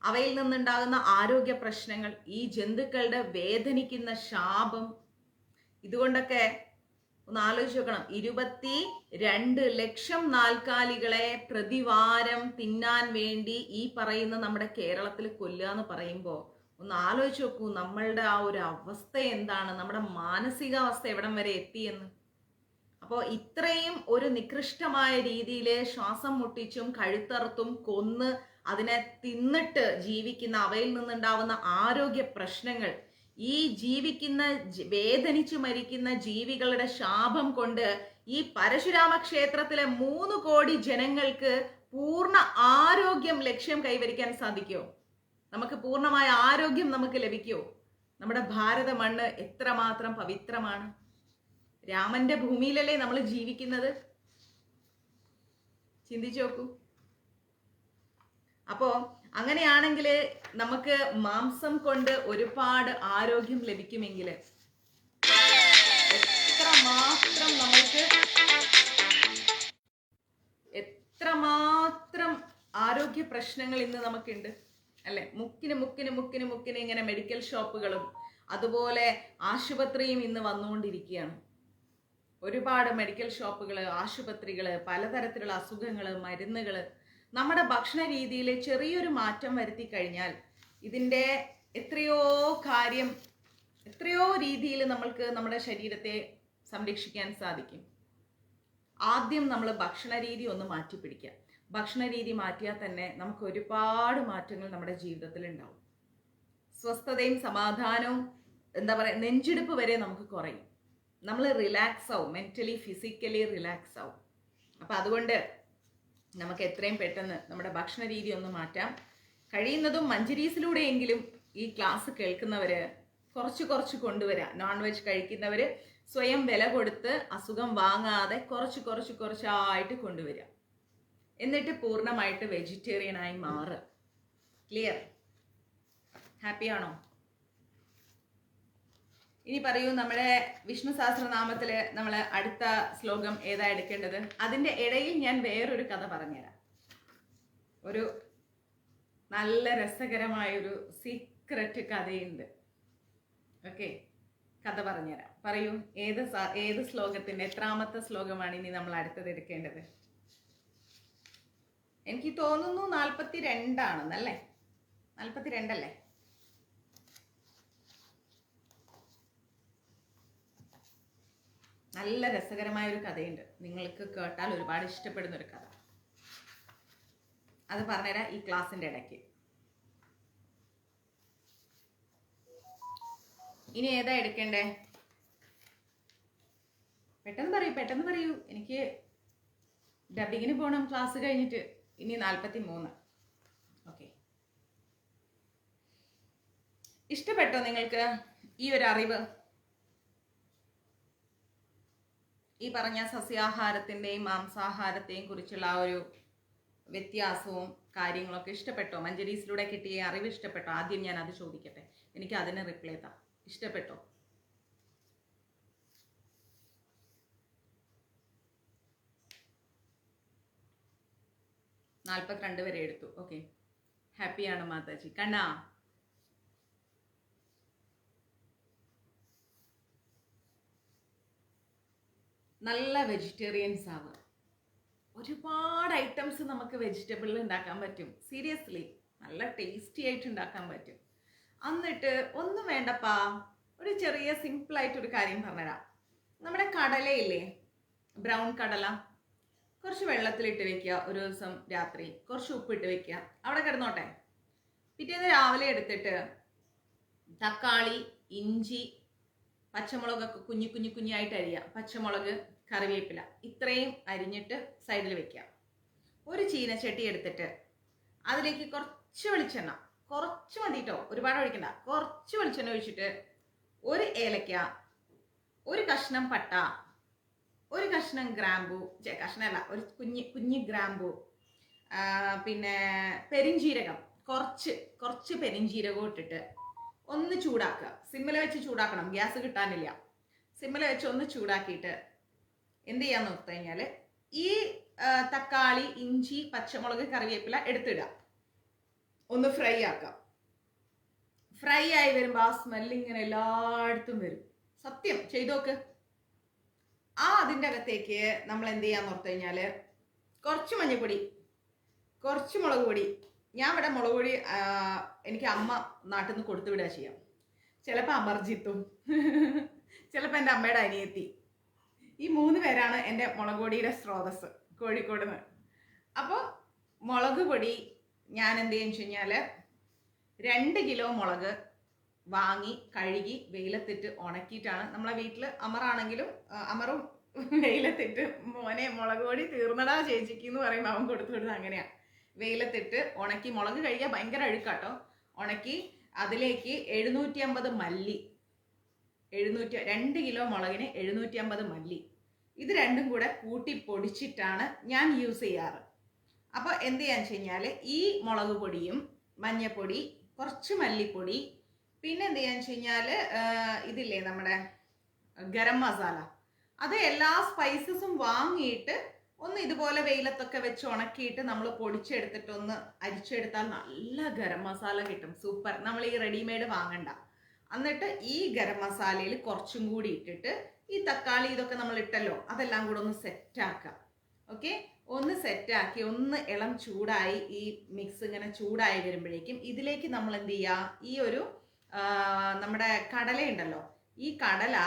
അവയിൽ നിന്നുണ്ടാകുന്ന ആരോഗ്യ പ്രശ്നങ്ങൾ, ഈ ജന്തുക്കളുടെ വേദനിക്കുന്ന ശാപം, ഇതുകൊണ്ടൊക്കെ ഒന്ന് ആലോചിച്ച് നോക്കണം. 22 ലക്ഷം നാൽക്കാലികളെ പ്രതിവാരം തിന്നാൻ വേണ്ടി ഈ പറയുന്ന നമ്മുടെ കേരളത്തിൽ കൊല്ലുക എന്ന് പറയുമ്പോൾ ഒന്ന് ആലോചിച്ച് നോക്കൂ, നമ്മളുടെ ആ ഒരു അവസ്ഥ എന്താണ്, നമ്മുടെ മാനസികാവസ്ഥ എവിടം വരെ എത്തിയെന്ന്. അപ്പോൾ ഇത്രയും ഒരു നികൃഷ്ടമായ രീതിയിൽ ശ്വാസം മുട്ടിച്ചും കഴുത്തറുത്തും കൊന്ന് അതിനെ തിന്നിട്ട് ജീവിക്കുന്ന, അവയിൽ നിന്നുണ്ടാവുന്ന ആരോഗ്യ പ്രശ്നങ്ങൾ, ഈ ജീവിക്കുന്ന വേദനിച്ചു മരിക്കുന്ന ജീവികളുടെ ശാപം കൊണ്ട് ഈ പരശുരാമ ക്ഷേത്രത്തിലെ 3 കോടി ജനങ്ങൾക്ക് പൂർണ്ണ ആരോഗ്യം ലക്ഷ്യം കൈവരിക്കാൻ സാധിക്കുമോ? നമുക്ക് പൂർണ്ണമായ ആരോഗ്യം നമുക്ക് ലഭിക്കുമോ? നമ്മുടെ ഭാരത മണ്ണ് എത്രമാത്രം പവിത്രമാണ്. രാമന്റെ ഭൂമിയിലല്ലേ നമ്മൾ ജീവിക്കുന്നത്, ചിന്തിച്ചു നോക്കൂ. അപ്പോ അങ്ങനെയാണെങ്കിൽ നമുക്ക് മാംസം കൊണ്ട് ഒരുപാട് ആരോഗ്യം ലഭിക്കുമെങ്കിൽ എത്രമാത്രം ആരോഗ്യ പ്രശ്നങ്ങൾ ഇന്ന് നമുക്കുണ്ട് അല്ലെ. മുക്കിന് ഇങ്ങനെ മെഡിക്കൽ ഷോപ്പുകളും അതുപോലെ ആശുപത്രിയും ഇന്ന് വന്നുകൊണ്ടിരിക്കുകയാണ്. ഒരുപാട് മെഡിക്കൽ ഷോപ്പുകൾ, ആശുപത്രികൾ, പലതരത്തിലുള്ള അസുഖങ്ങൾ, മരുന്നുകൾ. നമ്മുടെ ഭക്ഷണ രീതിയിൽ ചെറിയൊരു മാറ്റം വരുത്തി കഴിഞ്ഞാൽ ഇതിൻ്റെ എത്രയോ രീതിയിൽ നമ്മൾക്ക് നമ്മുടെ ശരീരത്തെ സംരക്ഷിക്കാൻ സാധിക്കും. ആദ്യം നമ്മൾ ഭക്ഷണ രീതി ഒന്ന് മാറ്റിപ്പിടിക്കുക. ഭക്ഷണ രീതി മാറ്റിയാൽ തന്നെ നമുക്ക് ഒരുപാട് മാറ്റങ്ങൾ നമ്മുടെ ജീവിതത്തിൽ ഉണ്ടാവും. സ്വസ്ഥതയും സമാധാനവും, എന്താ പറയുക, നെഞ്ചിടിപ്പ് വരെ നമുക്ക് കുറയും. നമ്മൾ റിലാക്സ് ആവും, മെന്റലി ഫിസിക്കലി റിലാക്സ് ആവും. അപ്പം അതുകൊണ്ട് നമുക്ക് എത്രയും പെട്ടെന്ന് നമ്മുടെ ഭക്ഷണ രീതി ഒന്ന് മാറ്റാം. കഴിയുന്നതും മഞ്ജരീസിലൂടെയെങ്കിലും ഈ ക്ലാസ് കേൾക്കുന്നവർ കുറച്ച് കൊണ്ടുവരാം. നോൺ വെജ് കഴിക്കുന്നവർ സ്വയം വില കൊടുത്ത് അസുഖം വാങ്ങാതെ കുറച്ചായിട്ട് കൊണ്ടുവരിക. എന്നിട്ട് പൂർണ്ണമായിട്ട് വെജിറ്റേറിയനായി മാറുക. ക്ലിയർ? ഹാപ്പിയാണോ? ഇനി പറയൂ, നമ്മുടെ വിഷ്ണു സഹസ്രനാമത്തിൽ നമ്മൾ അടുത്ത ശ്ലോകം ഏതാ എടുക്കേണ്ടത്? അതിൻ്റെ ഇടയിൽ ഞാൻ വേറൊരു കഥ പറഞ്ഞുതരാം. ഒരു നല്ല രസകരമായൊരു സീക്രട്ട് കഥയുണ്ട്. ഓക്കെ, കഥ പറഞ്ഞുതരാം. പറയൂ, ഏത് ശ്ലോകത്തിൻ്റെ എത്രാമത്തെ ശ്ലോകമാണ് ഇനി നമ്മൾ അടുത്തത് എടുക്കേണ്ടത്? എനിക്ക് തോന്നുന്നു 42 ആണെന്നല്ലേ. 42 അല്ലേ? നല്ല രസകരമായൊരു കഥയുണ്ട്, നിങ്ങൾക്ക് കേട്ടാൽ ഒരുപാട് ഇഷ്ടപ്പെടുന്ന ഒരു കഥ. അത് പറഞ്ഞുതരാം ഈ ക്ലാസ്സിൻ്റെ ഇടയ്ക്ക്. ഇനി ഏതാ എടുക്കണ്ടേ? പെട്ടെന്ന് പറയൂ. എനിക്ക് ഡബിങ്ങിന് പോകണം ക്ലാസ് കഴിഞ്ഞിട്ട്. ഇനി 43. ഓക്കെ, ഇഷ്ടപ്പെട്ടോ നിങ്ങൾക്ക് ഈ ഒരു അറിവ്? ഈ പറഞ്ഞ സസ്യാഹാരത്തിൻ്റെയും മാംസാഹാരത്തെയും കുറിച്ചുള്ള ആ ഒരു വ്യത്യാസവും കാര്യങ്ങളൊക്കെ ഇഷ്ടപ്പെട്ടോ? മഞ്ജരീസിലൂടെ കിട്ടിയ അറിവ് ഇഷ്ടപ്പെട്ടോ? ആദ്യം ഞാൻ അത് ചോദിക്കട്ടെ, എനിക്ക് അതിന് റിപ്ലൈ താ. ഇഷ്ടപ്പെട്ടോ? നാൽപ്പത്തിരണ്ട് വരെ എടുത്തു. ഓക്കെ, ഹാപ്പിയാണ് മാതാജി. കണ്ണാ, നല്ല വെജിറ്റേറിയൻസ് ആവുക. ഒരുപാട് ഐറ്റംസ് നമുക്ക് വെജിറ്റബിളിൽ ഉണ്ടാക്കാൻ പറ്റും. സീരിയസ്ലി നല്ല ടേസ്റ്റി ആയിട്ട് ഉണ്ടാക്കാൻ പറ്റും. എന്നിട്ട് ഒന്നും വേണ്ടപ്പാ, ഒരു ചെറിയ സിമ്പിളായിട്ടൊരു കാര്യം പറഞ്ഞുതരാം. നമ്മുടെ കടലയില്ലേ, ബ്രൗൺ കടല, കുറച്ച് വെള്ളത്തിലിട്ട് വെക്കുക. ഒരു ദിവസം രാത്രി കുറച്ച് ഉപ്പിട്ട് വെക്കുക, അവിടെ കിടന്നോട്ടെ. പിറ്റേന്ന് രാവിലെ എടുത്തിട്ട് തക്കാളി, ഇഞ്ചി, പച്ചമുളകൊക്കെ കുഞ്ഞായിട്ട് അരിയാം. പച്ചമുളക്, കറിവേപ്പില ഇത്രയും അരിഞ്ഞിട്ട് സൈഡിൽ വെക്കാം. ഒരു ചീനച്ചട്ടി എടുത്തിട്ട് അതിലേക്ക് കുറച്ച് വെളിച്ചെണ്ണ, കുറച്ച് മതി കേട്ടോ, ഒരുപാട് ഒഴിക്കണ്ട, കുറച്ച് വെളിച്ചെണ്ണ ഒഴിച്ചിട്ട് ഒരു ഏലക്ക, ഒരു കഷ്ണം പട്ട, ഒരു കഷ്ണം ഗ്രാമ്പു, കഷ്ണമല്ല, ഒരു കുഞ്ഞ് ഗ്രാമ്പു, പിന്നെ പെരിഞ്ജീരകം, കുറച്ച് പെരിഞ്ജീരകം ഇട്ടിട്ട് ഒന്ന് ചൂടാക്കുക. സിമ്മിൽ വെച്ച് ചൂടാക്കണം, ഗ്യാസ് കിട്ടാനില്ല. സിമ്മിൽ വെച്ച് ഒന്ന് ചൂടാക്കിയിട്ട് എന്ത് ചെയ്യാന്ന് ഓർത്തു കഴിഞ്ഞാൽ ഈ തക്കാളി, ഇഞ്ചി, പച്ചമുളക്, കറിവേപ്പില എടുത്തിടുക. ഒന്ന് ഫ്രൈ ആക്കാം. ഫ്രൈ ആയി വരുമ്പോൾ ആ സ്മെല്ലിങ്ങനെ എല്ലായിടത്തും വരും. സത്യം ചെയ്തു നോക്ക്. അതിൻ്റെ അകത്തേക്ക് നമ്മൾ എന്ത് ചെയ്യാന്ന് ഓർത്തു കഴിഞ്ഞാൽ കുറച്ച് മഞ്ഞൾപ്പൊടി, കുറച്ച് മുളക് പൊടി. ഞാൻ ഇവിടെ മുളക് പൊടി എനിക്ക് അമ്മ നാട്ടിൽ നിന്ന് കൊടുത്തു വിടുക ചെയ്യാം. ചിലപ്പോൾ അമർജിത്തും, ചിലപ്പോൾ എൻ്റെ അമ്മയുടെ അനിയത്തി. ഈ 3 പേരാണ് എൻ്റെ മുളക് പൊടിയുടെ സ്രോതസ് കോഴിക്കോട് നിന്ന്. അപ്പോൾ മുളക് പൊടി ഞാൻ എന്ത് ചെയ്യുന്നു വെച്ച് കഴിഞ്ഞാൽ 2 കിലോ മുളക് വാങ്ങി കഴുകി വെയിലത്തിട്ട് ഉണക്കിയിട്ടാണ്. നമ്മളെ വീട്ടിൽ അമറാണെങ്കിലും അമറും വെയിലത്തിട്ട് മോനെ മുളക് പൊടി തീർന്നടാ ചേച്ചിക്ക് എന്ന് പറയുമ്പോൾ അവൻ കൊടുത്തു വിടുന്നത് അങ്ങനെയാണ്. വെയിലത്തിട്ട് ഉണക്കി, മുളക് കഴിക്കാൻ ഭയങ്കര അഴുക്കാട്ടോ, ഉണക്കി അതിലേക്ക് 750 മല്ലി, 2 കിലോ മുളകിന് 750 മല്ലി, ഇത് രണ്ടും കൂടെ കൂട്ടി പൊടിച്ചിട്ടാണ് ഞാൻ യൂസ് ചെയ്യാറ്. അപ്പോൾ എന്ത് ചെയ്യാന്ന് വെച്ച് കഴിഞ്ഞാൽ ഈ മുളക് പൊടിയും മഞ്ഞപ്പൊടി, കുറച്ച് മല്ലിപ്പൊടി, പിന്നെ എന്ത് ചെയ്യാന്ന് വെച്ച് കഴിഞ്ഞാൽ ഇതില്ലേ നമ്മുടെ ഗരം മസാല, അത് എല്ലാ സ്പൈസസും വാങ്ങിയിട്ട് ഒന്ന് ഇതുപോലെ വെയിലത്തൊക്കെ വെച്ച് ഉണക്കിയിട്ട് നമ്മൾ പൊടിച്ചെടുത്തിട്ട് ഒന്ന് അരിച്ചെടുത്താൽ നല്ല ഗരം മസാല കിട്ടും. സൂപ്പർ. നമ്മൾ ഈ റെഡിമെയ്ഡ് വാങ്ങണ്ട. എന്നിട്ട് ഈ ഗരം മസാലയിൽ കുറച്ചും കൂടി ഇട്ടിട്ട് ഈ തക്കാളി ഇതൊക്കെ നമ്മൾ ഇട്ടല്ലോ അതെല്ലാം കൂടെ ഒന്ന് സെറ്റാക്കാം. ഓക്കെ, ഒന്ന് സെറ്റാക്കി ഒന്ന് ഇളം ചൂടായി, ഈ മിക്സ് ഇങ്ങനെ ചൂടായി വരുമ്പോഴേക്കും ഇതിലേക്ക് നമ്മൾ എന്ത് ചെയ്യുക, ഈ ഒരു നമ്മുടെ കടലയുണ്ടല്ലോ, ഈ കടല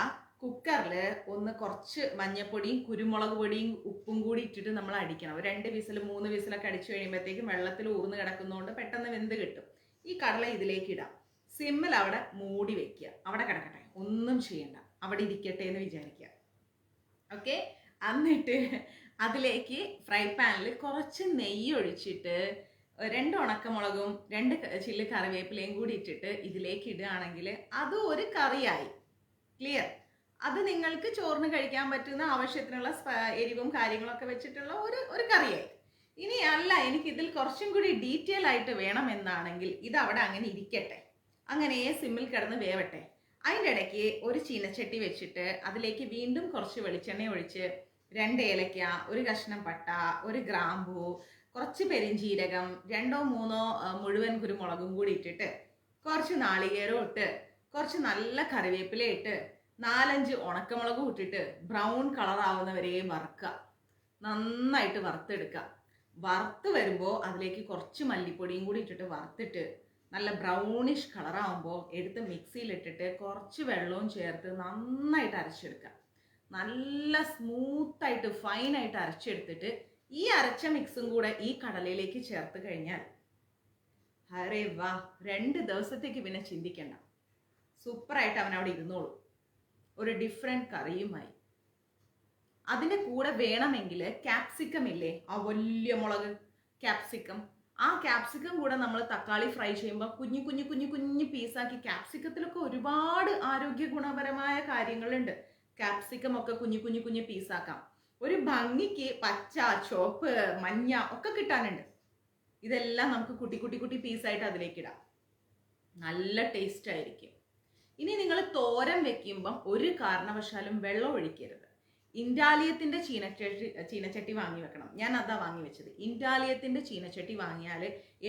കുക്കറിൽ ഒന്ന് കുറച്ച് മഞ്ഞപ്പൊടിയും കുരുമുളക് പൊടിയും ഉപ്പും കൂടി ഇട്ടിട്ട് നമ്മൾ അടിക്കണം. 2 വിസിൽ 3 വിസിലൊക്കെ അടിച്ചു കഴിയുമ്പോഴത്തേക്കും വെള്ളത്തിൽ ഊർന്ന് കിടക്കുന്നതുകൊണ്ട് പെട്ടെന്ന് വെന്ത് കിട്ടും. ഈ കടല ഇതിലേക്ക് ഇടാം. സിമ്മിൽ അവിടെ മൂടി വെക്കുക. അവിടെ കിടക്കട്ടെ, ഒന്നും ചെയ്യണ്ട, അവിടെ ഇരിക്കട്ടെ എന്ന് വിചാരിക്കുക. ഓക്കെ, എന്നിട്ട് അതിലേക്ക് ഫ്രൈ പാനിൽ കുറച്ച് നെയ്യ് ഒഴിച്ചിട്ട് 2 ഉണക്കമുളകും 2 ചില്ല് കറിവേപ്പിലയും കൂടി ഇട്ടിട്ട് ഇതിലേക്ക് ഇടുകയാണെങ്കിൽ അത് ഒരു കറിയായി. ക്ലിയർ? അത് നിങ്ങൾക്ക് ചോറിന് കഴിക്കാൻ പറ്റുന്ന ആവശ്യത്തിനുള്ള എരിവും കാര്യങ്ങളൊക്കെ വെച്ചിട്ടുള്ള ഒരു കറിയായി. ഇനി അല്ല, എനിക്ക് ഇതിൽ കുറച്ചും കൂടി ഡീറ്റെയിൽ ആയിട്ട് വേണമെന്നാണെങ്കിൽ ഇത് അവിടെ അങ്ങനെ ഇരിക്കട്ടെ, അങ്ങനെ സിമ്മിൽ കിടന്ന് വേവട്ടെ. അതിൻ്റെ ഇടയ്ക്ക് ഒരു ചീനച്ചട്ടി വെച്ചിട്ട് അതിലേക്ക് വീണ്ടും കുറച്ച് വെളിച്ചെണ്ണ ഒഴിച്ച് 2 ഏലക്ക, ഒരു കഷ്ണം പട്ട, ഒരു ഗ്രാമ്പൂ, കുറച്ച് പെരിഞ്ജീരകം, 2-3 മുഴുവൻ കുരുമുളകും കൂടി ഇട്ടിട്ട് കുറച്ച് നാളികേരം ഇട്ട് കുറച്ച് നല്ല കറിവേപ്പില ഇട്ട് 4-5 ഉണക്കമുളകും ഇട്ടിട്ട് ബ്രൗൺ കളറാവുന്നവരെ വറുക്കുക. നന്നായിട്ട് വറുത്തെടുക്കുക. വറുത്ത് വരുമ്പോൾ അതിലേക്ക് കുറച്ച് മല്ലിപ്പൊടിയും കൂടി ഇട്ടിട്ട് വറുത്തിട്ട് നല്ല ബ്രൗണിഷ് കളറാവുമ്പോൾ എടുത്ത് മിക്സിയിലിട്ടിട്ട് കുറച്ച് വെള്ളവും ചേർത്ത് നന്നായിട്ട് അരച്ചെടുക്കുക. നല്ല സ്മൂത്തായിട്ട് ഫൈനായിട്ട് അരച്ചെടുത്തിട്ട് ഈ അരച്ച മിക്സും കൂടെ ഈ കടലയിലേക്ക് ചേർത്ത് കഴിഞ്ഞാൽ അരേ വാ, 2 ദിവസത്തേക്ക് പിന്നെ ചിന്തിക്കണ്ട, സൂപ്പറായിട്ട് അവൻ അവിടെ ഇരുന്നോളൂ. ഒരു ഡിഫറെൻറ്റ് കറിയുമായി. അതിൻ്റെ കൂടെ വേണമെങ്കിൽ ക്യാപ്സിക്കം ഇല്ലേ, ആ വലിയ മുളക് ക്യാപ്സിക്കം, ആ ക്യാപ്സിക്കം കൂടെ നമ്മൾ തക്കാളി ഫ്രൈ ചെയ്യുമ്പോൾ കുഞ്ഞു പീസാക്കി. ക്യാപ്സിക്കത്തിലൊക്കെ ഒരുപാട് ആരോഗ്യ ഗുണപരമായ കാര്യങ്ങളുണ്ട്. ക്യാപ്സിക്കം ഒക്കെ കുഞ്ഞു പീസാക്കാം. ഒരു ഭംഗിക്ക് പച്ച, ചുവപ്പ്, മഞ്ഞ ഒക്കെ കിട്ടാനുണ്ട്. ഇതെല്ലാം നമുക്ക് കുട്ടി പീസായിട്ട് അതിലേക്ക് ഇടാം. നല്ല ടേസ്റ്റ് ആയിരിക്കും. ഇനി നിങ്ങൾ തോരൻ വെക്കുമ്പം ഒരു കാരണവശാലും വെള്ളം ഒഴിക്കരുത്. ഇൻഡാലിയത്തിൻ്റെ ചീനച്ചട്ടി വാങ്ങി വെക്കണം. ഞാൻ അതാ വാങ്ങി വെച്ചത്. ഇൻഡാലിയത്തിൻ്റെ ചീനച്ചട്ടി വാങ്ങിയാൽ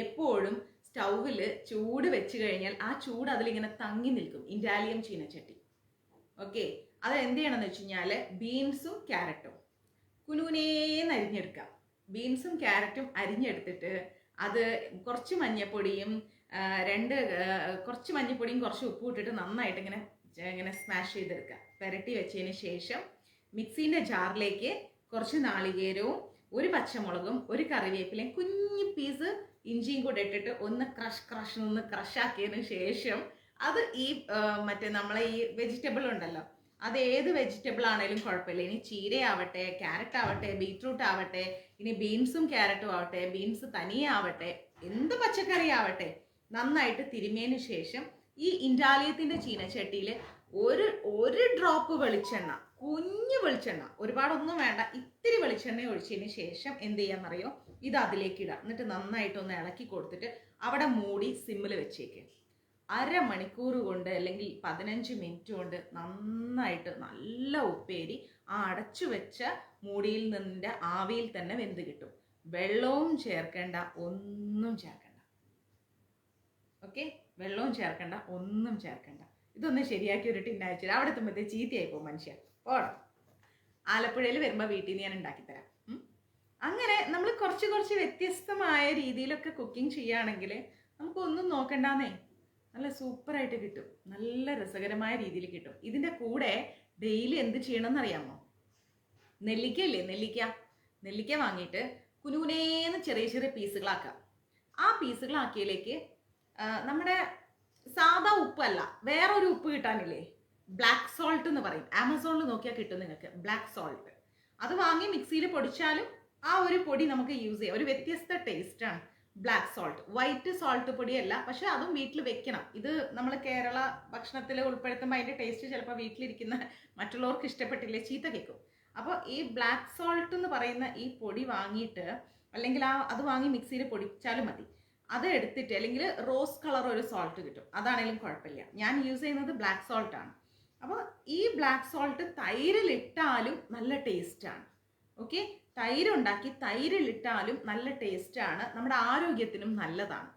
എപ്പോഴും സ്റ്റൗവിൽ ചൂട് വെച്ച് കഴിഞ്ഞാൽ ആ ചൂട് അതിലിങ്ങനെ തങ്ങി നിൽക്കും. ഇൻഡാലിയം ചീനച്ചട്ടി. ഓക്കെ, അത് എന്ത് ചെയ്യണമെന്ന് വെച്ച് കഴിഞ്ഞാൽ ബീൻസും ക്യാരറ്റും കുനുകുനേന്ന് അരിഞ്ഞെടുക്കാം. ബീൻസും ക്യാരറ്റും അരിഞ്ഞെടുത്തിട്ട് അത് കുറച്ച് മഞ്ഞപ്പൊടിയും കുറച്ച് മഞ്ഞപ്പൊടിയും കുറച്ച് ഉപ്പും ഇട്ടിട്ട് നന്നായിട്ട് ഇങ്ങനെ സ്മാഷ് ചെയ്തെടുക്കുക. പുരട്ടി വെച്ചതിന് ശേഷം മിക്സീൻ്റെ ജാറിലേക്ക് കുറച്ച് നാളികേരവും 1 പച്ചമുളകും 1 കറിവേപ്പിലയും കുഞ്ഞു പീസ് ഇഞ്ചിയും കൂടെ ഇട്ടിട്ട് ഒന്ന് ക്രഷാക്കിയതിന് ശേഷം അത് ഈ മറ്റേ നമ്മളെ ഈ വെജിറ്റബിൾ ഉണ്ടല്ലോ, അത് ഏത് വെജിറ്റബിൾ ആണെങ്കിലും കുഴപ്പമില്ല. ഇനി ചീരയാവട്ടെ, ക്യാരറ്റ് ആവട്ടെ, ബീട്രൂട്ട് ആവട്ടെ, ഇനി ബീൻസും ക്യാരറ്റും ആവട്ടെ, ബീൻസ് തനിയെ ആവട്ടെ, എന്ത് പച്ചക്കറി ആവട്ടെ, നന്നായിട്ട് തിരുമിയതിന് ശേഷം ഈ ഇൻഡാലിയത്തിന്റെ ചീനച്ചട്ടിയിൽ ഒരു ഡ്രോപ്പ് വെളിച്ചെണ്ണ, കുഞ്ഞു വെളിച്ചെണ്ണ, ഒരുപാടൊന്നും വേണ്ട, ഇത്തിരി വെളിച്ചെണ്ണ ഒഴിച്ചതിന് ശേഷം എന്ത് ചെയ്യാന്നറിയോ, ഇത് അതിലേക്ക് ഇടാം. എന്നിട്ട് നന്നായിട്ടൊന്ന് ഇളക്കി കൊടുത്തിട്ട് അവിടെ മൂടി സിമ്മിൽ വെച്ചേക്ക്. അരമണിക്കൂർ കൊണ്ട് അല്ലെങ്കിൽ 15 മിനിറ്റ് കൊണ്ട് നന്നായിട്ട് നല്ല ഉപ്പേരി ആ അടച്ചു വെച്ച മൂടിയിൽ നിന്നിന്റെ ആവിയിൽ തന്നെ വെന്ത് കിട്ടും. വെള്ളവും ചേർക്കേണ്ട, ഒന്നും ചേർക്കണ്ട. ഓക്കെ, വെള്ളവും ചേർക്കണ്ട, ഒന്നും ചേർക്കണ്ട. ഇതൊന്ന് ശരിയാക്കി ഒരു ടിന്നയച്ചു. അവിടെ എത്തുമ്പോഴത്തേ ചീത്തയായി പോകും മനുഷ്യൻ. ഓണം ആലപ്പുഴയിൽ വരുമ്പോൾ വീട്ടിൽ നിന്ന് ഞാൻ ഉണ്ടാക്കിത്തരാം. അങ്ങനെ നമ്മൾ കുറച്ച് വ്യത്യസ്തമായ രീതിയിലൊക്കെ കുക്കിംഗ് ചെയ്യുകയാണെങ്കിൽ നമുക്കൊന്നും നോക്കണ്ടെന്നേ, നല്ല സൂപ്പറായിട്ട് കിട്ടും, നല്ല രസകരമായ രീതിയിൽ കിട്ടും. ഇതിൻ്റെ കൂടെ ഡെയിലി എന്ത് ചെയ്യണമെന്ന് അറിയാമോ? നെല്ലിക്ക ഇല്ലേ, നെല്ലിക്ക വാങ്ങിയിട്ട് കുനുകുനേന്ന് ചെറിയ ചെറിയ പീസുകളാക്കാം. ആ പീസുകളാക്കിയതിലേക്ക് നമ്മുടെ സാധാ ഉപ്പല്ല, വേറൊരു ഉപ്പ് കിട്ടാനില്ലേ, ബ്ലാക്ക് സോൾട്ട് എന്ന് പറയും. ആമസോണിൽ നോക്കിയാൽ കിട്ടും നിങ്ങൾക്ക് ബ്ലാക്ക് സോൾട്ട്. അത് വാങ്ങി മിക്സിയിൽ പൊടിച്ചാലും ആ ഒരു പൊടി നമുക്ക് യൂസ് ചെയ്യാം. ഒരു വ്യത്യസ്ത ടേസ്റ്റാണ് ബ്ലാക്ക് സോൾട്ട്. വൈറ്റ് സോൾട്ട് പൊടിയല്ല, പക്ഷെ അതും വീട്ടിൽ വെക്കണം. ഇത് നമ്മൾ കേരള ഭക്ഷണത്തിൽ ഉൾപ്പെടുത്തുമ്പോൾ അതിൻ്റെ ടേസ്റ്റ് ചിലപ്പോൾ വീട്ടിലിരിക്കുന്ന മറ്റുള്ളവർക്ക് ഇഷ്ടപ്പെട്ടില്ലേ, ചീത്ത കേൾക്കും. അപ്പോൾ ഈ ബ്ലാക്ക് സോൾട്ട് എന്ന് പറയുന്ന ഈ പൊടി വാങ്ങിയിട്ട്, അല്ലെങ്കിൽ അത് വാങ്ങി മിക്സിയിൽ പൊടിച്ചാലും മതി. അത് എടുത്തിട്ട്, അല്ലെങ്കിൽ റോസ് കളർ ഒരു സോൾട്ട് കിട്ടും, അതാണെങ്കിലും കുഴപ്പമില്ല. ഞാൻ യൂസ് ചെയ്യുന്നത് ബ്ലാക്ക് സോൾട്ട് ആണ്. അപ്പോൾ ഈ ബ്ലാക്ക് സോൾട്ട് തൈരിലിട്ടാലും നല്ല ടേസ്റ്റാണ്. ഓക്കെ, തൈര് ഉണ്ടാക്കി തൈരിലിട്ടാലും നല്ല ടേസ്റ്റാണ്, നമ്മുടെ ആരോഗ്യത്തിനും നല്ലതാണ്.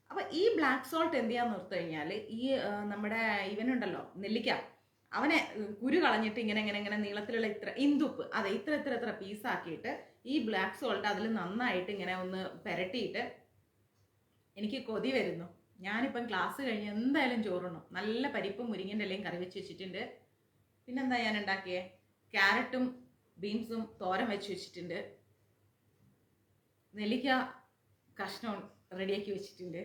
അപ്പോൾ ഈ ബ്ലാക്ക് സോൾട്ട് എന്ത് ചെയ്യാന്ന് ഓർത്തു കഴിഞ്ഞാൽ, ഈ നമ്മുടെ ഇവനുണ്ടല്ലോ നെല്ലിക്ക, അവനെ കുരു കളഞ്ഞിട്ട് ഇങ്ങനെ നീളത്തിലുള്ള ഇന്ദുപ്പ്, അതെ, ഇത്ര പീസാക്കിയിട്ട് ഈ ബ്ലാക്ക് സോൾട്ട് അതിൽ നന്നായിട്ട് ഇങ്ങനെ ഒന്ന് പെരട്ടിയിട്ട്, എനിക്ക് കൊതി വരുന്നു. ഞാനിപ്പം ക്ലാസ് കഴിഞ്ഞ് എന്തായാലും ചോറുണ്ണും. നല്ല പരിപ്പും മുരിങ്ങൻ്റെ ഇലയും കറി വെച്ച് വെച്ചിട്ടുണ്ട്. പിന്നെന്താ ഞാൻ ഉണ്ടാക്കിയേ, ക്യാരറ്റും ബീൻസും തോരൻ വെച്ച് വെച്ചിട്ടുണ്ട്. നെല്ലിക്ക കഷ്ണം റെഡിയാക്കി വെച്ചിട്ടുണ്ട്.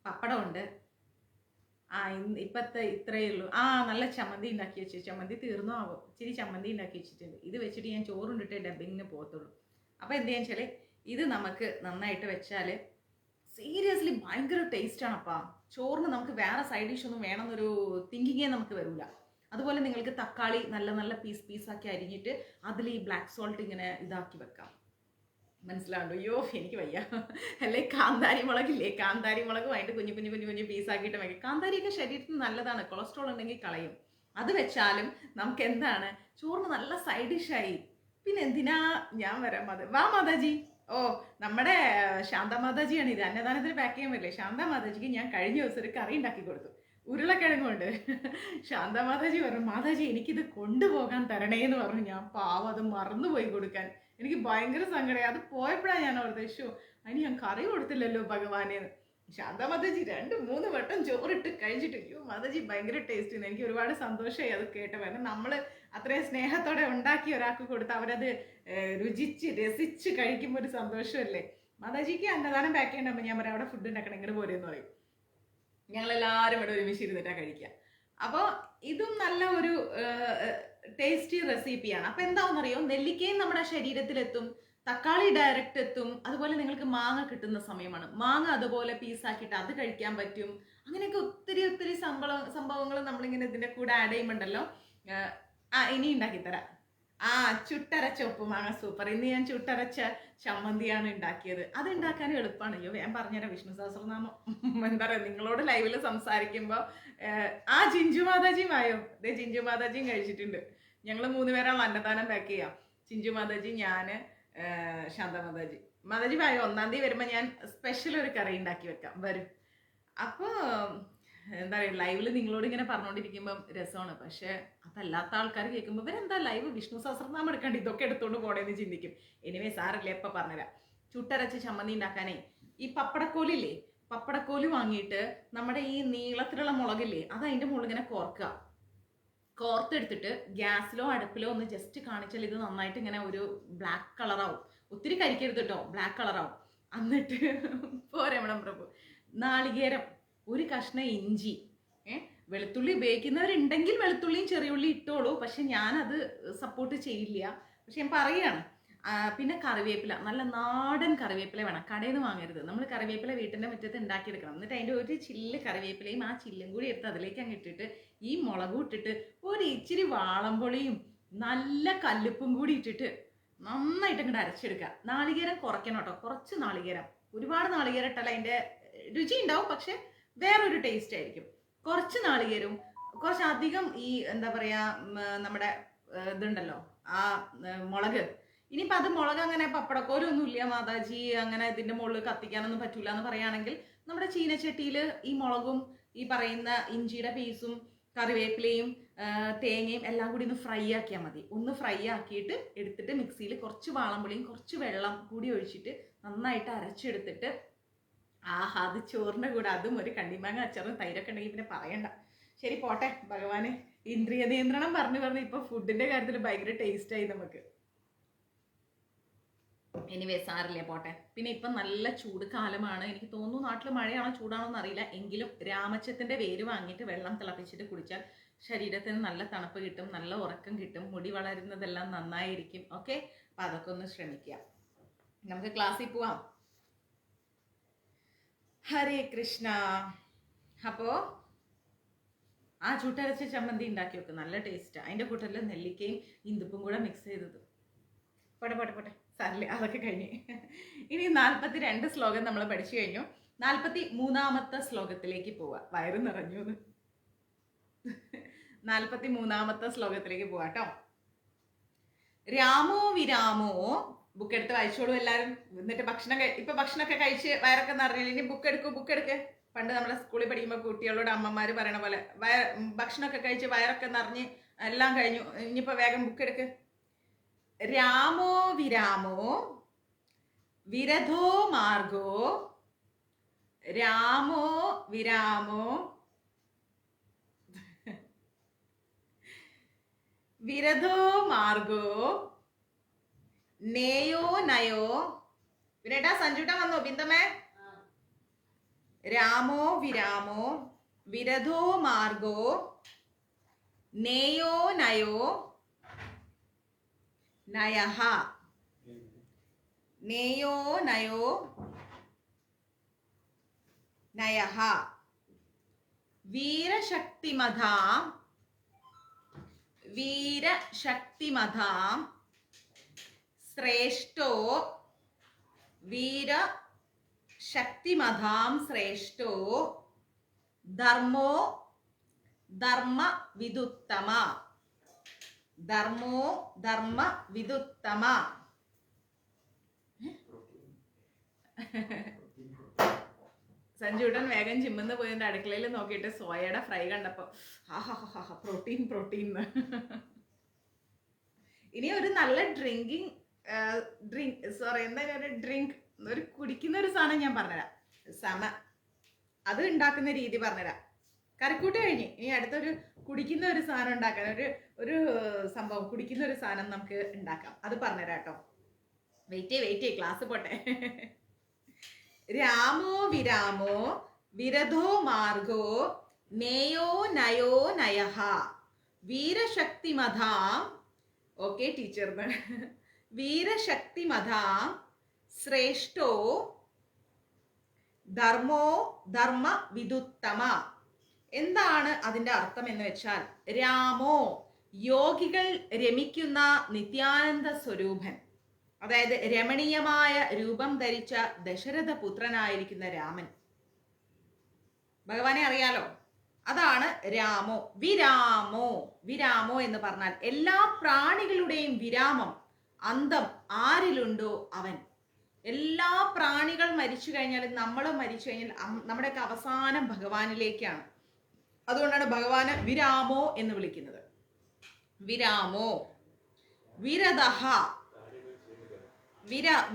പപ്പടമുണ്ട്. ഇപ്പത്തെ ഇത്രയേ ഉള്ളൂ. നല്ല ചമ്മന്തി ഉണ്ടാക്കി വെച്ചു. ചമ്മന്തി തീർന്നോ ആവോ, ഇച്ചിരി ചമ്മന്തി ഉണ്ടാക്കി വെച്ചിട്ടുണ്ട്. ഇത് വെച്ചിട്ട് ഞാൻ ചോറുണ്ടിട്ട് ഡബ്ബിങ്ങിന് പോകത്തുള്ളൂ. അപ്പോൾ എന്ത് ചെയ്യാന്ന് വെച്ചാൽ, ഇത് നമുക്ക് നന്നായിട്ട് വെച്ചാൽ സീരിയസ്ലി ഭയങ്കര ടേസ്റ്റാണപ്പാ. ചോറിന് നമുക്ക് വേറെ സൈഡ് ഡിഷ് ഒന്നും വേണമെന്നൊരു തിങ്കിങ്ങേ നമുക്ക് വരില്ല. അതുപോലെ നിങ്ങൾക്ക് തക്കാളി നല്ല പീസാക്കി അരിഞ്ഞിട്ട് അതിൽ ഈ ബ്ലാക്ക് സോൾട്ട് ഇങ്ങനെ ഇതാക്കി വെക്കാം. മനസ്സിലാവുണ്ടോ? അയ്യോ എനിക്ക് വയ്യ. അല്ലെ കാന്താരി മുളകില്ലേ, കാന്താരി മുളക് വാങ്ങിയിട്ട് കുഞ്ഞു പീസാക്കിയിട്ട് വെക്കാം. കാന്താരിയൊക്കെ ശരീരത്തിന് നല്ലതാണ്, കൊളസ്ട്രോൾ ഉണ്ടെങ്കിൽ കളയും. അത് വെച്ചാലും നമുക്ക് എന്താണ്, ചോറിന് നല്ല സൈഡ് ഡിഷായി. പിന്നെ എന്തിനാ ഞാൻ വരാം. വാ മാതാജി. നമ്മുടെ ശാന്ത മാതാജിയാണ് ഇത്. അന്നദാനത്തിന് പാക്ക് ചെയ്യാൻ പറ്റില്ലേ, ശാന്ത മാതാജിക്ക് ഞാൻ കഴിഞ്ഞ ദിവസം ഒരു കറി ഉണ്ടാക്കി കൊടുത്തു, ഉരുളക്കിഴങ്ങുണ്ട്. ശാന്ത മാതാജി പറഞ്ഞു, മാതാജി എനിക്കിത് കൊണ്ടുപോകാൻ തരണേന്ന് പറഞ്ഞു. ഞാൻ പാവം അത് മറന്നുപോയി കൊടുക്കാൻ. എനിക്ക് ഭയങ്കര സങ്കടമായി. അത് പോയപ്പോഴാണ് ഞാൻ ഓർദ്ദേശു, അതിന് ഞാൻ കറി കൊടുത്തില്ലല്ലോ ഭഗവാനേന്ന്. ശാന്ത മാതാജി 2-3 വട്ടം ചോറിട്ട് കഴിച്ചിട്ട്, അയ്യോ മാതാജി ഭയങ്കര ടേസ്റ്റ്. എനിക്ക് ഒരുപാട് സന്തോഷമായി അത് കേട്ടപ്പോൾ. കാരണം നമ്മൾ അത്രയും സ്നേഹത്തോടെ ഉണ്ടാക്കി ഒരാൾക്ക് കൊടുത്ത് അവരത് രുചിച്ച് രസിച്ച് കഴിക്കുമ്പോൾ ഒരു സന്തോഷമല്ലേ. മാതാജിക്ക് അന്നദാനം പാക്ക് ചെയ്യണ്ടാകുമ്പോൾ ഞാൻ പറയാം, അവിടെ ഫുഡ് ഉണ്ടാക്കണം, ഇങ്ങനെ പോരെന്ന് പറയും. ഞങ്ങളെല്ലാവരും ഇവിടെ ഒരുമിച്ച് ഇരുന്നിട്ടാണ് കഴിക്കുക. അപ്പോൾ ഇതും നല്ല ഒരു ടേസ്റ്റി റെസിപ്പിയാണ്. അപ്പോൾ എന്താണെന്നറിയോ, നെല്ലിക്കയും നമ്മുടെ ശരീരത്തിലെത്തും, തക്കാളി ഡയറക്റ്റ് എത്തും. അതുപോലെ നിങ്ങൾക്ക് മാങ്ങ കിട്ടുന്ന സമയമാണ്, മാങ്ങ അതുപോലെ പീസാക്കിയിട്ട് അത് കഴിക്കാൻ പറ്റും. അങ്ങനെയൊക്കെ ഒത്തിരി സംഭവങ്ങൾ നമ്മളിങ്ങനെ ഇതിൻ്റെ കൂടെ ആഡ് ചെയ്യുമ്പോണ്ടല്ലോ. ഇനി ഉണ്ടാക്കിത്തരാം. ചുട്ടരച്ച ഉപ്പുമാങ്ങ സൂപ്പർ. ഇന്ന് ഞാൻ ചുട്ടരച്ച ചമ്മന്തിയാണ് ഉണ്ടാക്കിയത്. അത് ഉണ്ടാക്കാനും എളുപ്പമാണ്. അയ്യോ ഞാൻ പറഞ്ഞുതരാം. വിഷ്ണു സഹസ്രനാമം എന്താ പറയുക, നിങ്ങളോട് ലൈവിൽ സംസാരിക്കുമ്പോൾ ചിഞ്ചു മാതാജിയും ആയോ, അതെ ചിഞ്ചു മാതാജിയും കഴിച്ചിട്ടുണ്ട്. ഞങ്ങൾ 3 പേരാണ് അന്നദാനം പാക്ക് ചെയ്യാം. ചിഞ്ചു മാതാജി, ഞാൻ, ശാന്ത മാതാജി. മാതാജി ആയോ, 1-ാം തീയതി വരുമ്പോൾ ഞാൻ സ്പെഷ്യൽ ഒരു കറി ഉണ്ടാക്കി വെക്കാം, വരും. അപ്പോൾ എന്താ പറയുക, ലൈവിൽ നിങ്ങളോട് ഇങ്ങനെ പറഞ്ഞുകൊണ്ടിരിക്കുമ്പം രസമാണ്. പക്ഷെ അതല്ലാത്ത ആൾക്കാർ കേൾക്കുമ്പോൾ ഇവരെന്താ ലൈവ് വിഷ്ണു സഹസ്രനാമം എടുക്കാണ്ട് ഇതൊക്കെ എടുത്തുകൊണ്ട് പോണേന്ന് ചിന്തിക്കും. എനിവേ സാറില്ലേ, എപ്പോൾ പറഞ്ഞുതരാം. ചുട്ടരച്ച് ചമ്മന്തി ഉണ്ടാക്കാനേ ഈ പപ്പടക്കോലില്ലേ, പപ്പടക്കോല് വാങ്ങിയിട്ട് നമ്മുടെ ഈ നീളത്തിലുള്ള മുളകില്ലേ, അത് അതിൻ്റെ മുകളിൽ ഇങ്ങനെ കോർത്തെടുത്തിട്ട് ഗ്യാസിലോ അടുപ്പിലോ ഒന്ന് ജസ്റ്റ് കാണിച്ചാൽ ഇത് നന്നായിട്ട് ഇങ്ങനെ ഒരു ബ്ലാക്ക് കളറാവും. ഒത്തിരി കരിക്കരുത് കേട്ടോ, ബ്ലാക്ക് കളറാവും. എന്നിട്ട് പോരെ മേഡം പ്രഭു, നാളികേരം ഒരു കഷ്ണം ഇഞ്ചി, വെളുത്തുള്ളി ഉപയോഗിക്കുന്നവരുണ്ടെങ്കിൽ വെളുത്തുള്ളിയും ചെറിയുള്ളി ഇട്ടോളൂ, പക്ഷെ ഞാനത് സപ്പോർട്ട് ചെയ്യില്ല. പക്ഷെ ഞാൻ പറയുകയാണ്. പിന്നെ കറിവേപ്പില, നല്ല നാടൻ കറിവേപ്പില വേണം, കടയിൽ നിന്ന് വാങ്ങരുത്. നമ്മൾ കറിവേപ്പില വീട്ടിൻ്റെ മുറ്റത്ത് ഉണ്ടാക്കിയെടുക്കണം. എന്നിട്ട് അതിൻ്റെ ഒരു ചില്ല് കറിവേപ്പിലയും ആ ചില്ലും കൂടി എടുത്ത് അതിലേക്ക് അങ്ങ് ഇട്ടിട്ട് ഈ മുളകും ഇട്ടിട്ട് ഒരു ഇച്ചിരി വാളംപൊളിയും നല്ല കല്ലുപ്പും കൂടി ഇട്ടിട്ട് നന്നായിട്ട് അങ്ങോട്ട് അരച്ചെടുക്കുക. നാളികേരം കുറയ്ക്കണം കേട്ടോ, കുറച്ച് നാളികേരം. ഒരുപാട് നാളികേരം ഇട്ടാൽ അതിൻ്റെ രുചി ഉണ്ടാവും, പക്ഷെ വേറൊരു ടേസ്റ്റ് ആയിരിക്കും. കുറച്ച് നാളികേരവും കുറച്ചധികം ഈ എന്താ പറയുക നമ്മുടെ ഇതുണ്ടല്ലോ ആ മുളക്. ഇനിയിപ്പോൾ അത് മുളക് അങ്ങനെ പപ്പടക്കോലൊന്നും ഇല്ല മാതാജി, അങ്ങനെ ഇതിൻ്റെ മുകളിൽ കത്തിക്കാനൊന്നും പറ്റൂല എന്ന് പറയുകയാണെങ്കിൽ നമ്മുടെ ചീനച്ചട്ടിയിൽ ഈ മുളകും ഈ പറയുന്ന ഇഞ്ചിയുടെ പീസും കറിവേപ്പിലയും തേങ്ങയും എല്ലാം കൂടി ഒന്ന് ഫ്രൈ ആക്കിയാൽ മതി. ഒന്ന് ഫ്രൈ ആക്കിയിട്ട് എടുത്തിട്ട് മിക്സിയിൽ കുറച്ച് വാളംപുളിയും കുറച്ച് വെള്ളം കൂടി ഒഴിച്ചിട്ട് നന്നായിട്ട് അരച്ചെടുത്തിട്ട് ആഹാ, അത് ചോറിൻ്റെ കൂടെ അതും ഒരു കണ്ണിമാങ്ങ അച്ചാറും തൈരൊക്കെ ഉണ്ടെങ്കിൽ പിന്നെ പറയണ്ട. ശരി പോട്ടെ, ഭഗവാന് ഇന്ദ്രിയ നിയന്ത്രണം പറഞ്ഞ് ഇപ്പൊ ഫുഡിന്റെ കാര്യത്തിൽ ഭയങ്കര ടേസ്റ്റായി നമുക്ക്. എനിവേ സാറില്ല, പോട്ടെ. പിന്നെ ഇപ്പം നല്ല ചൂട് കാലമാണ്. എനിക്ക് തോന്നുന്നു നാട്ടിൽ മഴയാണോ ചൂടാണോ എന്നറിയില്ല. എങ്കിലും രാമച്ചത്തിന്റെ വേര് വാങ്ങിയിട്ട് വെള്ളം തിളപ്പിച്ചിട്ട് കുടിച്ചാൽ ശരീരത്തിന് നല്ല തണുപ്പ് കിട്ടും, നല്ല ഉറക്കം കിട്ടും, മുടി വളരുന്നതെല്ലാം നന്നായിരിക്കും. ഓക്കെ, അപ്പം അതൊക്കെ ഒന്ന് ശ്രമിക്കുക. നമുക്ക് ക്ലാസ്സിൽ പോവാം. ഹരേ കൃഷ്ണ. അപ്പോ ആ ചുട്ടരച്ച ചമ്മന്തി ഉണ്ടാക്കി വെക്കും, നല്ല ടേസ്റ്റ്. അതിൻ്റെ കൂട്ടത്തിൽ നെല്ലിക്കയും ഇന്ദുപ്പും കൂടെ മിക്സ് ചെയ്തത്. പോട്ടെ സാറില്ല, അതൊക്കെ കഴിഞ്ഞ്. ഇനി 42 ശ്ലോകം നമ്മൾ പഠിച്ചു കഴിഞ്ഞു. 43-ാമത്തെ ശ്ലോകത്തിലേക്ക് പോവാ. വയറ് നിറഞ്ഞു. 43-ാമത്തെ ശ്ലോകത്തിലേക്ക് പോവാ കേട്ടോ. രാമോ വിരാമോ. ബുക്ക് എടുത്ത് വായിച്ചോളൂ എല്ലാവരും. എന്നിട്ട് ഭക്ഷണമൊക്കെ കഴിച്ച് വയറൊക്കെ നിറഞ്ഞില്ല. ഇനി ബുക്ക് എടുക്ക്. പണ്ട് നമ്മുടെ സ്കൂളിൽ പഠിക്കുമ്പോൾ കുട്ടികളോട് അമ്മമാർ പറയണ പോലെ ഭക്ഷണമൊക്കെ കഴിച്ച് വയറൊക്കെ നിറഞ്ഞ് എല്ലാം കഴിഞ്ഞു, ഇനിയിപ്പോൾ വേഗം ബുക്ക് എടുക്ക്. രാമോ വിരാമോ വിരധോ മാർഗോ. രാമോ വിരാമോ വിരധോ മാർഗോ നേയോ നയോ. വിനേട്ടാ സഞ്ജുട്ടാ വന്നോ? ബിന്ദമേ. രാമോ വിരാമോ വിരധോ മാർഗോ നേയോ നയോ നയഃ. നേയോ നയോ നയഃ. വീരശക്തിമതാം ശ്രേഷ്ഠോ. വീരശക്തിമതാം ശ്രേഷ്ഠോ ധർമ്മോ ധർമ്മ വിദുത്തമ. ധർമ്മോ ധർമ്മ വിദുത്തമ. സഞ്ജുടൻ വേഗം ജിമ്മിന്ന് പോയി അടുക്കളയിൽ നോക്കിയിട്ട് സോയയുടെ ഫ്രൈ കണ്ടപ്പോ പ്രോട്ടീൻ. ഇനി ഒരു നല്ല ഒരു കുടിക്കുന്ന ഒരു സാധനം ഞാൻ പറഞ്ഞുതരാം. അത് ഉണ്ടാക്കുന്ന രീതി പറഞ്ഞുതരാം. കറിക്കൂട്ട് കഴിഞ്ഞ് ഇനി അടുത്തൊരു കുടിക്കുന്ന ഒരു സാധനം ഉണ്ടാക്കാൻ, ഒരു സംഭവം കുടിക്കുന്ന ഒരു സാധനം നമുക്ക് ഉണ്ടാക്കാം. അത് പറഞ്ഞുതരാം കേട്ടോ. വെയിറ്റ് ക്ലാസ് പോട്ടെ. രാമോ വിരാമോ വിരധോ മാർഗോ നേയോ നയോ നയഃ. വീരശക്തിമതാം. ഓക്കെ ടീച്ചർന്ന്. വീരശക്തിമതാം ശ്രേഷ്ഠോ ധർമ്മോ ധർമ്മ വിദുത്തമ. എന്താണ് അതിന്റെ അർത്ഥം എന്ന് വെച്ചാൽ, രാമോ യോഗികൾ രമിക്കുന്ന നിത്യാനന്ദ സ്വരൂപൻ, അതായത് രമണീയമായ രൂപം ധരിച്ച ദശരഥ പുത്രനായിരിക്കുന്ന രാമൻ. ഭഗവാനെ അറിയാലോ, അതാണ് രാമോ. വിരാമോ എന്ന് പറഞ്ഞാൽ എല്ലാ പ്രാണികളുടെയും വിരാമം, അന്തം ആരിലുണ്ടോ അവൻ. എല്ലാ പ്രാണികൾ മരിച്ചു കഴിഞ്ഞാൽ, നമ്മൾ മരിച്ചു കഴിഞ്ഞാൽ നമ്മുടെയൊക്കെ അവസാനം ഭഗവാനിലേക്കാണ്. അതുകൊണ്ടാണ് ഭഗവാന് വിരാമോ എന്ന് വിളിക്കുന്നത്. വിരാമോ. വിരദഹ.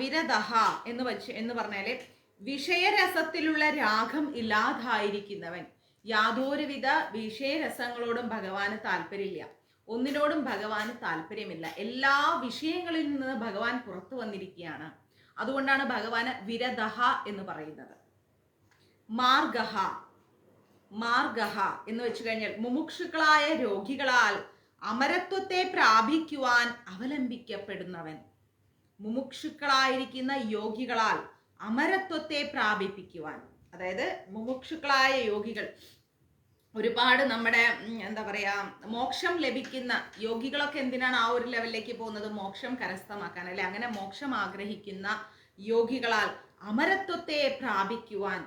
വിരദഹ എന്ന് പറഞ്ഞാല് വിഷയരസത്തിലുള്ള രാഗം ഇല്ലാതായിരിക്കുന്നവൻ. യാതൊരുവിധ വിഷയരസങ്ങളോടും ഭഗവാന് താല്പര്യമില്ല. ഒന്നിനോടും ഭഗവാന് താല്പര്യമില്ല. എല്ലാ വിഷയങ്ങളിൽ നിന്ന് ഭഗവാൻ പുറത്തു വന്നിരിക്കുകയാണ്. അതുകൊണ്ടാണ് ഭഗവാന് വിരദഹ എന്ന് പറയുന്നത്. മാർഗഹ. മാർഗഹ എന്ന് വെച്ച് കഴിഞ്ഞാൽ മുമുക്ഷുക്കളായ രോഗികളാൽ അമരത്വത്തെ പ്രാപിക്കുവാൻ അവലംബിക്കപ്പെടുന്നവൻ. മുമുക്ഷുക്കളായിരിക്കുന്ന യോഗികളാൽ അമരത്വത്തെ പ്രാപിപ്പിക്കുവാൻ, അതായത് മുമുക്ഷുക്കളായ യോഗികൾ, ഒരുപാട് നമ്മുടെ എന്താ പറയാ, മോക്ഷം ലഭിക്കുന്ന യോഗികളൊക്കെ എന്തിനാണ് ആ ഒരു ലെവലിലേക്ക് പോകുന്നത്? മോക്ഷം കരസ്ഥമാക്കാൻ, അല്ലെ? അങ്ങനെ മോക്ഷം ആഗ്രഹിക്കുന്ന യോഗികളാൽ അമരത്വത്തെ പ്രാപിക്കുവാൻ.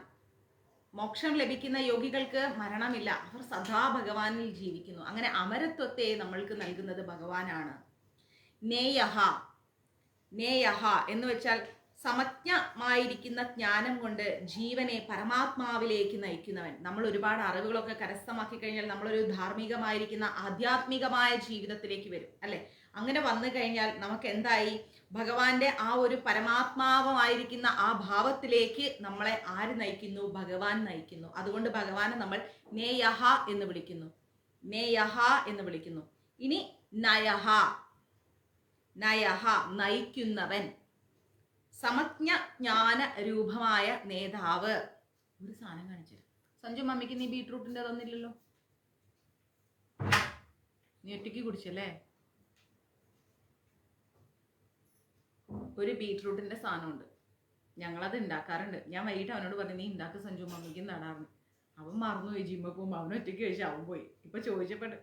മോക്ഷം ലഭിക്കുന്ന യോഗികൾക്ക് മരണമില്ല, അവർ സദാ ഭഗവാനിൽ ജീവിക്കുന്നു. അങ്ങനെ അമരത്വത്തെ നമ്മൾക്ക് നൽകുന്നത് ഭഗവാനാണ്. നേയഹ, നേയഹ എന്ന് വെച്ചാൽ സമജ്ഞമായിരിക്കുന്ന ജ്ഞാനം കൊണ്ട് ജീവനെ പരമാത്മാവിലേക്ക് നയിക്കുന്നവൻ. നമ്മൾ ഒരുപാട് അറിവുകളൊക്കെ കരസ്ഥമാക്കി കഴിഞ്ഞാൽ നമ്മളൊരു ധാർമ്മികമായിരിക്കുന്ന ആധ്യാത്മികമായ ജീവിതത്തിലേക്ക് വരും, അല്ലെ? അങ്ങനെ വന്നു കഴിഞ്ഞാൽ നമുക്ക് എന്തായി? ഭഗവാന്റെ ആ ഒരു പരമാത്മാവായിരിക്കുന്ന ആ ഭാവത്തിലേക്ക് നമ്മളെ ആര് നയിക്കുന്നു? ഭഗവാൻ നയിക്കുന്നു. അതുകൊണ്ട് ഭഗവാനെ നമ്മൾ നേയഹ എന്ന് വിളിക്കുന്നു, നേയഹ എന്ന് വിളിക്കുന്നു. ഇനി നയഹ, നയഹ നയിക്കുന്നവൻ, സമജ്ഞ ജ്ഞാന രൂപമായ നേതാവ്. ഒരു സാധനം കാണിച്ചു സഞ്ജു, മമ്മിക്ക് നീ ബീട്രൂട്ടിന്റെ തന്നില്ലല്ലോ, നീ ഒറ്റയ്ക്ക് കുടിച്ചല്ലേ? ഒരു ബീട്രൂട്ടിന്റെ സാധനമുണ്ട്, ഞങ്ങളത് ഉണ്ടാക്കാറുണ്ട്. ഞാൻ വൈകിട്ട് അവനോട് പറഞ്ഞു, നീ ഉണ്ടാക്കി സഞ്ജു, മമ്മിക്ക് നടാറുണ്ട്. അവൻ മറന്നുപോയി, ജിമ്മ പോകുമ്പോൾ അവൻ ഒറ്റയ്ക്ക് കഴിച്ചു, അവൻ പോയി. ഇപ്പൊ ചോദിച്ചപ്പോൾ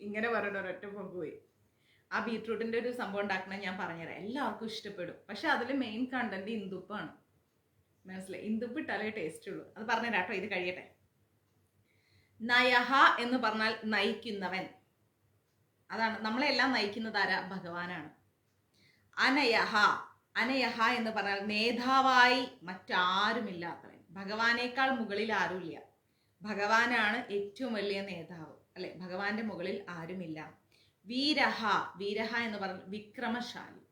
ഇങ്ങനെ പറയണ ഒരൊറ്റ പോയി. ആ ബീട്രൂട്ടിന്റെ ഒരു സംഭവം ഉണ്ടാക്കണ ഞാൻ പറഞ്ഞുതരാം, എല്ലാവർക്കും ഇഷ്ടപ്പെടും. പക്ഷെ അതിൽ മെയിൻ കണ്ടന്റ് ഇന്ദുപ്പാണ്, മനസ്സിലായി? ഇന്ദുപ്പ് ഇട്ടാലേ ടേസ്റ്റ് ഉള്ളൂ. അത് പറഞ്ഞുതരാട്ടോ, ഇത് കഴിയട്ടെ. നയഹ എന്ന് പറഞ്ഞാൽ നയിക്കുന്നവൻ, അതാണ്. നമ്മളെല്ലാം നയിക്കുന്നത് ആരാ? ഭഗവാനാണ്. അനയഹ, അനയഹ എന്ന് പറഞ്ഞാൽ നേതാവായി മറ്റാരുമില്ലാത്തവൻ. ഭഗവാനേക്കാൾ മുകളിൽ ആരുമില്ല, ഭഗവാനാണ് ഏറ്റവും വലിയ നേതാവ്, അല്ലെ? ഭഗവാന്റെ മുകളിൽ ആരുമില്ല. വീരഹ, വീരഹ എന്ന് പറഞ്ഞാൽ വിക്രമശാലി,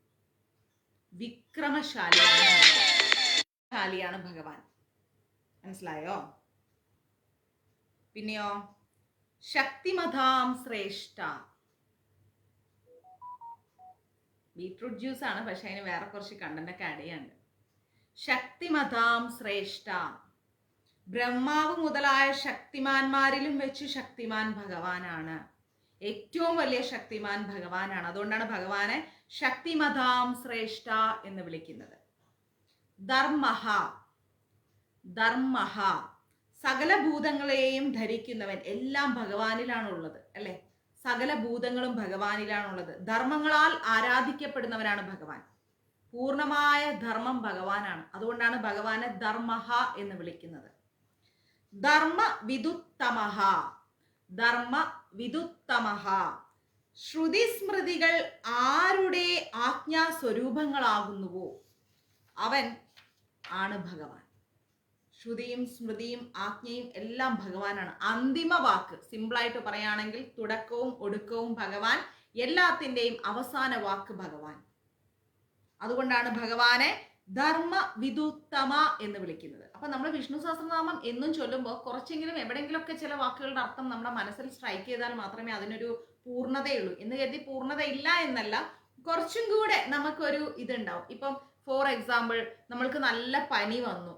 വിക്രമശാലിയാണ് ഭഗവാൻ, മനസ്സിലായോ? പിന്നെയോ ശക്തിമതാം ശ്രേഷ്ഠ. ബീട്രൂട്ട് ജ്യൂസ് ആണ്, പക്ഷെ അതിന് വേറെ കുറച്ച് കണ്ടന്റ് ഒക്കെ ആഡ് ചെയ്യാനുണ്ട്. ശക്തിമതാം ശ്രേഷ്ഠ, ബ്രഹ്മാവ് മുതലായ ശക്തിമാന്മാരിലും വെച്ച് ശക്തിമാൻ ഭഗവാനാണ്. ഏറ്റവും വലിയ ശക്തിമാൻ ഭഗവാനാണ്. അതുകൊണ്ടാണ് ഭഗവാനെ ശക്തിമതാം ശ്രേഷ്ഠ എന്ന് വിളിക്കുന്നത്. ധർമ്മഹ, ധർമ്മഹ സകല ഭൂതങ്ങളെയും ധരിക്കുന്നവൻ. എല്ലാം ഭഗവാനിലാണുള്ളത്, അല്ലെ? സകല ഭൂതങ്ങളും ഭഗവാനിലാണുള്ളത്. ധർമ്മങ്ങളാൽ ആരാധിക്കപ്പെടുന്നവനാണ് ഭഗവാൻ. പൂർണ്ണമായ ധർമ്മം ഭഗവാനാണ്. അതുകൊണ്ടാണ് ഭഗവാനെ ധർമ്മഹ എന്ന് വിളിക്കുന്നത്. ധർമ്മ വിദുത്തമഹ, ധർമ്മ വിദുത്തമഹ. ശ്രുതിസ്മൃതികൾ ആരുടെ ആജ്ഞാസ്വരൂപങ്ങളാകുന്നുവോ അവൻ ആണ് ഭഗവാൻ. ശ്രുതിയും സ്മൃതിയും ആജ്ഞയും എല്ലാം ഭഗവാനാണ്. അന്തിമ വാക്ക് സിമ്പിളായിട്ട് പറയുകയാണെങ്കിൽ തുടക്കവും ഒടുക്കവും ഭഗവാൻ, എല്ലാത്തിൻ്റെയും അവസാന വാക്ക് ഭഗവാൻ. അതുകൊണ്ടാണ് ഭഗവാനെ ധർമ്മ വിദുത്തമ എന്ന് വിളിക്കുന്നത്. അപ്പൊ നമ്മൾ വിഷ്ണു സഹസ്രനാമം എന്നും ചൊല്ലുമ്പോൾ കുറച്ചെങ്കിലും എവിടെയെങ്കിലുമൊക്കെ ചില വാക്കുകളുടെ അർത്ഥം നമ്മുടെ മനസ്സിൽ സ്ട്രൈക്ക് ചെയ്താൽ മാത്രമേ അതിനൊരു പൂർണ്ണതയുള്ളൂ. എന്ന് കരുതി പൂർണ്ണത ഇല്ല എന്നല്ല, കുറച്ചും കൂടെ നമുക്കൊരു ഇതുണ്ടാവും. ഇപ്പം ഫോർ എക്സാമ്പിൾ, നമ്മൾക്ക് നല്ല പനി വന്നു,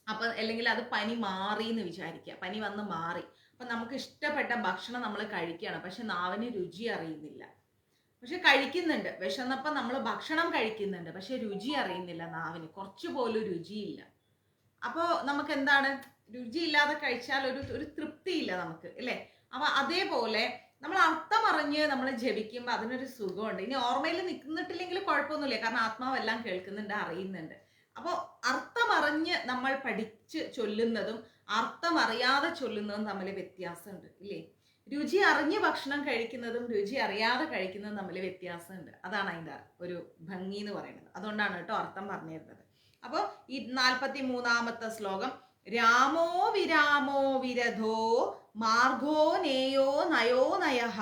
അപ്പൊ അല്ലെങ്കിൽ അത് പനി മാറി എന്ന് വിചാരിക്കുക, പനി വന്ന് മാറി. അപ്പൊ നമുക്ക് ഇഷ്ടപ്പെട്ട ഭക്ഷണം നമ്മൾ കഴിക്കുകയാണ്, പക്ഷെ നാവിന് രുചി അറിയുന്നില്ല. പക്ഷെ കഴിക്കുന്നുണ്ട്, വിശന്നപ്പം നമ്മൾ ഭക്ഷണം കഴിക്കുന്നുണ്ട്, പക്ഷെ രുചി അറിയുന്നില്ല, നാവിന് കുറച്ചു പോലും രുചിയില്ല. അപ്പോൾ നമുക്ക് എന്താണ്? രുചിയില്ലാതെ കഴിച്ചാൽ ഒരു തൃപ്തിയില്ല നമുക്ക്, അല്ലേ? അപ്പൊ അതേപോലെ നമ്മൾ അർത്ഥം അറിഞ്ഞ് നമ്മൾ ജപിക്കുമ്പോൾ അതിനൊരു സുഖമുണ്ട്. ഇനി ഓർമ്മയിൽ നിൽക്കുന്നിട്ടില്ലെങ്കിൽ കുഴപ്പമൊന്നുമില്ല, കാരണം ആത്മാവെല്ലാം കേൾക്കുന്നുണ്ട്, അറിയുന്നുണ്ട്. അപ്പോൾ അർത്ഥം അറിഞ്ഞ് നമ്മൾ പഠിച്ച് ചൊല്ലുന്നതും അർത്ഥം അറിയാതെ ചൊല്ലുന്നതും തമ്മിൽ വ്യത്യാസമുണ്ട്, ഇല്ലേ? രുചി അറിഞ്ഞ് ഭക്ഷണം കഴിക്കുന്നതും രുചി അറിയാതെ കഴിക്കുന്നതും തമ്മിൽ വ്യത്യാസമുണ്ട്. അതാണ് അതിൻ്റെ ഒരു ഭംഗി എന്ന് പറയുന്നത്. അതുകൊണ്ടാണ് കേട്ടോ അർത്ഥം പറഞ്ഞു തരുന്നത്. അപ്പോൾ ഈ 43-ാമത്തെ ശ്ലോകം, രാമോ വിരാമോ വിരധോ മാർഗോ നേയോ നയോ നയഃ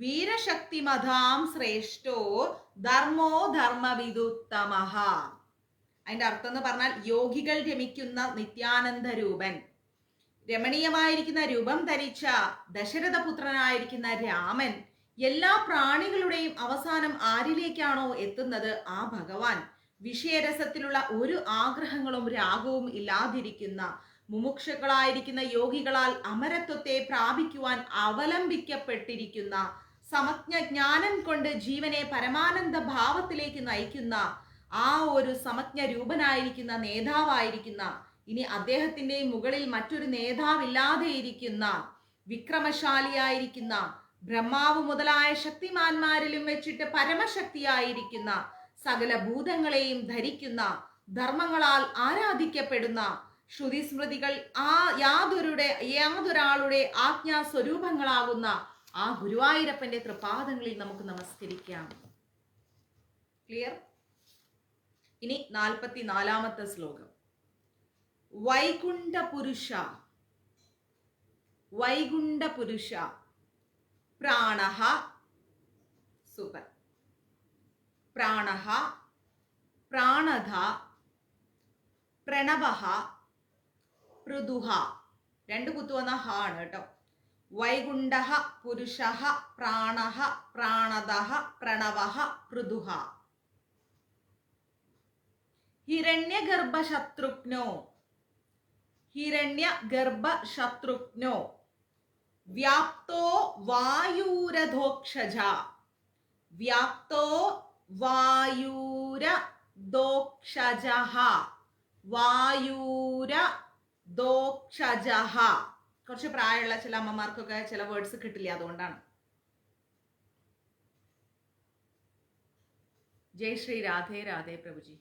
വീരശക്തിമതാം ശ്രേഷ്ഠോ ധർമ്മോ ധർമ്മവിദുത്തമഃ. അതിന്റെ അർത്ഥം എന്ന് പറഞ്ഞാൽ യോഗികൾ രമിക്കുന്ന നിത്യാനന്ദ രൂപൻ, രമണീയമായിരിക്കുന്ന രൂപം ധരിച്ച ദശരഥപുത്രനായിരിക്കുന്ന രാമൻ, എല്ലാ പ്രാണികളുടെയും അവസാനം ആരിലേക്കാണോ എത്തുന്നത് ആ ഭഗവാൻ, വിഷയരസത്തിലുള്ള ഒരു ആഗ്രഹങ്ങളും രാഗവും ഇല്ലാതിരിക്കുന്ന മുമുക്ഷുക്കളായിരിക്കുന്ന യോഗികളാൽ അമരത്വത്തെ പ്രാപിക്കുവാൻ അവലംബിക്കപ്പെട്ടിരിക്കുന്ന സമജ്ഞജ്ഞാനം കൊണ്ട് ജീവനെ പരമാനന്ദ ഭാവത്തിലേക്ക് നയിക്കുന്ന ആ ഒരു സമജ്ഞ രൂപനായിരിക്കുന്ന നേതാവായിരിക്കുന്ന, ഇനി അദ്ദേഹത്തിന്റെ മുകളിൽ മറ്റൊരു നേതാവില്ലാതെ ഇരിക്കുന്ന, വിക്രമശാലിയായിരിക്കുന്ന, ബ്രഹ്മാവ് മുതലായ ശക്തിമാന്മാരിലും വെച്ചിട്ട് പരമശക്തിയായിരിക്കുന്ന, സകല ഭൂതങ്ങളെയും ധരിക്കുന്ന, ധർമ്മങ്ങളാൽ ആരാധിക്കപ്പെടുന്ന, ശ്രുതിസ്മൃതികൾ യാതൊരാളുടെ ആജ്ഞാ സ്വരൂപങ്ങളാകുന്ന ആ ഗുരുവായൂരപ്പന്റെ തൃപാദങ്ങളിൽ നമുക്ക് നമസ്കരിക്കാം. ക്ലിയർ? ഇനി 44-ാമത്തെ ശ്ലോകം. വൈകുണ്ഠപുരുഷ വൈകുണ്ഠപുരുഷ പ്രാണഃ, സൂപ്പർ, പ്രാണഃ പ്രാണധ പ്രണവഃ പൃഥുഃ, രണ്ട് കുത്തു വന്ന ഹ ആണ് കേട്ടോ. വൈകുണ്ഠഃ പുരുഷഃ പ്രാണഃ പ്രാണദഃ പ്രണവഃ പൃഥുഃ. ഹിരണ്യഗർഭശത്രുഘ്നോ ഹിരണ്യഗർഭശത്രുഘ്നോ വ്യാപ്തോ വായൂരധോക്ഷജ വ്യാപ്തോ വായൂരധോക്ഷജഃ വായൂരധോക്ഷജഃ. കുറച്ച് പ്രായമുള്ള ചില അമ്മമാർക്കൊക്കെ ചില വേർഡ്സ് കിട്ടില്ല, അതുകൊണ്ടാണ്. ജയ് ശ്രീ രാധേ രാധേ പ്രഭുജി.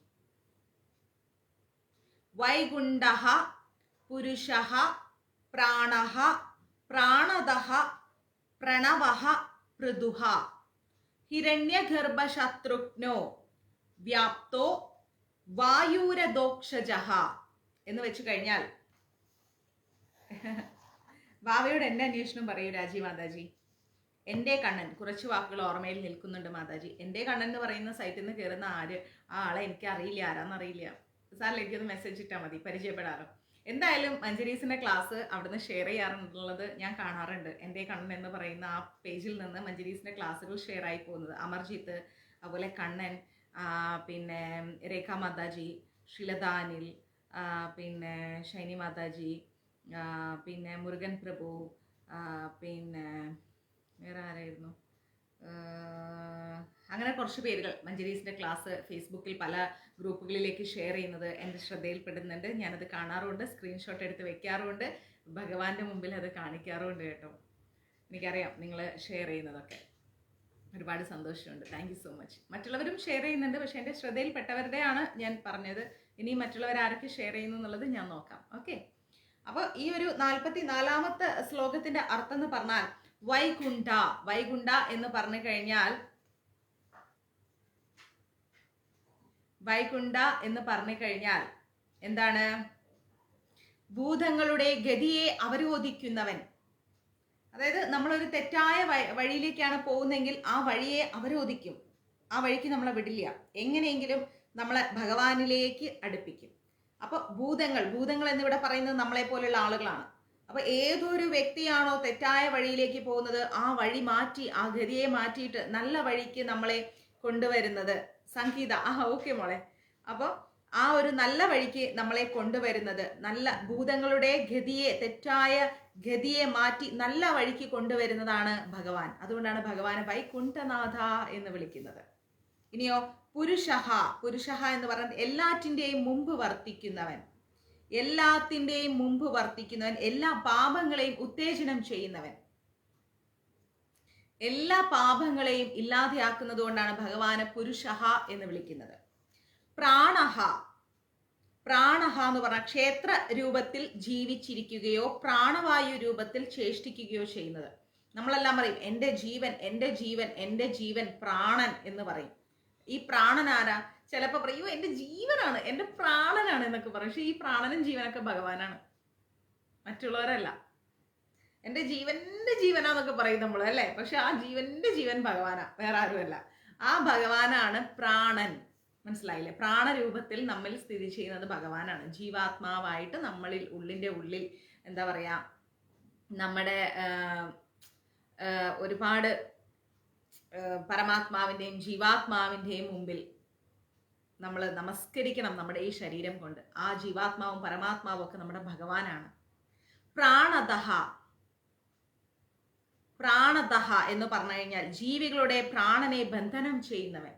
വൈകുണ്ഠഃ പുരുഷഃ പ്രാണഃ പ്രാണദഃ പ്രണവഃ പൃഥുഃ. ഹിരണ്യഗർഭശത്രുഘ്നോ വ്യാപ്തോ വായൂരധോക്ഷജഃ എന്ന് വെച്ചു കഴിഞ്ഞാൽ, വാവയോട് എന്റെ അന്വേഷണം പറയൂ രാജി മാതാജി. എൻ്റെ കണ്ണൻ, കുറച്ച് വാക്കുകൾ ഓർമ്മയിൽ നിൽക്കുന്നുണ്ട് മാതാജി. എൻ്റെ കണ്ണൻ എന്ന് പറയുന്ന സൈറ്റിൽ നിന്ന് കയറുന്ന ആ ആളെ എനിക്ക് അറിയില്ല, ആരാന്നറിയില്ല. സാറിൽ എനിക്കൊന്ന് മെസ്സേജ് ഇട്ടാൽ മതി, പരിചയപ്പെടാറോ. എന്തായാലും മഞ്ജരീസിന്റെ ക്ലാസ് അവിടുന്ന് ഷെയർ ചെയ്യാറുള്ളത് ഞാൻ കാണാറുണ്ട്. എൻ്റെ കണ്ണൻ എന്ന് പറയുന്ന ആ പേജിൽ നിന്ന് മഞ്ജരീസിന്റെ ക്ലാസ്സുകൾ ഷെയർ ആയി പോകുന്നത്. അമർജിത്ത്, അതുപോലെ കണ്ണൻ, പിന്നെ രേഖ മാതാജി, ശ്രീലതാനിൽ, പിന്നെ ഷൈനി മാതാജി, പിന്നെ മുരുകൻ പ്രഭു, പിന്നെ വേറെ ആരായിരുന്നു, അങ്ങനെ കുറച്ച് പേരുകൾ മഞ്ജരീസിന്റെ ക്ലാസ് ഫേസ്ബുക്കിൽ പല ഗ്രൂപ്പുകളിലേക്ക് ഷെയർ ചെയ്യുന്നത് എൻ്റെ ശ്രദ്ധയിൽപ്പെടുന്നുണ്ട്. ഞാനത് കാണാറുണ്ട്, സ്ക്രീൻഷോട്ട് എടുത്ത് വെക്കാറുണ്ട്, ഭഗവാന്റെ മുമ്പിൽ അത് കാണിക്കാറുമുണ്ട് കേട്ടോ. എനിക്കറിയാം നിങ്ങൾ ഷെയർ ചെയ്യുന്നതൊക്കെ, ഒരുപാട് സന്തോഷമുണ്ട്. Thank you so much. മറ്റുള്ളവരും ഷെയർ ചെയ്യുന്നുണ്ട്, പക്ഷേ എൻ്റെ ശ്രദ്ധയിൽപ്പെട്ടവരുടെയാണ് ഞാൻ പറഞ്ഞത്. ഇനി മറ്റുള്ളവർ ആരൊക്കെ ഷെയർ ചെയ്യുന്നു എന്നുള്ളത് ഞാൻ നോക്കാം. ഓക്കെ, അപ്പോൾ ഈ ഒരു 44-ാമത്തെ ശ്ലോകത്തിന്റെ അർത്ഥം എന്ന് പറഞ്ഞാൽ വൈകുണ്ഠ. വൈകുണ്ഠ എന്ന് പറഞ്ഞു കഴിഞ്ഞാൽ, വൈകുണ്ഠ എന്ന് പറഞ്ഞു കഴിഞ്ഞാൽ എന്താണ്? ഭൂതങ്ങളുടെ ഗതിയെ അവരോധിക്കുന്നവൻ. അതായത് നമ്മളൊരു തെറ്റായ വഴിയിലേക്കാണ് പോകുന്നതെങ്കിൽ ആ വഴിയെ അവരോധിക്കും, ആ വഴിക്ക് നമ്മളെ വിടില്ല, എങ്ങനെയെങ്കിലും നമ്മളെ ഭഗവാനിലേക്ക് അടുപ്പിക്കും. അപ്പൊ ഭൂതങ്ങൾ എന്നിവിടെ പറയുന്നത് നമ്മളെ പോലുള്ള ആളുകളാണ്. അപ്പൊ ഏതൊരു വ്യക്തിയാണോ തെറ്റായ വഴിയിലേക്ക് പോകുന്നത് ആ വഴി മാറ്റി, ആ ഗതിയെ മാറ്റിയിട്ട് നല്ല വഴിക്ക് നമ്മളെ കൊണ്ടുവരുന്നത്. സംഗീത, ഓക്കെ മോളെ. അപ്പോൾ ആ ഒരു നല്ല വഴിക്ക് നമ്മളെ കൊണ്ടുവരുന്നത്, നല്ല ഭൂതങ്ങളുടെ ഗതിയെ, തെറ്റായ ഗതിയെ മാറ്റി നല്ല വഴിക്ക് കൊണ്ടുവരുന്നതാണ് ഭഗവാൻ. അതുകൊണ്ടാണ് ഭഗവാനെ വൈകുണ്ഠനാഥ എന്ന് വിളിക്കുന്നത്. ഇനിയോ പുരുഷഃ. പുരുഷഃ എന്ന് പറയുന്നത് എല്ലാറ്റിൻ്റെയും മുമ്പ് വർത്തിക്കുന്നവൻ, എല്ലാത്തിൻ്റെയും മുമ്പ് വർത്തിക്കുന്നവൻ, എല്ലാ പാപങ്ങളെയും ഉത്തേജനം ചെയ്യുന്നവൻ, എല്ലാ പാപങ്ങളെയും ഇല്ലാതെയാക്കുന്നത് കൊണ്ടാണ് ഭഗവാനെ പുരുഷഃ എന്ന് വിളിക്കുന്നത്. പ്രാണഃ. പ്രാണഃ എന്ന് പറഞ്ഞാൽ ക്ഷേത്ര രൂപത്തിൽ ജീവിച്ചിരിക്കുകയോ പ്രാണവായു രൂപത്തിൽ ചേഷ്ടിക്കുകയോ ചെയ്യുന്നത്. നമ്മളെല്ലാം പറയും എൻ്റെ ജീവൻ, എൻ്റെ ജീവൻ, എൻ്റെ ജീവൻ പ്രാണൻ എന്ന് പറയും. ഈ പ്രാണൻ ആരാ? ചിലപ്പോൾ പറയൂ എൻ്റെ ജീവനാണ്, എൻ്റെ പ്രാണനാണ് എന്നൊക്കെ പറയും. പക്ഷെ ഈ പ്രാണനും ജീവനൊക്കെ ഭഗവാനാണ്, മറ്റുള്ളവരല്ല. എൻ്റെ ജീവന്റെ ജീവനാന്നൊക്കെ പറയും നമ്മൾ, അല്ലേ? പക്ഷെ ആ ജീവന്റെ ജീവൻ ഭഗവാനാ, വേറെ ആരുമല്ല. ആ ഭഗവാനാണ് പ്രാണൻ. മനസ്സിലായില്ലേ? പ്രാണരൂപത്തിൽ നമ്മിൽ സ്ഥിതി ചെയ്യുന്നത് ഭഗവാനാണ്. ജീവാത്മാവായിട്ട് നമ്മളിൽ, ഉള്ളിൻ്റെ ഉള്ളിൽ എന്താ പറയാ, നമ്മുടെ ഒരുപാട് പരമാത്മാവിൻ്റെയും ജീവാത്മാവിൻ്റെയും മുമ്പിൽ നമ്മൾ നമസ്കരിക്കണം നമ്മുടെ ഈ ശരീരം കൊണ്ട്. ആ ജീവാത്മാവും പരമാത്മാവും ഒക്കെ നമ്മുടെ ഭഗവാനാണ്. പ്രാണദഹ, പ്രാണദഹ എന്ന് പറഞ്ഞു കഴിഞ്ഞാൽ ജീവികളുടെ പ്രാണനെ ബന്ധനം ചെയ്യുന്നവൻ.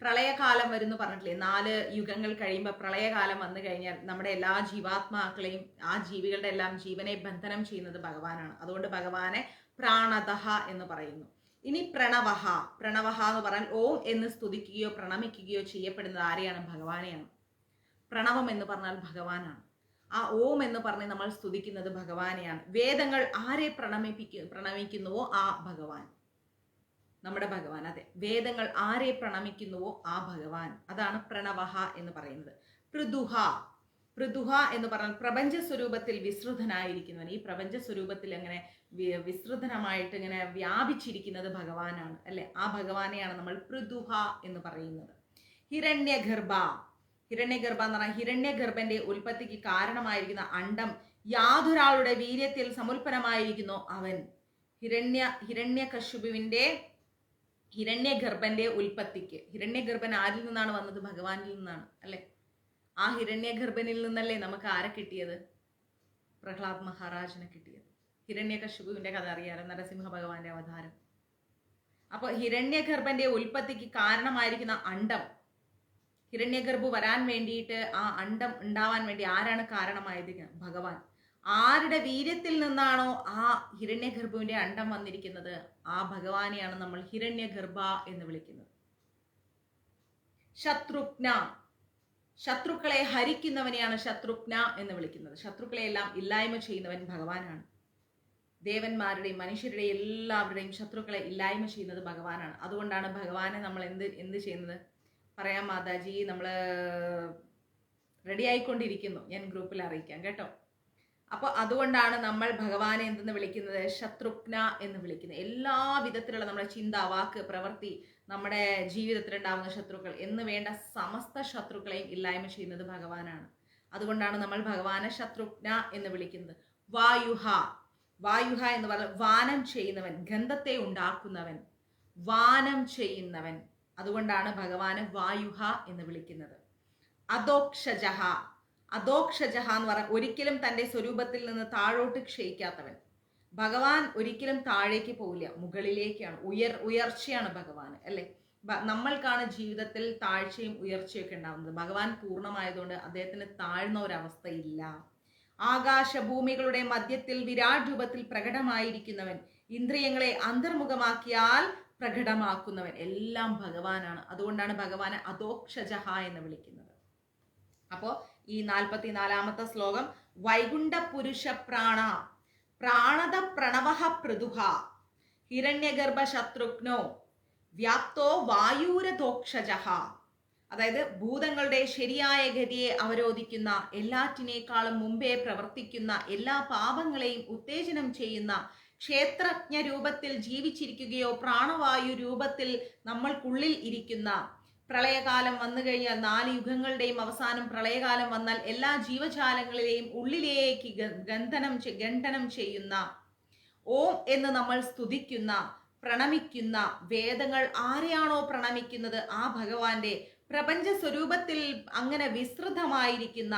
പ്രളയകാലം വരുന്നു പറഞ്ഞിട്ടില്ലേ, 4 യുഗങ്ങൾ കഴിയുമ്പോൾ പ്രളയകാലം വന്നു കഴിഞ്ഞാൽ നമ്മുടെ എല്ലാ ജീവാത്മാക്കളെയും ആ ജീവികളുടെ എല്ലാം ജീവനെ ബന്ധനം ചെയ്യുന്നത് ഭഗവാനാണ്. അതുകൊണ്ട് ഭഗവാനെ പ്രാണദഹ എന്ന് പറയുന്നു. ഇനി പ്രണവഹ, പ്രണവഹ എന്ന് പറഞ്ഞാൽ ഓം എന്ന് സ്തുതിക്കുകയോ പ്രണമിക്കുകയോ ചെയ്യപ്പെടുന്നത് ആരെയാണ്? ഭഗവാനെയാണ്. പ്രണവം എന്ന് പറഞ്ഞാൽ ഭഗവാനാണ്. ആ ഓം എന്ന് പറഞ്ഞ് നമ്മൾ സ്തുതിക്കുന്നത് ഭഗവാനെയാണ്. വേദങ്ങൾ ആരെ പ്രണമിക്കുന്നുവോ ആ ഭഗവാൻ, നമ്മുടെ ഭഗവാൻ. അതെ, വേദങ്ങൾ ആരെ പ്രണമിക്കുന്നുവോ ആ ഭഗവാൻ. അതാണ് പ്രണവഹ എന്ന് പറയുന്നത്. പൃഥുഹ, പൃഥുഹ എന്ന് പറഞ്ഞാൽ പ്രപഞ്ച സ്വരൂപത്തിൽ വിസ്തൃതനായിരിക്കുന്നവൻ. ഈ പ്രപഞ്ച സ്വരൂപത്തിൽ അങ്ങനെ വിസ്തൃതമായിട്ട് ഇങ്ങനെ വ്യാപിച്ചിരിക്കുന്നത് ഭഗവാനാണ്, അല്ലെ? ആ ഭഗവാനെയാണ് നമ്മൾ പൃഥുഹ എന്ന് പറയുന്നത്. ഹിരണ്യഗർഭ, ഹിരണ്യഗർഭ എന്ന് പറഞ്ഞാൽ ഹിരണ്യഗർഭന്റെ ഉൽപ്പത്തിക്ക് കാരണമായിരിക്കുന്ന അണ്ഡം യാതൊരാളുടെ വീര്യത്തിൽ സമുൽപ്പന്നമായിരിക്കുന്നു അവൻ. ഹിരണ്യകശിപുവിന്റെ ഹിരണ്യഗർഭന്റെ ഉൽപ്പത്തിക്ക്, ഹിരണ്യഗർഭൻ ആരിൽ നിന്നാണ് വന്നത്? ഭഗവാനിൽ നിന്നാണ്, അല്ലെ? ആ ഹിരണ്യഗർഭനിൽ നിന്നല്ലേ നമുക്ക് ആരെ കിട്ടിയത്? പ്രഹ്ലാദ് മഹാരാജിനെ കിട്ടിയത്. ഹിരണ്യകശിപുവിന്റെ കഥ അറിയാലോ, നരസിംഹ ഭഗവാന്റെ അവതാരം. അപ്പൊ ഹിരണ്യഗർഭന്റെ ഉൽപ്പത്തിക്ക് കാരണമായിരിക്കുന്ന അണ്ഡം, ഹിരണ്യഗർഭ് വരാൻ വേണ്ടിയിട്ട് ആ അണ്ഡം ഉണ്ടാവാൻ വേണ്ടി ആരാണ് കാരണമായത്? ഭഗവാൻ. ആരുടെ വീര്യത്തിൽ നിന്നാണോ ആ ഹിരണ്യഗർഭുവിന്റെ അണ്ഡം വന്നിരിക്കുന്നത് ആ ഭഗവാനെയാണ് നമ്മൾ ഹിരണ്യഗർഭ എന്ന് വിളിക്കുന്നത്. ശത്രുഘ്ന, ശത്രുക്കളെ ഹരിക്കുന്നവനെയാണ് ശത്രുഘ്ന എന്ന് വിളിക്കുന്നത്. ശത്രുക്കളെ എല്ലാം ഇല്ലായ്മ ചെയ്യുന്നവൻ ഭഗവാനാണ്. ദേവന്മാരുടെയും മനുഷ്യരുടെയും എല്ലാവരുടെയും ശത്രുക്കളെ ഇല്ലായ്മ ചെയ്യുന്നത് ഭഗവാനാണ്. അതുകൊണ്ടാണ് ഭഗവാനെ നമ്മൾ എന്ത് ചെയ്യുന്നത്? പറയാം മാതാജി, നമ്മൾ റെഡി ആയിക്കൊണ്ടിരിക്കുന്നു, ഞാൻ ഗ്രൂപ്പിൽ അറിയിക്കാം കേട്ടോ. അപ്പോൾ അതുകൊണ്ടാണ് നമ്മൾ ഭഗവാനെ എന്തെന്ന് വിളിക്കുന്നത്? ശത്രുഘ്ന എന്ന് വിളിക്കുന്നത്. എല്ലാ വിധത്തിലുള്ള നമ്മുടെ ചിന്ത, വാക്ക്, പ്രവൃത്തി, നമ്മുടെ ജീവിതത്തിൽ ഉണ്ടാവുന്ന ശത്രുക്കൾ എന്ന് വേണ്ട സമസ്ത ശത്രുക്കളെയും ഇല്ലായ്മ ചെയ്യുന്നത് ഭഗവാനാണ്. അതുകൊണ്ടാണ് നമ്മൾ ഭഗവാനെ ശത്രുഘ്ന എന്ന് വിളിക്കുന്നത്. വായുഹ, വായുഹ എന്ന് പറഞ്ഞാൽ വാനം ചെയ്യുന്നവൻ, ഗന്ധത്തെ ഉണ്ടാക്കുന്നവൻ, വാനം ചെയ്യുന്നവൻ. അതുകൊണ്ടാണ് ഭഗവാനെ വായുഹ എന്ന് വിളിക്കുന്നത്. അധോക്ഷജഹ, അധോക്ഷജഹ എന്ന് പറഞ്ഞാൽ ഒരിക്കലും തൻ്റെ സ്വരൂപത്തിൽ നിന്ന് താഴോട്ട് ക്ഷയിക്കാത്തവൻ. ഭഗവാൻ ഒരിക്കലും താഴേക്ക് പോവില്ല, മുകളിലേക്കാണ്. ഉയർച്ചയാണ് ഭഗവാൻ, അല്ലെ? നമ്മൾക്കാണ് ജീവിതത്തിൽ താഴ്ചയും ഉയർച്ചയൊക്കെ ഉണ്ടാവുന്നത്. ഭഗവാൻ പൂർണ്ണമായതുകൊണ്ട് അദ്ദേഹത്തിന് താഴ്ന്ന ഒരവസ്ഥയില്ല. ആകാശഭൂമികളുടെ മധ്യത്തിൽ വിരാട് രൂപത്തിൽ പ്രകടമായിരിക്കുന്നവൻ, ഇന്ദ്രിയങ്ങളെ അന്തർമുഖമാക്കിയാൽ പ്രകടമാക്കുന്നവൻ, എല്ലാം ഭഗവാനാണ്. അതുകൊണ്ടാണ് ഭഗവാനെ അധോക്ഷജഹ എന്ന് വിളിക്കുന്നത്. അപ്പോ ഈ 44-ാമത്തെ ശ്ലോകം, വൈകുണ്ഠ പുരുഷ പ്രാണ പ്രാണത പ്രണവഃ പൃഥുഃ ഹിരണ്യഗർഭ ശത്രുഘ്നോ വ്യാപ്തോ വായൂരധോക്ഷജഃ. അതായത് ഭൂതങ്ങളുടെ ശരിയായ ഗതിയെ അവരോധിക്കുന്ന, എല്ലാറ്റിനേക്കാളും മുമ്പേ പ്രവർത്തിക്കുന്ന, എല്ലാ പാപങ്ങളെയും ഉത്തേജനം ചെയ്യുന്ന, ക്ഷേത്രജ്ഞ രൂപത്തിൽ ജീവിച്ചിരിക്കുകയോ പ്രാണവായു രൂപത്തിൽ നമ്മൾക്കുള്ളിൽ ഇരിക്കുന്ന, പ്രളയകാലം വന്നു കഴിഞ്ഞാൽ 4 യുഗങ്ങളുടെയും അവസാനം പ്രളയകാലം വന്നാൽ എല്ലാ ജീവജാലങ്ങളിലെയും ഉള്ളിലേക്ക് ഗണ്ഡനം ചെയ്യുന്ന, ഓം എന്ന് നമ്മൾ സ്തുതിക്കുന്ന, പ്രണമിക്കുന്ന, വേദങ്ങൾ ആരെയാണോ പ്രണമിക്കുന്നത് ആ ഭഗവാന്റെ പ്രപഞ്ച സ്വരൂപത്തിൽ അങ്ങനെ വിസ്തൃതമായിരിക്കുന്ന,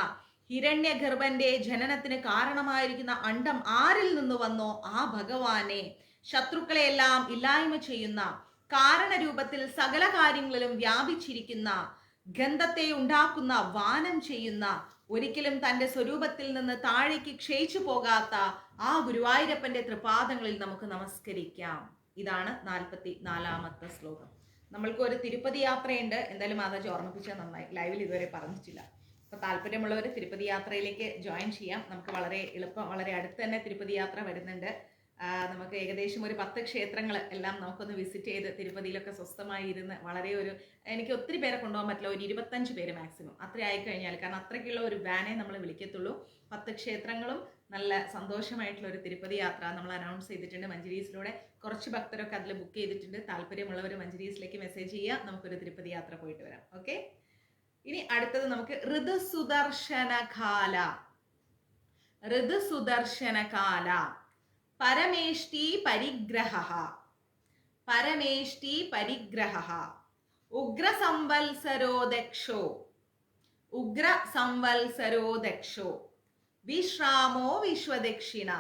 ഹിരണ്യഗർഭന്റെ ജനനത്തിന് കാരണമായിരിക്കുന്ന അണ്ഡം ആരിൽ നിന്ന് വന്നോ ആ ഭഗവാനെ, ശത്രുക്കളെയെല്ലാം ഇല്ലായ്മ ചെയ്യുന്ന, കാരണരൂപത്തിൽ സകല കാര്യങ്ങളിലും വ്യാപിച്ചിരിക്കുന്ന, ഗന്ധത്തെ ഉണ്ടാക്കുന്ന, വാനം ചെയ്യുന്ന, ഒരിക്കലും തൻ്റെ സ്വരൂപത്തിൽ നിന്ന് താഴേക്ക് ക്ഷയിച്ചു പോകാത്ത ആ ഗുരുവായൂരപ്പന്റെ തൃപാദങ്ങളിൽ നമുക്ക് നമസ്കരിക്കാം. ഇതാണ് 44-ാമത്തെ ശ്ലോകം. നമ്മൾക്ക് ഒരു തിരുപ്പതി യാത്രയുണ്ട്. എന്തായാലും മാതാജി ഓർമ്മിപ്പിച്ചാൽ നന്നായി, ലൈവിൽ ഇതുവരെ പറഞ്ഞിട്ടില്ല. അപ്പോൾ താല്പര്യമുള്ളവർ തിരുപ്പതി യാത്രയിലേക്ക് ജോയിൻ ചെയ്യാം. നമുക്ക് വളരെ എളുപ്പം, വളരെ അടുത്ത് തന്നെ തിരുപ്പതി യാത്ര വരുന്നുണ്ട്. നമുക്ക് ഏകദേശം ഒരു 10 ക്ഷേത്രങ്ങൾ എല്ലാം നമുക്കൊന്ന് വിസിറ്റ് ചെയ്ത് തിരുപ്പതിയിലൊക്കെ സ്വസ്ഥമായി ഇരുന്ന്, വളരെ എനിക്ക് ഒത്തിരി പേരെ കൊണ്ടുപോകാൻ പറ്റില്ല, ഒരു 25 പേര് മാക്സിമം, അത്ര ആയിക്കഴിഞ്ഞാൽ, കാരണം അത്രയ്ക്കുള്ള ഒരു വാനേ നമ്മൾ വിളിക്കത്തുള്ളൂ. 10 ക്ഷേത്രങ്ങളും നല്ല സന്തോഷമായിട്ടുള്ള ഒരു തിരുപ്പതി യാത്ര നമ്മൾ അനൗൺസ് ചെയ്തിട്ടുണ്ട് മഞ്ജരീസിലൂടെ. കുറച്ച് ഭക്തരൊക്കെ അതിൽ ബുക്ക് ചെയ്തിട്ടുണ്ട്. താല്പര്യമുള്ളവർ മഞ്ജരീസിലേക്ക് മെസ്സേജ് ചെയ്യുക, നമുക്കൊരു തിരുപ്പതി യാത്ര പോയിട്ട് വരാം. ഓക്കെ, ഇനി അടുത്തത് നമുക്ക് ഋതുസുദർശനകാല. ഋതുസുദർശനകാല പരമേഷ്ടി പരിഗ്രഹ, പരമേഷ്ടി പരിഗ്രഹ. ഉഗ്ര സംവത്സരോ ദക്ഷോ, ഉഗ്ര സംവത്സരോ ദക്ഷോ, വിശ്രാമോ വിശ്വദക്ഷിണ,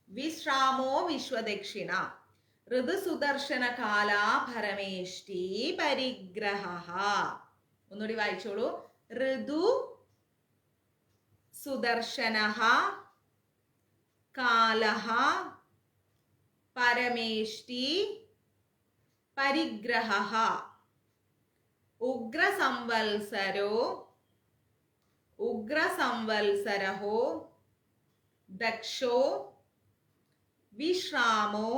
വിശ്രാമോ വിശ്വദക്ഷിണ, ഋതുസുദർശന കാലാ പരമേഷ്ടി പരിഗ്രഹ. ഒന്നുകൂടി വായിച്ചോളൂ. ഋതു സുദർശനഃ കാലഃ പരമേഷ്ടി പരിഗ്രഹഃ. ഉഗ്രസംവത്സരോ, ഉഗ്രസംവത്സരോ ദക്ഷോ, വിശ്രാമോ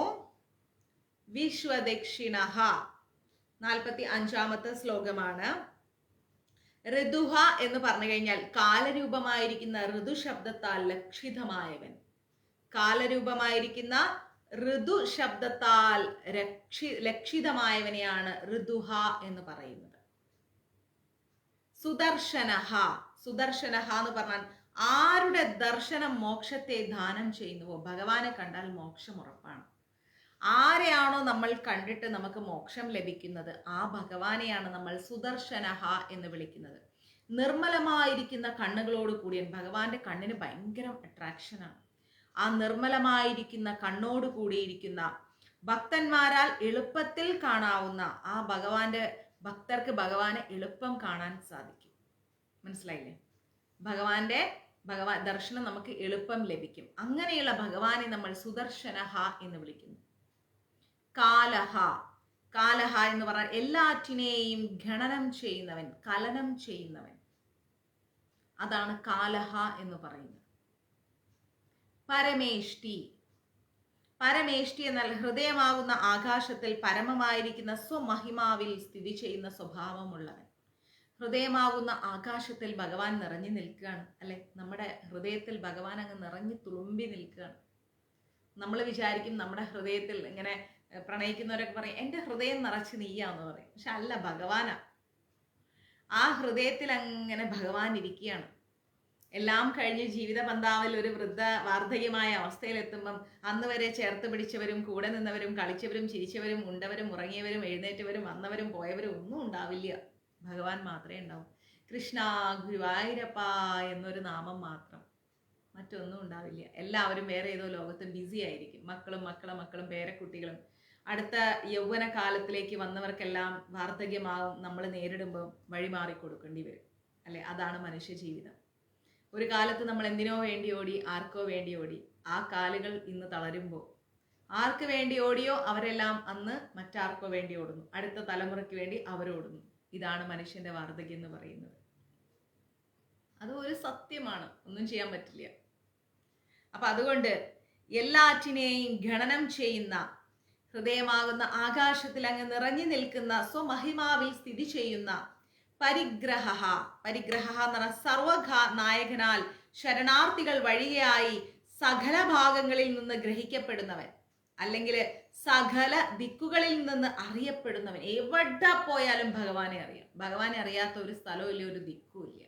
വിശ്വദക്ഷിണഃ. 45-ാമത്തെ ശ്ലോകമാണ്. ഋതുഹ എന്ന് പറഞ്ഞു കഴിഞ്ഞാൽ കാലരൂപമായിരിക്കുന്ന ഋതു ശബ്ദത്താൽ ലക്ഷിതമായവൻ. കാലരൂപമായിരിക്കുന്ന ഋതു ശബ്ദത്താൽ ലക്ഷിതമായവനെയാണ് ഋതുഹ എന്ന് പറയുന്നത്. സുദർശനഹ, സുദർശനഹ എന്ന് പറഞ്ഞാൽ ആരുടെ ദർശനം മോക്ഷത്തെ ദാനം ചെയ്യുന്നുവോ, ഭഗവാനെ കണ്ടാൽ മോക്ഷം ഉറപ്പാണ്. ആരെയാണോ നമ്മൾ കണ്ടിട്ട് നമുക്ക് മോക്ഷം ലഭിക്കുന്നത്, ആ ഭഗവാനെയാണ് നമ്മൾ സുദർശനഹ എന്ന് വിളിക്കുന്നത്. നിർമ്മലമായിരിക്കുന്ന കണ്ണുകളോട് കൂടിയൻ, ഭഗവാന്റെ കണ്ണിന് ഭയങ്കര അട്രാക്ഷനാണ്. ആ നിർമ്മലമായിരിക്കുന്ന കണ്ണോട് കൂടിയിരിക്കുന്ന ഭക്തന്മാരാൽ എളുപ്പത്തിൽ കാണാവുന്ന ആ ഭക്തർക്ക് ഭഗവാനെ എളുപ്പം കാണാൻ സാധിക്കും. മനസ്സിലായില്ലേ? ഭഗവാൻ ദർശനം നമുക്ക് എളുപ്പം ലഭിക്കും. അങ്ങനെയുള്ള ഭഗവാനെ നമ്മൾ സുദർശനഹ എന്ന് വിളിക്കുന്നു. കാലഹ, കാലഹ എന്ന് പറഞ്ഞാൽ എല്ലാറ്റിനെയും ഗണനം ചെയ്യുന്നവൻ, കലനം ചെയ്യുന്നവൻ, അതാണ് കാലഹ എന്ന് പറയുന്നത്. പരമേഷ്ടി, പരമേഷ്ടി എന്നാൽ ഹൃദയമാകുന്ന ആകാശത്തിൽ പരമമായിരിക്കുന്ന സ്വമഹിമാവിൽ സ്ഥിതി ചെയ്യുന്ന സ്വഭാവമുള്ളവൻ. ഹൃദയമാകുന്ന ആകാശത്തിൽ ഭഗവാൻ നിറഞ്ഞു നിൽക്കുകയാണ് അല്ലെ? നമ്മുടെ ഹൃദയത്തിൽ ഭഗവാൻ അങ്ങ് നിറഞ്ഞു തുളുമ്പി നിൽക്കുകയാണ്. നമ്മൾ വിചാരിക്കും നമ്മുടെ ഹൃദയത്തിൽ ഇങ്ങനെ പ്രണയിക്കുന്നവരൊക്കെ പറയും എൻ്റെ ഹൃദയം നിറച്ച് നീയാന്ന് പറയും. പക്ഷെ അല്ല, ഭഗവാനാ. ആ ഹൃദയത്തിൽ അങ്ങനെ ഭഗവാൻ ഇരിക്കുകയാണ്. എല്ലാം കഴിഞ്ഞ് ജീവിത പന്താവിൽ ഒരു വാർദ്ധക്യമായ അവസ്ഥയിലെത്തുമ്പം അന്ന് വരെ ചേർത്ത് പിടിച്ചവരും കൂടെ നിന്നവരും കളിച്ചവരും ചിരിച്ചവരും ഉണ്ടവരും ഉറങ്ങിയവരും എഴുന്നേറ്റവരും വന്നവരും പോയവരും ഒന്നും ഉണ്ടാവില്ല. ഭഗവാൻ മാത്രമേ ഉണ്ടാവും. കൃഷ്ണ ഗുരുവായൂരപ്പ എന്നൊരു നാമം മാത്രം, മറ്റൊന്നും ഉണ്ടാവില്ല. എല്ലാവരും വേറെ ഏതോ ലോകത്ത് ബിസി ആയിരിക്കും. മക്കളും പേരക്കുട്ടികളും. അടുത്ത യൗവന കാലത്തിലേക്ക് വന്നവർക്കെല്ലാം വാർദ്ധക്യമാവും നമ്മൾ നേരിടുമ്പോൾ വഴിമാറി കൊടുക്കേണ്ടി വരും അല്ലെ? അതാണ് മനുഷ്യ ജീവിതം. ഒരു കാലത്ത് നമ്മൾ എന്തിനോ വേണ്ടി ഓടി, ആർക്കോ വേണ്ടി ഓടി. ആ കാലുകൾ ഇന്ന് തളരുമ്പോൾ ആർക്ക് വേണ്ടി ഓടിയോ അവരെല്ലാം അന്ന് മറ്റാർക്കോ വേണ്ടി ഓടുന്നു. അടുത്ത തലമുറയ്ക്ക് വേണ്ടി അവരോടുന്നു. ഇതാണ് മനുഷ്യന്റെ വാർദ്ധക്യം എന്ന് പറയുന്നത്. അത് ഒരു സത്യമാണ്, ഒന്നും ചെയ്യാൻ പറ്റില്ല. അപ്പൊ അതുകൊണ്ട് എല്ലാറ്റിനെയും ഗണനം ചെയ്യുന്ന, ഹൃദയമാകുന്ന ആകാശത്തിൽ അങ്ങ് നിറഞ്ഞു നിൽക്കുന്ന, സ്വമഹിമാവിൽ സ്ഥിതി ചെയ്യുന്ന പരിഗ്രഹ, പരിഗ്രഹ എന്ന് പറഞ്ഞ സർവനായകനാൽ ശരണാർത്ഥികൾ വഴിയായി സകല ഭാഗങ്ങളിൽ നിന്ന് ഗ്രഹിക്കപ്പെടുന്നവൻ, അല്ലെങ്കിൽ സകല ദിക്കുകളിൽ നിന്ന് അറിയപ്പെടുന്നവൻ. എവിടെ പോയാലും ഭഗവാനെ അറിയാം. ഭഗവാനെ അറിയാത്ത ഒരു സ്ഥലവും ഇല്ല, ഒരു ദിക്കും ഇല്ല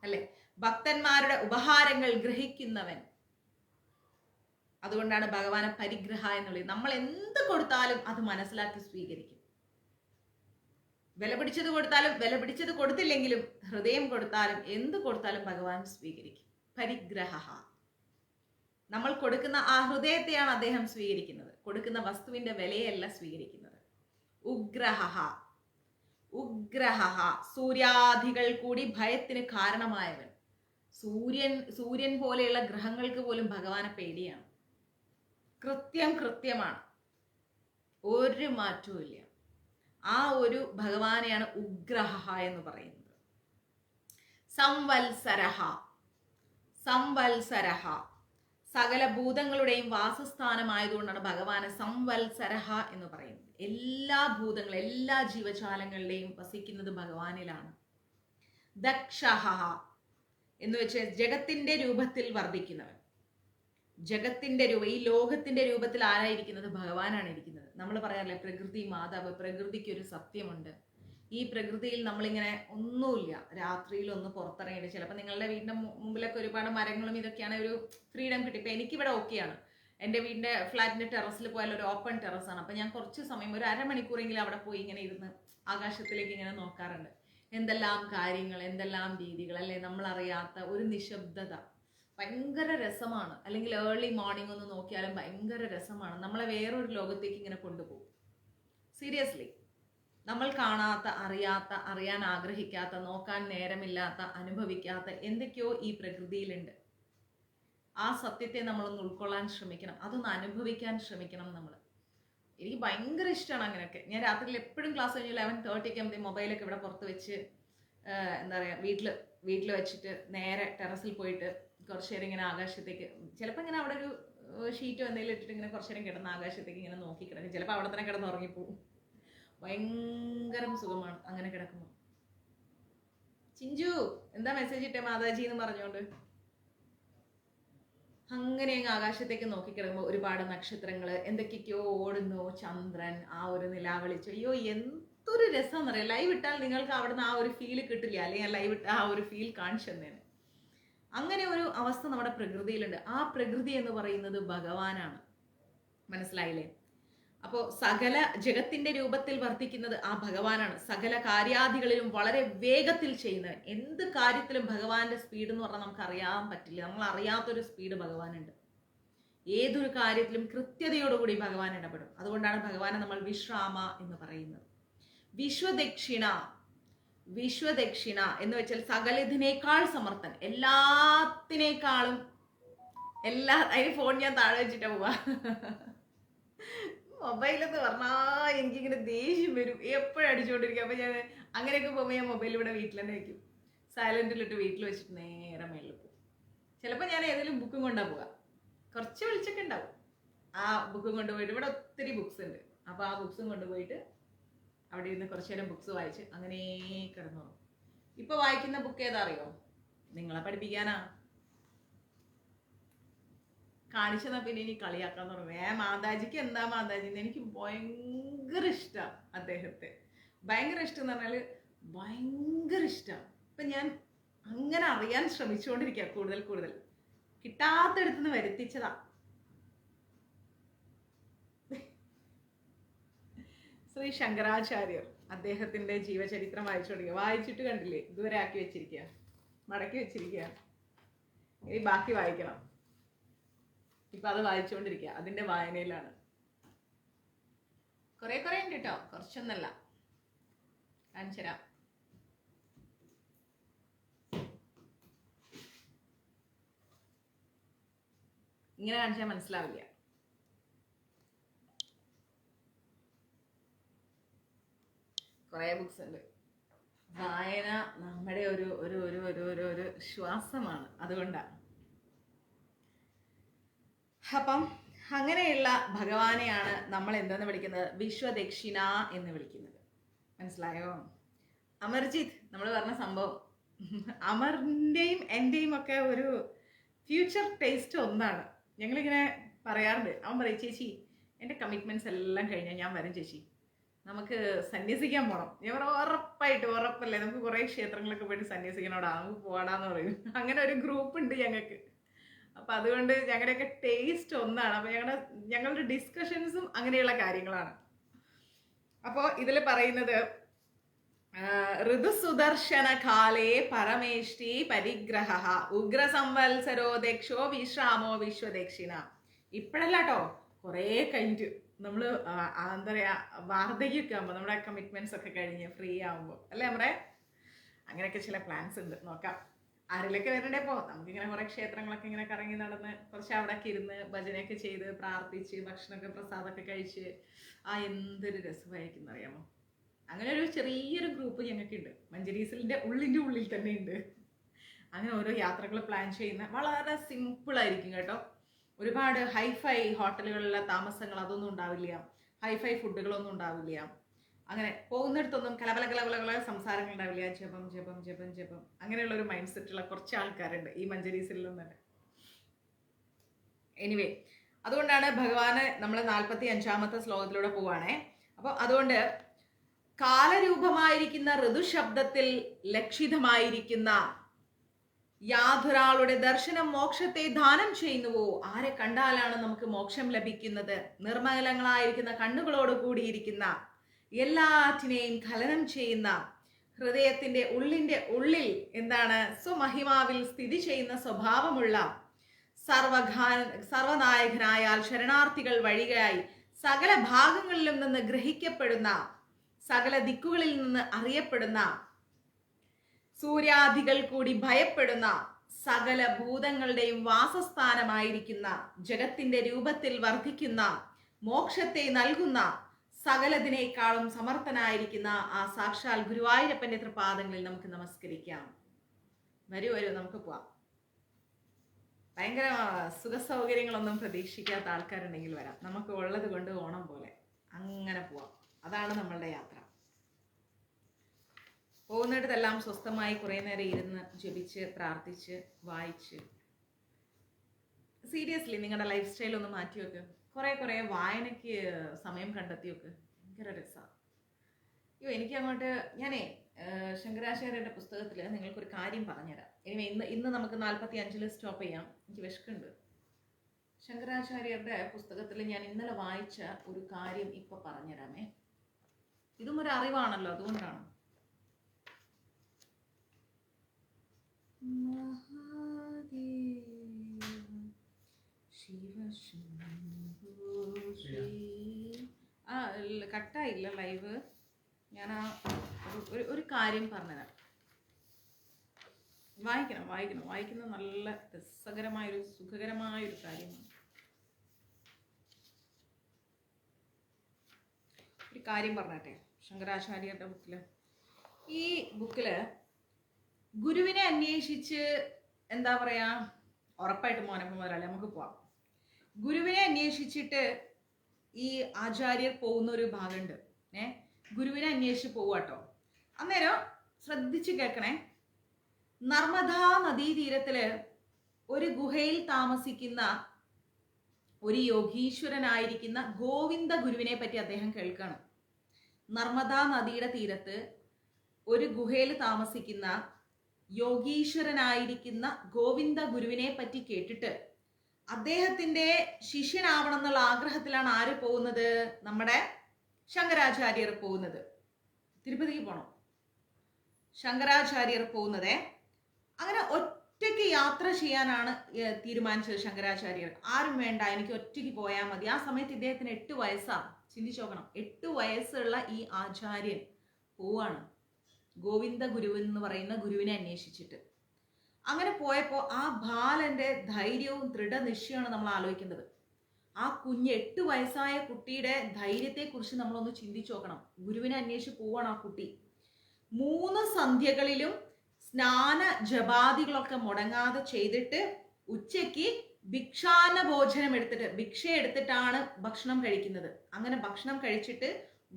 അല്ലെ? ഭക്തന്മാരുടെ ഉപഹാരങ്ങൾ ഗ്രഹിക്കുന്നവൻ. അതുകൊണ്ടാണ് ഭഗവാനെ പരിഗ്രഹ എന്നുള്ളത്. നമ്മൾ എന്ത് കൊടുത്താലും അത് മനസ്സിലാക്കി സ്വീകരിക്കും. വില പിടിച്ചത് കൊടുത്താലും, വില പിടിച്ചത് കൊടുത്തില്ലെങ്കിലും, ഹൃദയം കൊടുത്താലും, എന്ത് കൊടുത്താലും ഭഗവാൻ സ്വീകരിക്കും. പരിഗ്രഹ. നമ്മൾ കൊടുക്കുന്ന ആ ഹൃദയത്തെയാണ് അദ്ദേഹം സ്വീകരിക്കുന്നത്. കൊടുക്കുന്ന വസ്തുവിന്റെ വിലയല്ല സ്വീകരിക്കുന്നത്. ഉഗ്രഹ, ഉഗ്രഹ സൂര്യാദികൾ കൂടി ഭയത്തിന് കാരണമായവൻ. സൂര്യൻ പോലെയുള്ള ഗ്രഹങ്ങൾക്ക് പോലും ഭഗവാനെ പേടിയാണ്. കൃത്യമാണ്, ഒരു മാറ്റവും ഇല്ല. ആ ഒരു ഭഗവാനെയാണ് ഉഗ്രഹ എന്ന് പറയുന്നത്. സംവത്സരഹ, സംവത്സരഹ സകല ഭൂതങ്ങളുടെയും വാസസ്ഥാനമായതുകൊണ്ടാണ് ഭഗവാനെ സംവത്സരഹ എന്ന് പറയുന്നത്. എല്ലാ ഭൂതങ്ങളും, എല്ലാ ജീവജാലങ്ങളുടെയും വസിക്കുന്നത് ഭഗവാനിലാണ്. ദക്ഷഹ എന്ന് വെച്ചാൽ ജഗത്തിന്റെ രൂപത്തിൽ വർദ്ധിക്കുന്നവൻ. ജഗത്തിന്റെ രൂപം, ഈ ലോകത്തിന്റെ രൂപത്തിൽ ആരായിരിക്കുന്നത്? ഭഗവാനാണ് ഇരിക്കുന്നത്. നമ്മൾ പറയാറില്ലേ പ്രകൃതി മാതാവ്. പ്രകൃതിക്ക് ഒരു സത്യമുണ്ട്. ഈ പ്രകൃതിയിൽ നമ്മളിങ്ങനെ ഒന്നുമില്ല, രാത്രിയിൽ ഒന്ന് പുറത്തിറങ്ങിയിട്ട്, ചിലപ്പോൾ നിങ്ങളുടെ വീടിന്റെ മുമ്പിലൊക്കെ ഒരുപാട് മരങ്ങളും ഇതൊക്കെയാണ്, ഒരു ഫ്രീഡം കിട്ടി. ഇപ്പൊ എനിക്കിവിടെ ഓക്കെയാണ്. എൻ്റെ വീടിന്റെ ഫ്ലാറ്റിന്റെ ടെറസിൽ പോയാൽ ഒരു ഓപ്പൺ ടെറസാണ്. അപ്പൊ ഞാൻ കുറച്ച് സമയം, ഒരു അരമണിക്കൂറെങ്കിലും അവിടെ പോയി ഇങ്ങനെ ഇരുന്ന് ആകാശത്തിലേക്ക് ഇങ്ങനെ നോക്കാറുണ്ട്. എന്തെല്ലാം കാര്യങ്ങൾ, എന്തെല്ലാം രീതികൾ, അല്ലെ, നമ്മളറിയാത്ത ഒരു നിശബ്ദത. ഭയങ്കര രസമാണ്. അല്ലെങ്കിൽ ഏർലി മോർണിംഗ് ഒന്ന് നോക്കിയാലും ഭയങ്കര രസമാണ്. നമ്മളെ വേറൊരു ലോകത്തേക്ക് ഇങ്ങനെ കൊണ്ടുപോകും. സീരിയസ്ലി, നമ്മൾ കാണാത്ത, അറിയാത്ത, അറിയാൻ ആഗ്രഹിക്കാത്ത, നോക്കാൻ നേരമില്ലാത്ത, അനുഭവിക്കാത്ത എന്തൊക്കെയോ ഈ പ്രകൃതിയിലുണ്ട്. ആ സത്യത്തെ നമ്മളൊന്ന് ഉൾക്കൊള്ളാൻ ശ്രമിക്കണം, അതൊന്ന് അനുഭവിക്കാൻ ശ്രമിക്കണം നമ്മൾ. എനിക്ക് ഭയങ്കര ഇഷ്ടമാണ് അങ്ങനെയൊക്കെ. ഞാൻ രാത്രിയിൽ എപ്പോഴും ക്ലാസ് കഴിഞ്ഞ് 11:30 ആകുമ്പോൾ മൊബൈലൊക്കെ ഇവിടെ പുറത്ത് വെച്ച്, എന്താ പറയുക, വീട്ടിൽ വെച്ചിട്ട് നേരെ ടെറസിൽ പോയിട്ട് കുറച്ച് നേരം ഇങ്ങനെ ആകാശത്തേക്ക്, ചിലപ്പോൾ ഇങ്ങനെ അവിടെ ഒരു ഷീറ്റോ എന്തെങ്കിലും ഇട്ടിട്ട് ഇങ്ങനെ കുറച്ച് നേരം കിടന്ന് ആകാശത്തേക്ക് ഇങ്ങനെ നോക്കി കിടക്കും. ചിലപ്പോൾ അവിടെ തന്നെ കിടന്ന് ഉറങ്ങിപ്പോവും. ഭയങ്കരം സുഖമാണ് അങ്ങനെ കിടക്കുമ്പോൾ. ചിഞ്ചു എന്താ മെസ്സേജ് ഇട്ടേ മാതാജി എന്ന് പറഞ്ഞുകൊണ്ട്? അങ്ങനെ അങ്ങ് ആകാശത്തേക്ക് നോക്കിക്കിടക്കുമ്പോൾ ഒരുപാട് നക്ഷത്രങ്ങൾ എന്തൊക്കെയൊക്കെയോ ഓടുന്നു, ചന്ദ്രൻ, ആ ഒരു നിലാവെളിച്ചം. അയ്യോ, എന്തൊരു രസം എന്നറിയാം. ലൈവ് ഇട്ടാൽ നിങ്ങൾക്ക് അവിടുന്ന് ആ ഒരു ഫീൽ കിട്ടില്ല, അല്ലെങ്കിൽ ലൈവ് ഇട്ട ആ ഒരു ഫീൽ കാണിച്ചു തന്നേനെ. അങ്ങനെ ഒരു അവസ്ഥ നമ്മുടെ പ്രകൃതിയിലുണ്ട്. ആ പ്രകൃതി എന്ന് പറയുന്നത് ഭഗവാനാണ്. മനസ്സിലായില്ലേ? അപ്പോൾ സകല ജഗത്തിന്റെ രൂപത്തിൽ വർത്തിക്കുന്നത് ആ ഭഗവാനാണ്. സകല കാര്യാദികളിലും വളരെ വേഗത്തിൽ ചെയ്യുന്നത്. എന്ത് കാര്യത്തിലും ഭഗവാന്റെ സ്പീഡ് എന്ന് പറഞ്ഞാൽ നമുക്ക് അറിയാൻ പറ്റില്ല. നമ്മൾ അറിയാത്തൊരു സ്പീഡ് ഭഗവാനുണ്ട്. ഏതൊരു കാര്യത്തിലും കൃത്യതയോടുകൂടി ഭഗവാൻ ഇടപെടും. അതുകൊണ്ടാണ് ഭഗവാനെ നമ്മൾ വിശ്രാമ എന്ന് പറയുന്നത്. വിശ്വദക്ഷിണ എന്ന് വെച്ചാൽ സകലതിനേക്കാൾ സമർത്ഥൻ, എല്ലാത്തിനേക്കാളും. അതിന് ഫോൺ ഞാൻ താഴെ വെച്ചിട്ടാ പോവാ. മൊബൈലെന്ന് പറഞ്ഞാൽ എനിക്കിങ്ങനെ ദേഷ്യം വരും, എപ്പോഴും അടിച്ചുകൊണ്ടിരിക്കും. അപ്പം ഞാൻ അങ്ങനെയൊക്കെ പോകുമ്പോൾ ഞാൻ മൊബൈൽ ഇവിടെ വീട്ടിൽ തന്നെ വയ്ക്കും. സൈലൻറ്റിലിട്ട് വീട്ടിൽ വെച്ചിട്ട് നേരെ മേളിൽ പോകും. ചിലപ്പോൾ ഞാൻ ഏതെങ്കിലും ബുക്കും കൊണ്ടാണ് പോവുക. കുറച്ച് വെളിച്ചൊക്കെ ഉണ്ടാവും. ആ ബുക്കും കൊണ്ടുപോയിട്ട്, ഇവിടെ ഒത്തിരി ബുക്സ് ഉണ്ട്, അപ്പോൾ ആ ബുക്സും കൊണ്ടുപോയിട്ട് അവിടെ ഇരുന്ന് കുറച്ച് നേരം ബുക്സ് വായിച്ച് അങ്ങനെ കിടന്നു. ഇപ്പോൾ വായിക്കുന്ന ബുക്ക് ഏതാ അറിയോ? നിങ്ങളെ പഠിപ്പിക്കാനാ. കാണിച്ചെന്നാൽ പിന്നെ ഇനി കളിയാക്കാൻ തുടങ്ങി. മാതാജിക്ക് എന്താ മാതാജി, എനിക്ക് ഭയങ്കര ഇഷ്ടമാണ് അദ്ദേഹത്തെ. ഭയങ്കര ഇഷ്ടം എന്ന് പറഞ്ഞാൽ ഭയങ്കര ഇഷ്ടമാണ്. ഇപ്പം ഞാൻ അങ്ങനെ അറിയാൻ ശ്രമിച്ചുകൊണ്ടിരിക്കുക. കൂടുതൽ കിട്ടാത്തടുത്തുനിന്ന് വരുത്തിച്ചതാ. ശ്രീ ശങ്കരാചാര്യർ, അദ്ദേഹത്തിന്റെ ജീവചരിത്രം വായിച്ചിട്ട് കണ്ടില്ലേ? ഇതുവരെ ആക്കി വെച്ചിരിക്കുക, മടക്കി വെച്ചിരിക്കുക. ഇനി ബാക്കി വായിക്കണം. ഇപ്പൊ അത് വായിച്ചുകൊണ്ടിരിക്കുക, അതിന്റെ വായനയിലാണ്. കുറെ ഉണ്ട് കേട്ടോ, കുറച്ചൊന്നല്ല. കാണിച്ചുതരാം. ഇങ്ങനെ കാണിച്ചാൽ മനസ്സിലാവില്ല. കുറെ ബുക്സ് ഉണ്ട്. വായന നമ്മുടെ ഒരു ശ്വാസമാണ്. അതുകൊണ്ടാണ്. അപ്പം അങ്ങനെയുള്ള ഭഗവാനെയാണ് നമ്മൾ എന്തെന്ന് വിളിക്കുന്നത്? വിശ്വദക്ഷിണ എന്ന് വിളിക്കുന്നത്. മനസ്സിലായോ? അമർജിത്ത് നമ്മൾ പറഞ്ഞ സംഭവം, അമറിൻ്റെയും എൻ്റെയും ഒക്കെ ഒരു ഫ്യൂച്ചർ ടേസ്റ്റ് ഒന്നാണ്. ഞങ്ങളിങ്ങനെ പറയാറുണ്ട്. അവൻ പറയും, ചേച്ചി എൻ്റെ കമ്മിറ്റ്മെൻറ്റ്സ് എല്ലാം കഴിഞ്ഞാൽ ഞാൻ വരും ചേച്ചി, നമുക്ക് സന്യസിക്കാൻ പോകണം. ഞാൻ ഉറപ്പല്ലേ, നമുക്ക് കുറേ ക്ഷേത്രങ്ങളൊക്കെ പോയിട്ട് സന്യസിക്കണോടാ, നമുക്ക് പോടാന്ന് പറയും. അങ്ങനെ ഒരു ഗ്രൂപ്പ് ഉണ്ട് ഞങ്ങൾക്ക്. അപ്പം അതുകൊണ്ട് ഞങ്ങളുടെയൊക്കെ ടേസ്റ്റ് ഒന്നാണ്. അപ്പം ഞങ്ങളുടെ ഡിസ്കഷൻസും അങ്ങനെയുള്ള കാര്യങ്ങളാണ്. അപ്പോൾ ഇതിൽ പറയുന്നത്, ഋതുസുദർശന കാലേ പരമേഷ്ടി പരിഗ്രഹ ഉഗ്രസംവത്സരോ ദക്ഷോ വിശ്രാമോ വിശ്വദക്ഷിണ. ഇപ്പോഴല്ല കേട്ടോ, കുറേ കഴിഞ്ഞിട്ട് നമ്മൾ എന്താ പറയുക, വാർദ്ധക്യമൊക്കെ ആകുമ്പോൾ, നമ്മുടെ കമ്മിറ്റ്മെന്റ്സ് ഒക്കെ കഴിഞ്ഞ് ഫ്രീ ആകുമ്പോൾ അല്ലേ നമ്മുടെ, അങ്ങനെയൊക്കെ ചില പ്ലാൻസ് ഉണ്ട്. നോക്കാം ആരിലൊക്കെ വരണ്ടേ. ഇപ്പോൾ നമുക്കിങ്ങനെ കുറേ ക്ഷേത്രങ്ങളൊക്കെ ഇങ്ങനെ കറങ്ങി നടന്ന് കുറച്ച് അവിടെയൊക്കെ ഇരുന്ന് ഭജനയൊക്കെ ചെയ്ത് പ്രാർത്ഥിച്ച് ഭക്ഷണമൊക്കെ പ്രസാദമൊക്കെ കഴിച്ച് എന്തൊരു രസമായിരിക്കും അറിയാമോ. അങ്ങനെ ഒരു ചെറിയൊരു ഗ്രൂപ്പ് ഞങ്ങൾക്കുണ്ട്. മഞ്ചരീസിൻ്റെ ഉള്ളിൽ തന്നെ ഉണ്ട്. അങ്ങനെ ഓരോ യാത്രകൾ പ്ലാൻ ചെയ്യുന്ന വളരെ സിമ്പിളായിരിക്കും കേട്ടോ. ഒരുപാട് ഹൈഫൈ ഹോട്ടലുകളിലെ താമസങ്ങൾ അതൊന്നും ഉണ്ടാവില്ല, ഹൈഫൈ ഫുഡുകളൊന്നും ഉണ്ടാവില്ല. അങ്ങനെ പോകുന്നിടത്തൊന്നും കലകല സംസാരങ്ങൾ ഉണ്ടാവില്ല. ജപം അങ്ങനെയുള്ളൊരു മൈൻഡ് സെറ്റുള്ള കുറച്ച് ആൾക്കാരുണ്ട് ഈ മഞ്ചരീസിലും തന്നെ. എനിവേ, അതുകൊണ്ടാണ് ഭഗവാന് നമ്മൾ 45-ാമത്തെ ശ്ലോകത്തിലൂടെ പോവാണേ. അപ്പോൾ അതുകൊണ്ട് കാലരൂപമായിരിക്കുന്ന ഋതുശബ്ദത്തിൽ ലക്ഷിതമായിരിക്കുന്ന യാതൊരാളുടെ ദർശനം മോക്ഷത്തെ ദാനം ചെയ്യുന്നുവോ, ആരെ കണ്ടാലാണ് നമുക്ക് മോക്ഷം ലഭിക്കുന്നത്? നിർമ്മലങ്ങളായിരിക്കുന്ന കണ്ണുകളോട് കൂടിയിരിക്കുന്ന എല്ലാറ്റിനെയും ഖലനം ചെയ്യുന്ന, ഹൃദയത്തിന്റെ ഉള്ളിൽ എന്താണ് സ്വമഹിമാവിൽ സ്ഥിതി ചെയ്യുന്ന സ്വഭാവമുള്ള സർവനായകനായാൽ ശരണാർത്ഥികൾ വഴിയായി സകല ഭാഗങ്ങളിലും നിന്ന് ഗ്രഹിക്കപ്പെടുന്ന, സകല ദിക്കുകളിൽ നിന്ന് അറിയപ്പെടുന്ന, സൂര്യാദികൾ കൂടി ഭയപ്പെടുന്ന, സകല ഭൂതങ്ങളുടെയും വാസസ്ഥാനമായിരിക്കുന്ന, ജഗത്തിന്റെ രൂപത്തിൽ വർദ്ധിക്കുന്ന, മോക്ഷത്തെ നൽകുന്ന, സകലതിനേക്കാളും സമർത്ഥനായിരിക്കുന്ന ആ സാക്ഷാൽ ഗുരുവായൂരപ്പന്റെ തൃപാദങ്ങളിൽ നമുക്ക് നമസ്കരിക്കാം. വരൂ നമുക്ക് പോവാം. ഭയങ്കര സുഖസൗകര്യങ്ങളൊന്നും പ്രതീക്ഷിക്കാത്ത ആൾക്കാരുണ്ടെങ്കിൽ വരാം. നമുക്ക് ഉള്ളത് കൊണ്ട് ഓണം പോലെ അങ്ങനെ പോവാം. അതാണ് നമ്മളുടെ യാത്ര. പോകുന്നിടത്തെല്ലാം സ്വസ്ഥമായി കുറേ നേരം ഇരുന്ന് ജപിച്ച് പ്രാർത്ഥിച്ച് വായിച്ച്. സീരിയസ്ലി നിങ്ങളുടെ ലൈഫ് സ്റ്റൈൽ ഒന്ന് മാറ്റി വെക്ക്. കുറേ വായനയ്ക്ക് സമയം കണ്ടെത്തി വെക്ക്. ഭയങ്കര രസമാണ്. എനിക്ക് അങ്ങോട്ട് ഞാനേ ശങ്കരാചാര്യരുടെ പുസ്തകത്തിൽ നിങ്ങൾക്കൊരു കാര്യം പറഞ്ഞുതരാം. ഇന്ന് നമുക്ക് 45 സ്റ്റോപ്പ് ചെയ്യാം. എനിക്ക് വിശക്കുണ്ട്. ശങ്കരാചാര്യരുടെ പുസ്തകത്തിൽ ഞാൻ ഇന്നലെ വായിച്ച ഒരു കാര്യം ഇപ്പൊ പറഞ്ഞുതരാമേ. ഇതും ഒരു അറിവാണല്ലോ, അതുകൊണ്ടാണ്. കട്ടായില്ല ലൈവ്. ഞാൻ ഒരു കാര്യം പറഞ്ഞുതരാം. വായിക്കുന്നത് നല്ല രസകരമായൊരു സുഖകരമായൊരു കാര്യമാണ്. ഒരു കാര്യം പറഞ്ഞട്ടെ. ശങ്കരാചാര്യരുടെ ബുക്കില്, ഈ ബുക്കില് ഗുരുവിനെ അന്വേഷിച്ച് എന്താ പറയാ, ഉറപ്പായിട്ട് മോനപ്പം മുതലാളി നമുക്ക് പോവാം. ഗുരുവിനെ അന്വേഷിച്ചിട്ട് ഈ ആചാര്യർ പോകുന്ന ഒരു ഭാഗമുണ്ട്. ഗുരുവിനെ അന്വേഷിച്ച് പോവാട്ടോ. അന്നേരം ശ്രദ്ധിച്ച് കേൾക്കണേ. നർമ്മദാ നദീതീരത്തില് ഒരു ഗുഹയിൽ താമസിക്കുന്ന ഒരു യോഗീശ്വരനായിരിക്കുന്ന ഗോവിന്ദ ഗുരുവിനെ പറ്റി അദ്ദേഹം കേൾക്കാണ്. നർമ്മദാ നദിയുടെ തീരത്ത് ഒരു ഗുഹയിൽ താമസിക്കുന്ന യോഗീശ്വരനായിരിക്കുന്ന ഗോവിന്ദ ഗുരുവിനെ പറ്റി കേട്ടിട്ട് അദ്ദേഹത്തിന്റെ ശിഷ്യനാവണം എന്നുള്ള ആഗ്രഹത്തിലാണ് ആര് പോകുന്നത്? നമ്മുടെ ശങ്കരാചാര്യർ പോകുന്നത്. തിരുപ്പതിക്ക് പോണം. ശങ്കരാചാര്യർ പോകുന്നത് അങ്ങനെ ഒറ്റയ്ക്ക് യാത്ര ചെയ്യാനാണ് തീരുമാനിച്ചത് ശങ്കരാചാര്യർ. ആരും വേണ്ട, എനിക്ക് ഒറ്റയ്ക്ക് പോയാൽ മതി. ആ സമയത്ത് ഇദ്ദേഹത്തിന് 8 വയസ്സാ. ചിന്തിച്ചു നോക്കണം. 8 വയസ്സുള്ള ഈ ആചാര്യൻ പോവാണ് ഗോവിന്ദ ഗുരു എന്ന് പറയുന്ന ഗുരുവിനെ അന്വേഷിച്ചിട്ട്. അങ്ങനെ പോയപ്പോൾ ആ ബാലന്റെ ധൈര്യവും ദൃഢനിശ്ചയമാണ് നമ്മൾ ആലോചിക്കേണ്ടത്. ആ കുഞ്ഞ് 8 വയസ്സായ കുട്ടിയുടെ ധൈര്യത്തെ കുറിച്ച് നമ്മളൊന്ന് ചിന്തിച്ചു നോക്കണം. ഗുരുവിനെ അന്വേഷിച്ച് പോവാണ് ആ കുട്ടി. 3 സന്ധ്യകളിലും സ്നാന ജപാദികളൊക്കെ മുടങ്ങാതെ ചെയ്തിട്ട് ഉച്ചയ്ക്ക് ഭിക്ഷാന ഭോജനം എടുത്തിട്ട് ഭിക്ഷ എടുത്തിട്ടാണ് ഭക്ഷണം കഴിക്കുന്നത്. അങ്ങനെ ഭക്ഷണം കഴിച്ചിട്ട്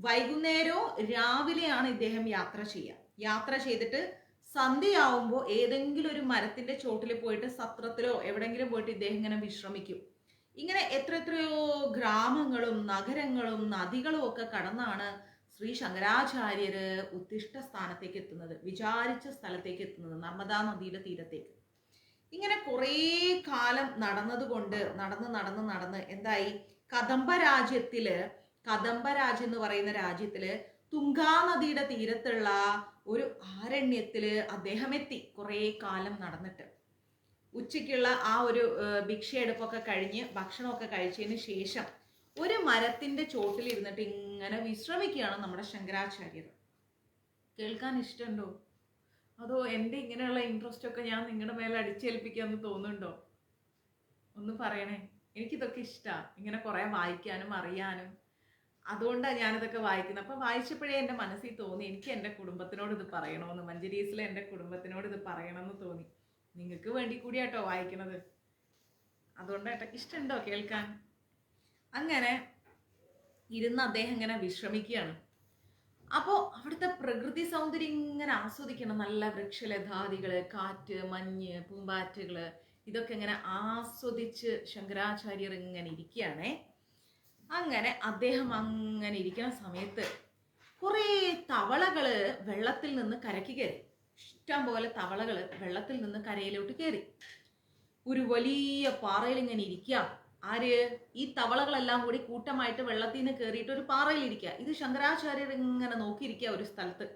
വൈകുന്നേരവും രാവിലെയാണ് ഇദ്ദേഹം യാത്ര ചെയ്യുക. യാത്ര ചെയ്തിട്ട് സന്ധ്യയാവുമ്പോൾ ഏതെങ്കിലും ഒരു മരത്തിന്റെ ചോട്ടിൽ പോയിട്ട് സത്രത്തിലോ എവിടെങ്കിലും പോയിട്ട് ഇദ്ദേഹം ഇങ്ങനെ വിശ്രമിക്കും. ഇങ്ങനെ എത്രയോ ഗ്രാമങ്ങളും നഗരങ്ങളും നദികളും ഒക്കെ കടന്നാണ് ശ്രീ ശങ്കരാചാര്യര് ഉത്തിഷ്ഠ സ്ഥാനത്തേക്ക് എത്തുന്നത്, വിചാരിച്ച സ്ഥലത്തേക്ക് എത്തുന്നത്, നർമ്മദാ നദിയുടെ തീരത്തേക്ക്. ഇങ്ങനെ കുറേ കാലം നടന്നതുകൊണ്ട് നടന്ന് എന്തായി, കദംബ രാജ്യം എന്ന് പറയുന്ന രാജ്യത്തില് തുംഗാ നദിയുടെ തീരത്തുള്ള ഒരു ആരണ്യത്തില് അദ്ദേഹം എത്തി. കുറേ കാലം നടന്നിട്ട് ഉച്ചയ്ക്കുള്ള ആ ഒരു ഭിക്ഷയെടുപ്പൊക്കെ കഴിഞ്ഞ് ഭക്ഷണമൊക്കെ കഴിച്ചതിന് ശേഷം ഒരു മരത്തിന്റെ ചോട്ടിൽ ഇരുന്നിട്ട് ഇങ്ങനെ വിശ്രമിക്കുകയാണ് നമ്മുടെ ശങ്കരാചാര്യർ. കേൾക്കാൻ ഇഷ്ടമുണ്ടോ? അതോ എൻ്റെ ഇങ്ങനെയുള്ള ഇൻട്രസ്റ്റ് ഒക്കെ ഞാൻ നിങ്ങളുടെ മേലെ അടിച്ചേൽപ്പിക്കാന്ന് തോന്നുന്നുണ്ടോ? ഒന്ന് പറയണേ. എനിക്കിതൊക്കെ ഇഷ്ടമാണ്, ഇങ്ങനെ കുറെ വായിക്കാനും അറിയാനും. അതുകൊണ്ടാണ് ഞാനിതൊക്കെ വായിക്കുന്നത്. അപ്പം വായിച്ചപ്പോഴേ എൻ്റെ മനസ്സിൽ തോന്നി എനിക്ക് എൻ്റെ കുടുംബത്തിനോട് ഇത് പറയണമെന്ന്, മഞ്ജരീസിലെ എൻ്റെ കുടുംബത്തിനോട് ഇത് പറയണമെന്ന് തോന്നി. നിങ്ങൾക്ക് വേണ്ടി കൂടിയാട്ടോ വായിക്കണത്. അതുകൊണ്ടാട്ടോ. ഇഷ്ടമുണ്ടോ കേൾക്കാൻ? അങ്ങനെ ഇരുന്ന് അദ്ദേഹം ഇങ്ങനെ വിശ്രമിക്കുകയാണ്. അപ്പോൾ അവിടുത്തെ പ്രകൃതി സൗന്ദര്യം ഇങ്ങനെ ആസ്വദിക്കണം. നല്ല വൃക്ഷലതാദികള്, കാറ്റ്, മഞ്ഞ്, പൂമ്പാറ്റകള്, ഇതൊക്കെ ഇങ്ങനെ ആസ്വദിച്ച് ശങ്കരാചാര്യർ ഇങ്ങനെ ഇരിക്കുകയാണേ. അങ്ങനെ അദ്ദേഹം അങ്ങനെ ഇരിക്കുന്ന സമയത്ത് കുറേ തവളകള് വെള്ളത്തിൽ നിന്ന് കരയ്ക്ക് കയറി. ഇഷ്ടം പോലെ തവളകള് വെള്ളത്തിൽ നിന്ന് കരയിലോട്ട് കയറി. ഒരു വലിയ പാറയിൽ ഇങ്ങനെ ഇരിക്കുക. ആര്? ഈ തവളകളെല്ലാം കൂടി കൂട്ടമായിട്ട് വെള്ളത്തിൽ നിന്ന് കയറിയിട്ട് ഒരു പാറയിലിരിക്കുക. ഇത് ശങ്കരാചാര്യർ ഇങ്ങനെ നോക്കിയിരിക്കുക ഒരു സ്ഥലത്ത്.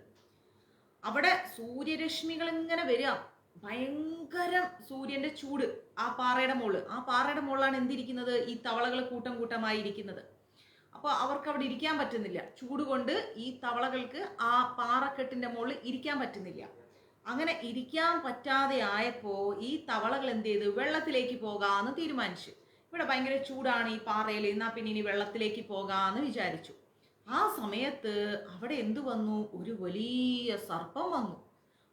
അവിടെ സൂര്യരശ്മികൾ ഇങ്ങനെ വരിക, ഭയങ്കര സൂര്യന്റെ ചൂട് ആ പാറയുടെ മുകളിലാണ് എന്തിരിക്കുന്നത്? ഈ തവളകൾ കൂട്ടം കൂട്ടമായി ഇരിക്കുന്നത്. അപ്പൊ അവർക്ക് അവിടെ ഇരിക്കാൻ പറ്റുന്നില്ല. ചൂട് കൊണ്ട് ഈ തവളകൾക്ക് ആ പാറക്കെട്ടിന്റെ മുകളിൽ ഇരിക്കാൻ പറ്റുന്നില്ല. അങ്ങനെ ഇരിക്കാൻ പറ്റാതെ ആയപ്പോ ഈ തവളകൾ എന്ത് ചെയ്തു? വെള്ളത്തിലേക്ക് പോകാന്ന് തീരുമാനിച്ചു. ഇവിടെ ഭയങ്കര ചൂടാണ് ഈ പാറയിൽ, എന്നാ പിന്നെ ഇനി വെള്ളത്തിലേക്ക് പോകാന്ന് വിചാരിച്ചു. ആ സമയത്ത് അവിടെ എന്തു വന്നു? ഒരു വലിയ സർപ്പം വന്നു.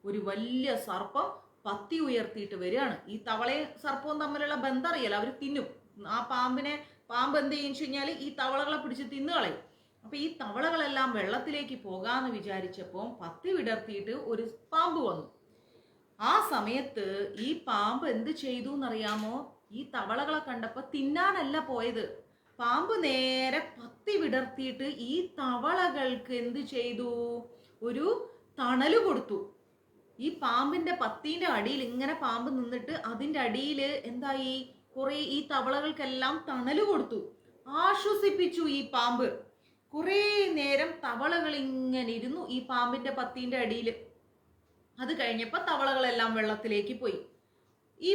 ഒരു വലിയ സർപ്പം പത്തി ഉയർത്തിയിട്ട് വരികയാണ്. ഈ തവളയും സർപ്പവും തമ്മിലുള്ള ബന്ധം അറിയാലോ, അവർ തിന്നും. ആ പാമ്പ് എന്ത് ചെയ്യുന്നു വെച്ച് കഴിഞ്ഞാൽ ഈ തവളകളെ പിടിച്ച് തിന്നുകളയും. അപ്പൊ ഈ തവളകളെല്ലാം വെള്ളത്തിലേക്ക് പോകാന്ന് വിചാരിച്ചപ്പോൾ പത്തി വിടർത്തിയിട്ട് ഒരു പാമ്പ് വന്നു. ആ സമയത്ത് ഈ പാമ്പ് എന്ത് ചെയ്തു എന്നറിയാമോ? ഈ തവളകളെ കണ്ടപ്പോ തിന്നാനല്ല പോയത്. പാമ്പ് നേരെ പത്തി വിടർത്തിയിട്ട് ഈ തവളകൾക്ക് എന്ത് ചെയ്തു? ഒരു തണല് കൊടുത്തു. ഈ പാമ്പിന്റെ പത്തിന്റെ അടിയിൽ ഇങ്ങനെ പാമ്പ് നിന്നിട്ട് അതിന്റെ അടിയിൽ എന്തായി? കുറെ ഈ തവളകൾക്കെല്ലാം തണല് കൊടുത്തു, ആശ്വസിപ്പിച്ചു ഈ പാമ്പ്. കുറെ നേരം തവളകൾ ഇങ്ങനെ ഇരുന്നു ഈ പാമ്പിന്റെ പത്തിന്റെ അടിയിൽ. അത് കഴിഞ്ഞപ്പോ തവളകളെല്ലാം വെള്ളത്തിലേക്ക് പോയി. ഈ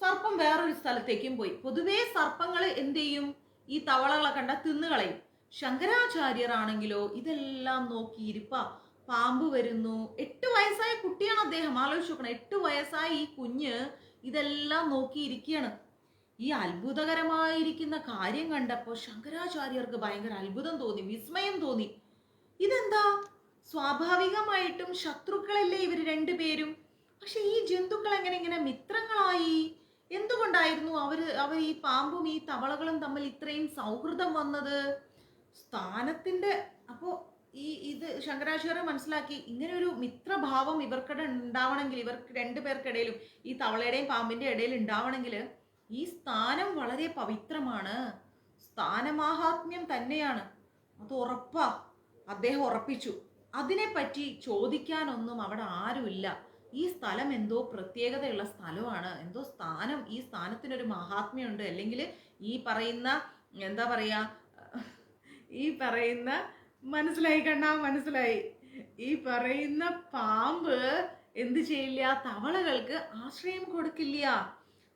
സർപ്പം വേറൊരു സ്ഥലത്തേക്കും പോയി. പൊതുവേ സർപ്പങ്ങൾ എന്ത് ചെയ്യും? ഈ തവളകളെ കണ്ട തിന്നുകളയും. ശങ്കരാചാര്യർ ആണെങ്കിലോ ഇതെല്ലാം നോക്കിയിരിപ്പ. പാമ്പ് വരുന്നു. 8 വയസ്സായ കുട്ടിയാണ് അദ്ദേഹം. ആലോചിച്ച് നോക്കണം, 8 വയസ്സായ ഈ കുഞ്ഞ് ഇതെല്ലാം നോക്കിയിരിക്കുകയാണ്. ഈ അത്ഭുതകരമായിരിക്കുന്ന കാര്യം കണ്ടപ്പോൾ ശങ്കരാചാര്യർക്ക് ഭയങ്കര അത്ഭുതം തോന്നി, വിസ്മയം തോന്നി. ഇതെന്താ? സ്വാഭാവികമായിട്ടും ശത്രുക്കളല്ലേ ഇവർ രണ്ടുപേരും. പക്ഷെ ഈ ജന്തുക്കൾ എങ്ങനെ ഇങ്ങനെ മിത്രങ്ങളായി? എന്തുകൊണ്ടായിരുന്നു അവർ ഈ പാമ്പും ഈ തവളകളും തമ്മിൽ ഇത്രയും സൗഹൃദം വന്നത്? സ്ഥാനത്തിന്റെ അപ്പോ ഇത് ശങ്കരാചാര്യർ മനസ്സിലാക്കി, ഇങ്ങനെ ഒരു മിത്രഭാവം ഇവർക്കിടെ ഉണ്ടാവണമെങ്കിൽ, ഇവർക്ക് രണ്ടുപേർക്കിടയിലും ഈ തവളയുടെയും പാമ്പിന്റെ ഇടയിൽ ഉണ്ടാവണമെങ്കിൽ ഈ സ്ഥാനം വളരെ പവിത്രമാണ്, സ്ഥാനമാഹാത്മ്യം തന്നെയാണ്, അത് ഉറപ്പാ. അദ്ദേഹം ഉറപ്പിച്ചു. അതിനെപ്പറ്റി ചോദിക്കാനൊന്നും അവിടെ ആരുമില്ല. ഈ സ്ഥലം എന്തോ പ്രത്യേകതയുള്ള സ്ഥലമാണ്, എന്തോ സ്ഥാനം, ഈ സ്ഥാനത്തിനൊരു മഹാത്മ്യമുണ്ട്. അല്ലെങ്കിൽ ഈ പറയുന്ന എന്താ പറയാ, ഈ പറയുന്ന മനസ്സിലായി കണ്ണാ, മനസ്സിലായി. ഈ പറയുന്ന പാമ്പ് എന്ത് ചെയ്യില്ല? തവളകൾക്ക് ആശ്രയം കൊടുക്കില്ല.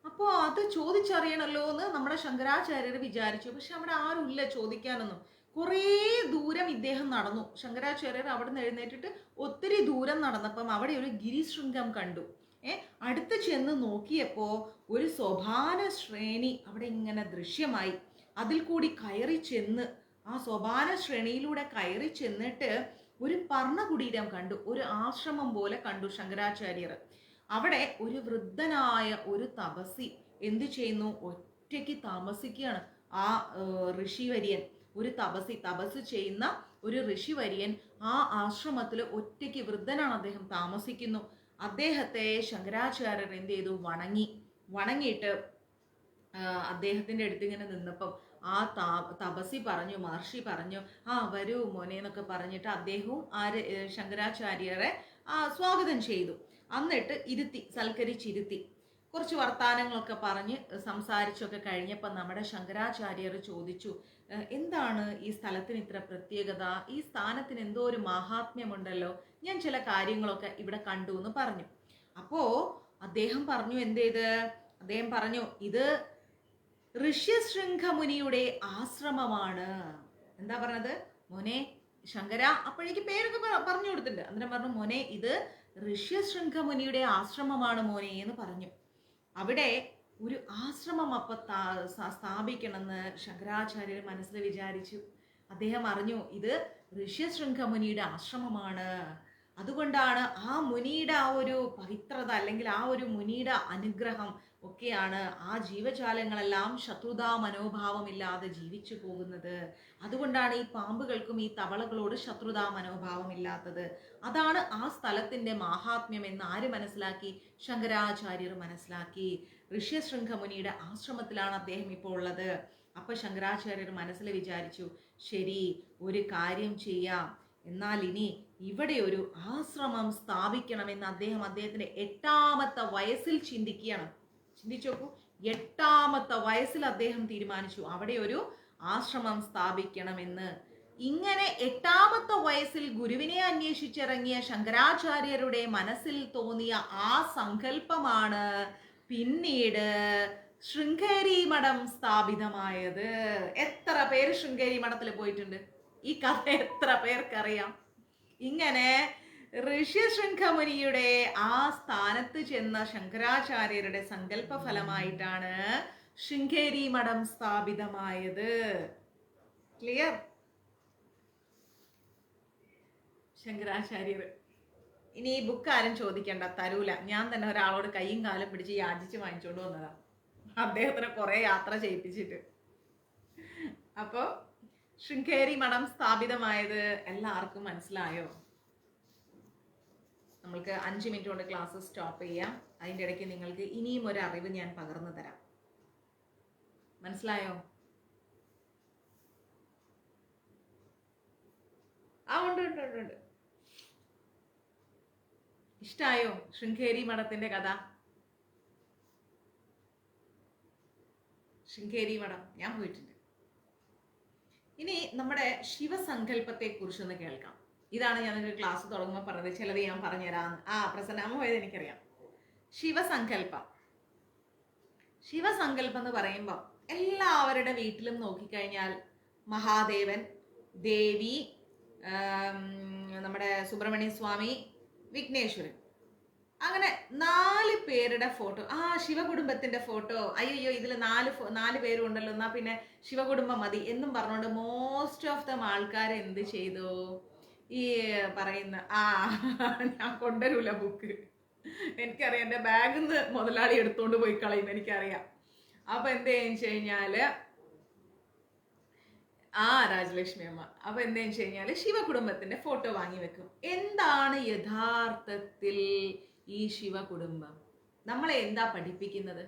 അപ്പോൾ അത് ചോദിച്ചറിയണല്ലോ എന്ന് നമ്മുടെ ശങ്കരാചാര്യർ വിചാരിച്ചു. പക്ഷെ അവിടെ ആരുമില്ല ചോദിക്കാനൊന്നും. കുറേ ദൂരം ഇദ്ദേഹം നടന്നു. ശങ്കരാചാര്യർ അവിടെ നിന്ന് എഴുന്നേറ്റിട്ട് ഒത്തിരി ദൂരം നടന്നപ്പം അവിടെ ഒരു ഗിരിശൃംഗം കണ്ടു. അടുത്ത് ചെന്ന് നോക്കിയപ്പോൾ ഒരു സോപാന ശ്രേണി അവിടെ ഇങ്ങനെ ദൃശ്യമായി. അതിൽ കൂടി കയറി ചെന്ന്, ആ സോപാന ശ്രേണിയിലൂടെ കയറി ചെന്നിട്ട് ഒരു പർണകുടീരം കണ്ടു, ഒരു ആശ്രമം പോലെ കണ്ടു ശങ്കരാചാര്യർ. അവിടെ ഒരു വൃദ്ധനായ ഒരു തപസി എന്ത് ചെയ്യുന്നു? ഒറ്റയ്ക്ക് താമസിക്കുകയാണ്. ആ ഋഷിവര്യൻ, ഒരു തപസ് ചെയ്യുന്ന ഒരു ഋഷിവര്യൻ ആ ആശ്രമത്തിൽ ഒറ്റയ്ക്ക്, വൃദ്ധനാണ് അദ്ദേഹം, താമസിക്കുന്നു. അദ്ദേഹത്തെ ശങ്കരാചാര്യർ എന്ത് ചെയ്തു? വണങ്ങിയിട്ട് അദ്ദേഹത്തിന്റെ അടുത്ത് ഇങ്ങനെ നിന്നപ്പം ആ തപസി പറഞ്ഞു, മഹർഷി പറഞ്ഞു, വരൂ മോനെ എന്നൊക്കെ പറഞ്ഞിട്ട് അദ്ദേഹവും ശങ്കരാചാര്യരെ സ്വാഗതം ചെയ്തു. എന്നിട്ട് സൽക്കരിച്ചിരുത്തി. കുറച്ച് വർത്താനങ്ങളൊക്കെ പറഞ്ഞ് സംസാരിച്ചൊക്കെ കഴിഞ്ഞപ്പോൾ നമ്മുടെ ശങ്കരാചാര്യർ ചോദിച്ചു, എന്താണ് ഈ സ്ഥലത്തിന് ഇത്ര പ്രത്യേകത? ഈ സ്ഥാനത്തിന് എന്തോ ഒരു മഹാത്മ്യമുണ്ടല്ലോ, ഞാൻ ചില കാര്യങ്ങളൊക്കെ ഇവിടെ കണ്ടു എന്ന് പറഞ്ഞു. അപ്പോ അദ്ദേഹം പറഞ്ഞു, അദ്ദേഹം പറഞ്ഞു, ഇത് ഋഷ്യശൃംഖമുനിയുടെ ആശ്രമമാണ്. എന്താ പറഞ്ഞത്? മോനെ ശങ്കര, അപ്പോഴേക്ക് പേരൊക്കെ പറഞ്ഞു കൊടുത്തിട്ടുണ്ട്. അന്നേരം പറഞ്ഞു, മോനെ ഇത് ഋഷ്യശൃംഖമുനിയുടെ ആശ്രമമാണ് മോനെ എന്ന് പറഞ്ഞു. അവിടെ ഒരു ആശ്രമം സ്ഥാപിക്കണമെന്ന് ശങ്കരാചാര്യർ മനസ്സിൽ വിചാരിച്ചു. അദ്ദേഹം അറിഞ്ഞു ഇത് ഋഷ്യശൃംഖമുനിയുടെ ആശ്രമമാണ്. അതുകൊണ്ടാണ് ആ മുനിയുടെ ആ ഒരു പവിത്രത, അല്ലെങ്കിൽ ആ ഒരു മുനിയുടെ അനുഗ്രഹം ഒക്കെയാണ് ആ ജീവജാലങ്ങളെല്ലാം ശത്രുതാ മനോഭാവമില്ലാതെ ജീവിച്ചു പോകുന്നത്. അതുകൊണ്ടാണ് ഈ പാമ്പുകൾക്കും ഈ തവളകളോട് ശത്രുതാ മനോഭാവമില്ലാത്തത്. അതാണ് ആ സ്ഥലത്തിന്റെ മാഹാത്മ്യം എന്ന് ആര് മനസ്സിലാക്കി? ശങ്കരാചാര്യർ മനസ്സിലാക്കി. ഋഷ്യശൃംഖമുനിയുടെ ആശ്രമത്തിലാണ് അദ്ദേഹം ഇപ്പോൾ ഉള്ളത്. അപ്പൊ ശങ്കരാചാര്യർ മനസ്സിൽ വിചാരിച്ചു, ശരി, ഒരു കാര്യം ചെയ്യാം, എന്നാൽ ഇനി ഇവിടെ ഒരു ആശ്രമം സ്ഥാപിക്കണമെന്ന് അദ്ദേഹത്തിന്റെ 8ാമത്തെ വയസ്സിൽ ചിന്തിക്കുകയാണ്. ചിന്തിച്ചു നോക്കൂ, 8ാമത്തെ വയസ്സിൽ അദ്ദേഹം തീരുമാനിച്ചു അവിടെ ഒരു ആശ്രമം സ്ഥാപിക്കണമെന്ന്. ഇങ്ങനെ 8ാമത്തെ വയസ്സിൽ ഗുരുവിനെ അന്വേഷിച്ചിറങ്ങിയ ശങ്കരാചാര്യരുടെ മനസ്സിൽ തോന്നിയ ആ സങ്കല്പമാണ് പിന്നീട് ശൃംഗേരി മഠം സ്ഥാപിതമായത്. എത്ര പേര് ശൃംഗേരി മഠത്തിൽ പോയിട്ടുണ്ട്? ഈ കഥ എത്ര പേർക്കറിയാം? ഇങ്ങനെ ഋഷ്യശൃംഖമുനിയുടെ ആ സ്ഥാനത്ത് ചെന്ന ശങ്കരാചാര്യരുടെ സങ്കല്പ ഫലമായിട്ടാണ് ശൃംഗേരി മഠം സ്ഥാപിതമായത്. ക്ലിയർ? ശങ്കരാചാര്യർ ഇനി ഈ ബുക്ക് ആരും ചോദിക്കണ്ട, തരൂല. ഞാൻ തന്നെ ഒരാളോട് കൈയും കാലും പിടിച്ച് യാചിച്ച് വാങ്ങിച്ചോണ്ട് വന്നതാ, അദ്ദേഹത്തിന് കുറെ യാത്ര ചെയ്യിപ്പിച്ചിട്ട്. അപ്പോ ശൃംഗേരി മഠം സ്ഥാപിതമായത് എല്ലാവർക്കും മനസ്സിലായോ? നമ്മൾക്ക് 5 മിനിറ്റ് കൊണ്ട് ക്ലാസ് സ്റ്റോപ്പ് ചെയ്യാം. അതിൻ്റെ ഇടയ്ക്ക് നിങ്ങൾക്ക് ഇനിയും ഒരു അറിവ് ഞാൻ പകർന്നു തരാം. മനസ്സിലായോ? ഉണ്ട്. ഇഷ്ടായോ ശൃംഗേരി മഠത്തിന്റെ കഥ? ശൃംഗേരി മഠം ഞാൻ പോയിട്ടുണ്ട്. ഇനി നമ്മുടെ ശിവസങ്കല്പത്തെ കുറിച്ചൊന്ന് കേൾക്കാം. ഇതാണ് ഞാനൊരു ക്ലാസ് തുടങ്ങുമ്പോൾ പറഞ്ഞത്. ചിലത് ഞാൻ പറഞ്ഞുതരാന്ന്. പ്രസന്നാമ പോയത് എനിക്കറിയാം. ശിവസങ്കല്പം എന്ന് പറയുമ്പോൾ എല്ലാവരുടെ വീട്ടിലും നോക്കിക്കഴിഞ്ഞാൽ മഹാദേവൻ, ദേവി, നമ്മുടെ സുബ്രഹ്മണ്യ സ്വാമി, വിഘ്നേശ്വരൻ, അങ്ങനെ 4 പേരുടെ ഫോട്ടോ. ശിവകുടുംബത്തിന്റെ ഫോട്ടോ. അയ്യോ ഇതിൽ 4 പേരും ഉണ്ടല്ലോ, എന്നാ പിന്നെ ശിവകുടുംബം മതി എന്നും പറഞ്ഞുകൊണ്ട് മോസ്റ്റ് ഓഫ് ദം ആൾക്കാർ എന്ത് ചെയ്തു? ഈ പറയുന്ന ഞാൻ കൊണ്ടുവരൂല ബുക്ക്, എനിക്കറിയാം. എൻ്റെ ബാഗിൽ നിന്ന് മുതലാളി എടുത്തോണ്ട് പോയി കളയും, എനിക്കറിയാം. അപ്പൊ എന്ത് ചെയ്യുന്ന കഴിഞ്ഞാല് രാജലക്ഷ്മി അമ്മ അപ്പൊ എന്താ വെച്ച് കഴിഞ്ഞാല് ശിവകുടുംബത്തിന്റെ ഫോട്ടോ വാങ്ങി വെക്കും. എന്താണ് യഥാർത്ഥത്തിൽ ഈ ശിവകുടുംബം? നമ്മളെ എന്താ പഠിപ്പിക്കുന്നത്?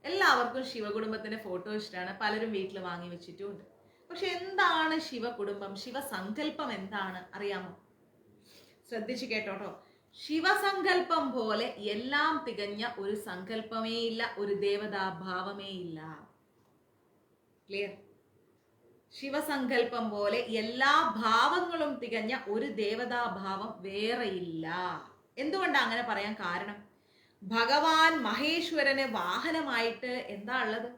എല്ലാവർക്കും ശിവകുടുംബത്തിന്റെ ഫോട്ടോ ഇഷ്ടമാണ്, പലരും വീട്ടിൽ വാങ്ങി വെച്ചിട്ടുമുണ്ട്. പക്ഷെ എന്താണ് ശിവകുടുംബം? ശിവസങ്കല്പം എന്താണ് അറിയാമോ? ശ്രദ്ധിച്ചു കേട്ടോട്ടോ. ശിവസങ്കല്പം പോലെ എല്ലാം തികഞ്ഞ ഒരു സങ്കല്പമേ ഇല്ല, ഒരു ദേവതാഭാവമേ ഇല്ല. ക്ലിയർ? ശിവസങ്കല്പം പോലെ എല്ലാ ഭാവങ്ങളും തികഞ്ഞ ഒരു ദേവതാഭാവം വേറെയില്ല. എന്തുകൊണ്ടാണ് അങ്ങനെ പറയാൻ കാരണം? ഭഗവാൻ മഹേശ്വരന് വാഹനമായിട്ട് എന്താ ഉള്ളത്?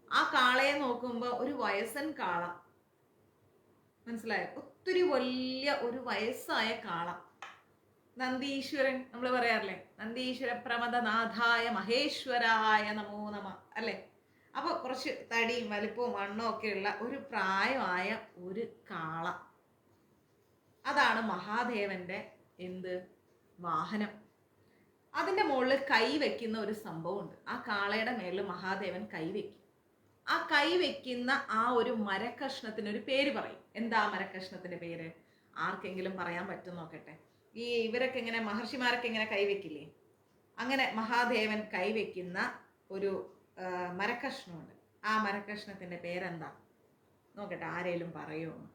ആ കാളയെ നോക്കുമ്പോ ഒരു വയസ്സൻ കാള, മനസ്സിലായോ? ഒത്തിരി വലിയ ഒരു വയസ്സായ കാള. നന്ദീശ്വരൻ നമ്മൾ പറയാറില്ലേ, നന്ദീശ്വര പ്രമദനാഥായ മഹേശ്വരായ നമോ നമ, അല്ലേ? അപ്പൊ കുറച്ച് തടിയും വലിപ്പവും മണ്ണും ഒക്കെ ഉള്ള ഒരു പ്രായമായ ഒരു കാള. അതാണ് മഹാദേവന്റെ വാഹനം. അതിന്റെ മുകളിൽ കൈ വെക്കുന്ന ഒരു സംഭവമുണ്ട്. ആ കാളയുടെ മേളിൽ മഹാദേവൻ കൈ വെക്കും. ആ കൈ വെക്കുന്ന ആ ഒരു മരക്കഷ്ണത്തിന് ഒരു പേര് പറയും. എന്താ മരക്കഷ്ണത്തിന്റെ പേര്? ആർക്കെങ്കിലും പറയാൻ പറ്റും നോക്കട്ടെ. ഇവരൊക്കെ ഇങ്ങനെ, മഹർഷിമാരൊക്കെ ഇങ്ങനെ കൈവെക്കില്ലേ, അങ്ങനെ മഹാദേവൻ കൈവെക്കുന്ന ഒരു മരക്കഷ്ണമുണ്ട്. ആ മരക്കഷ്ണത്തിന്റെ പേരെന്താ നോക്കട്ടെ, ആരേലും പറയുമോ?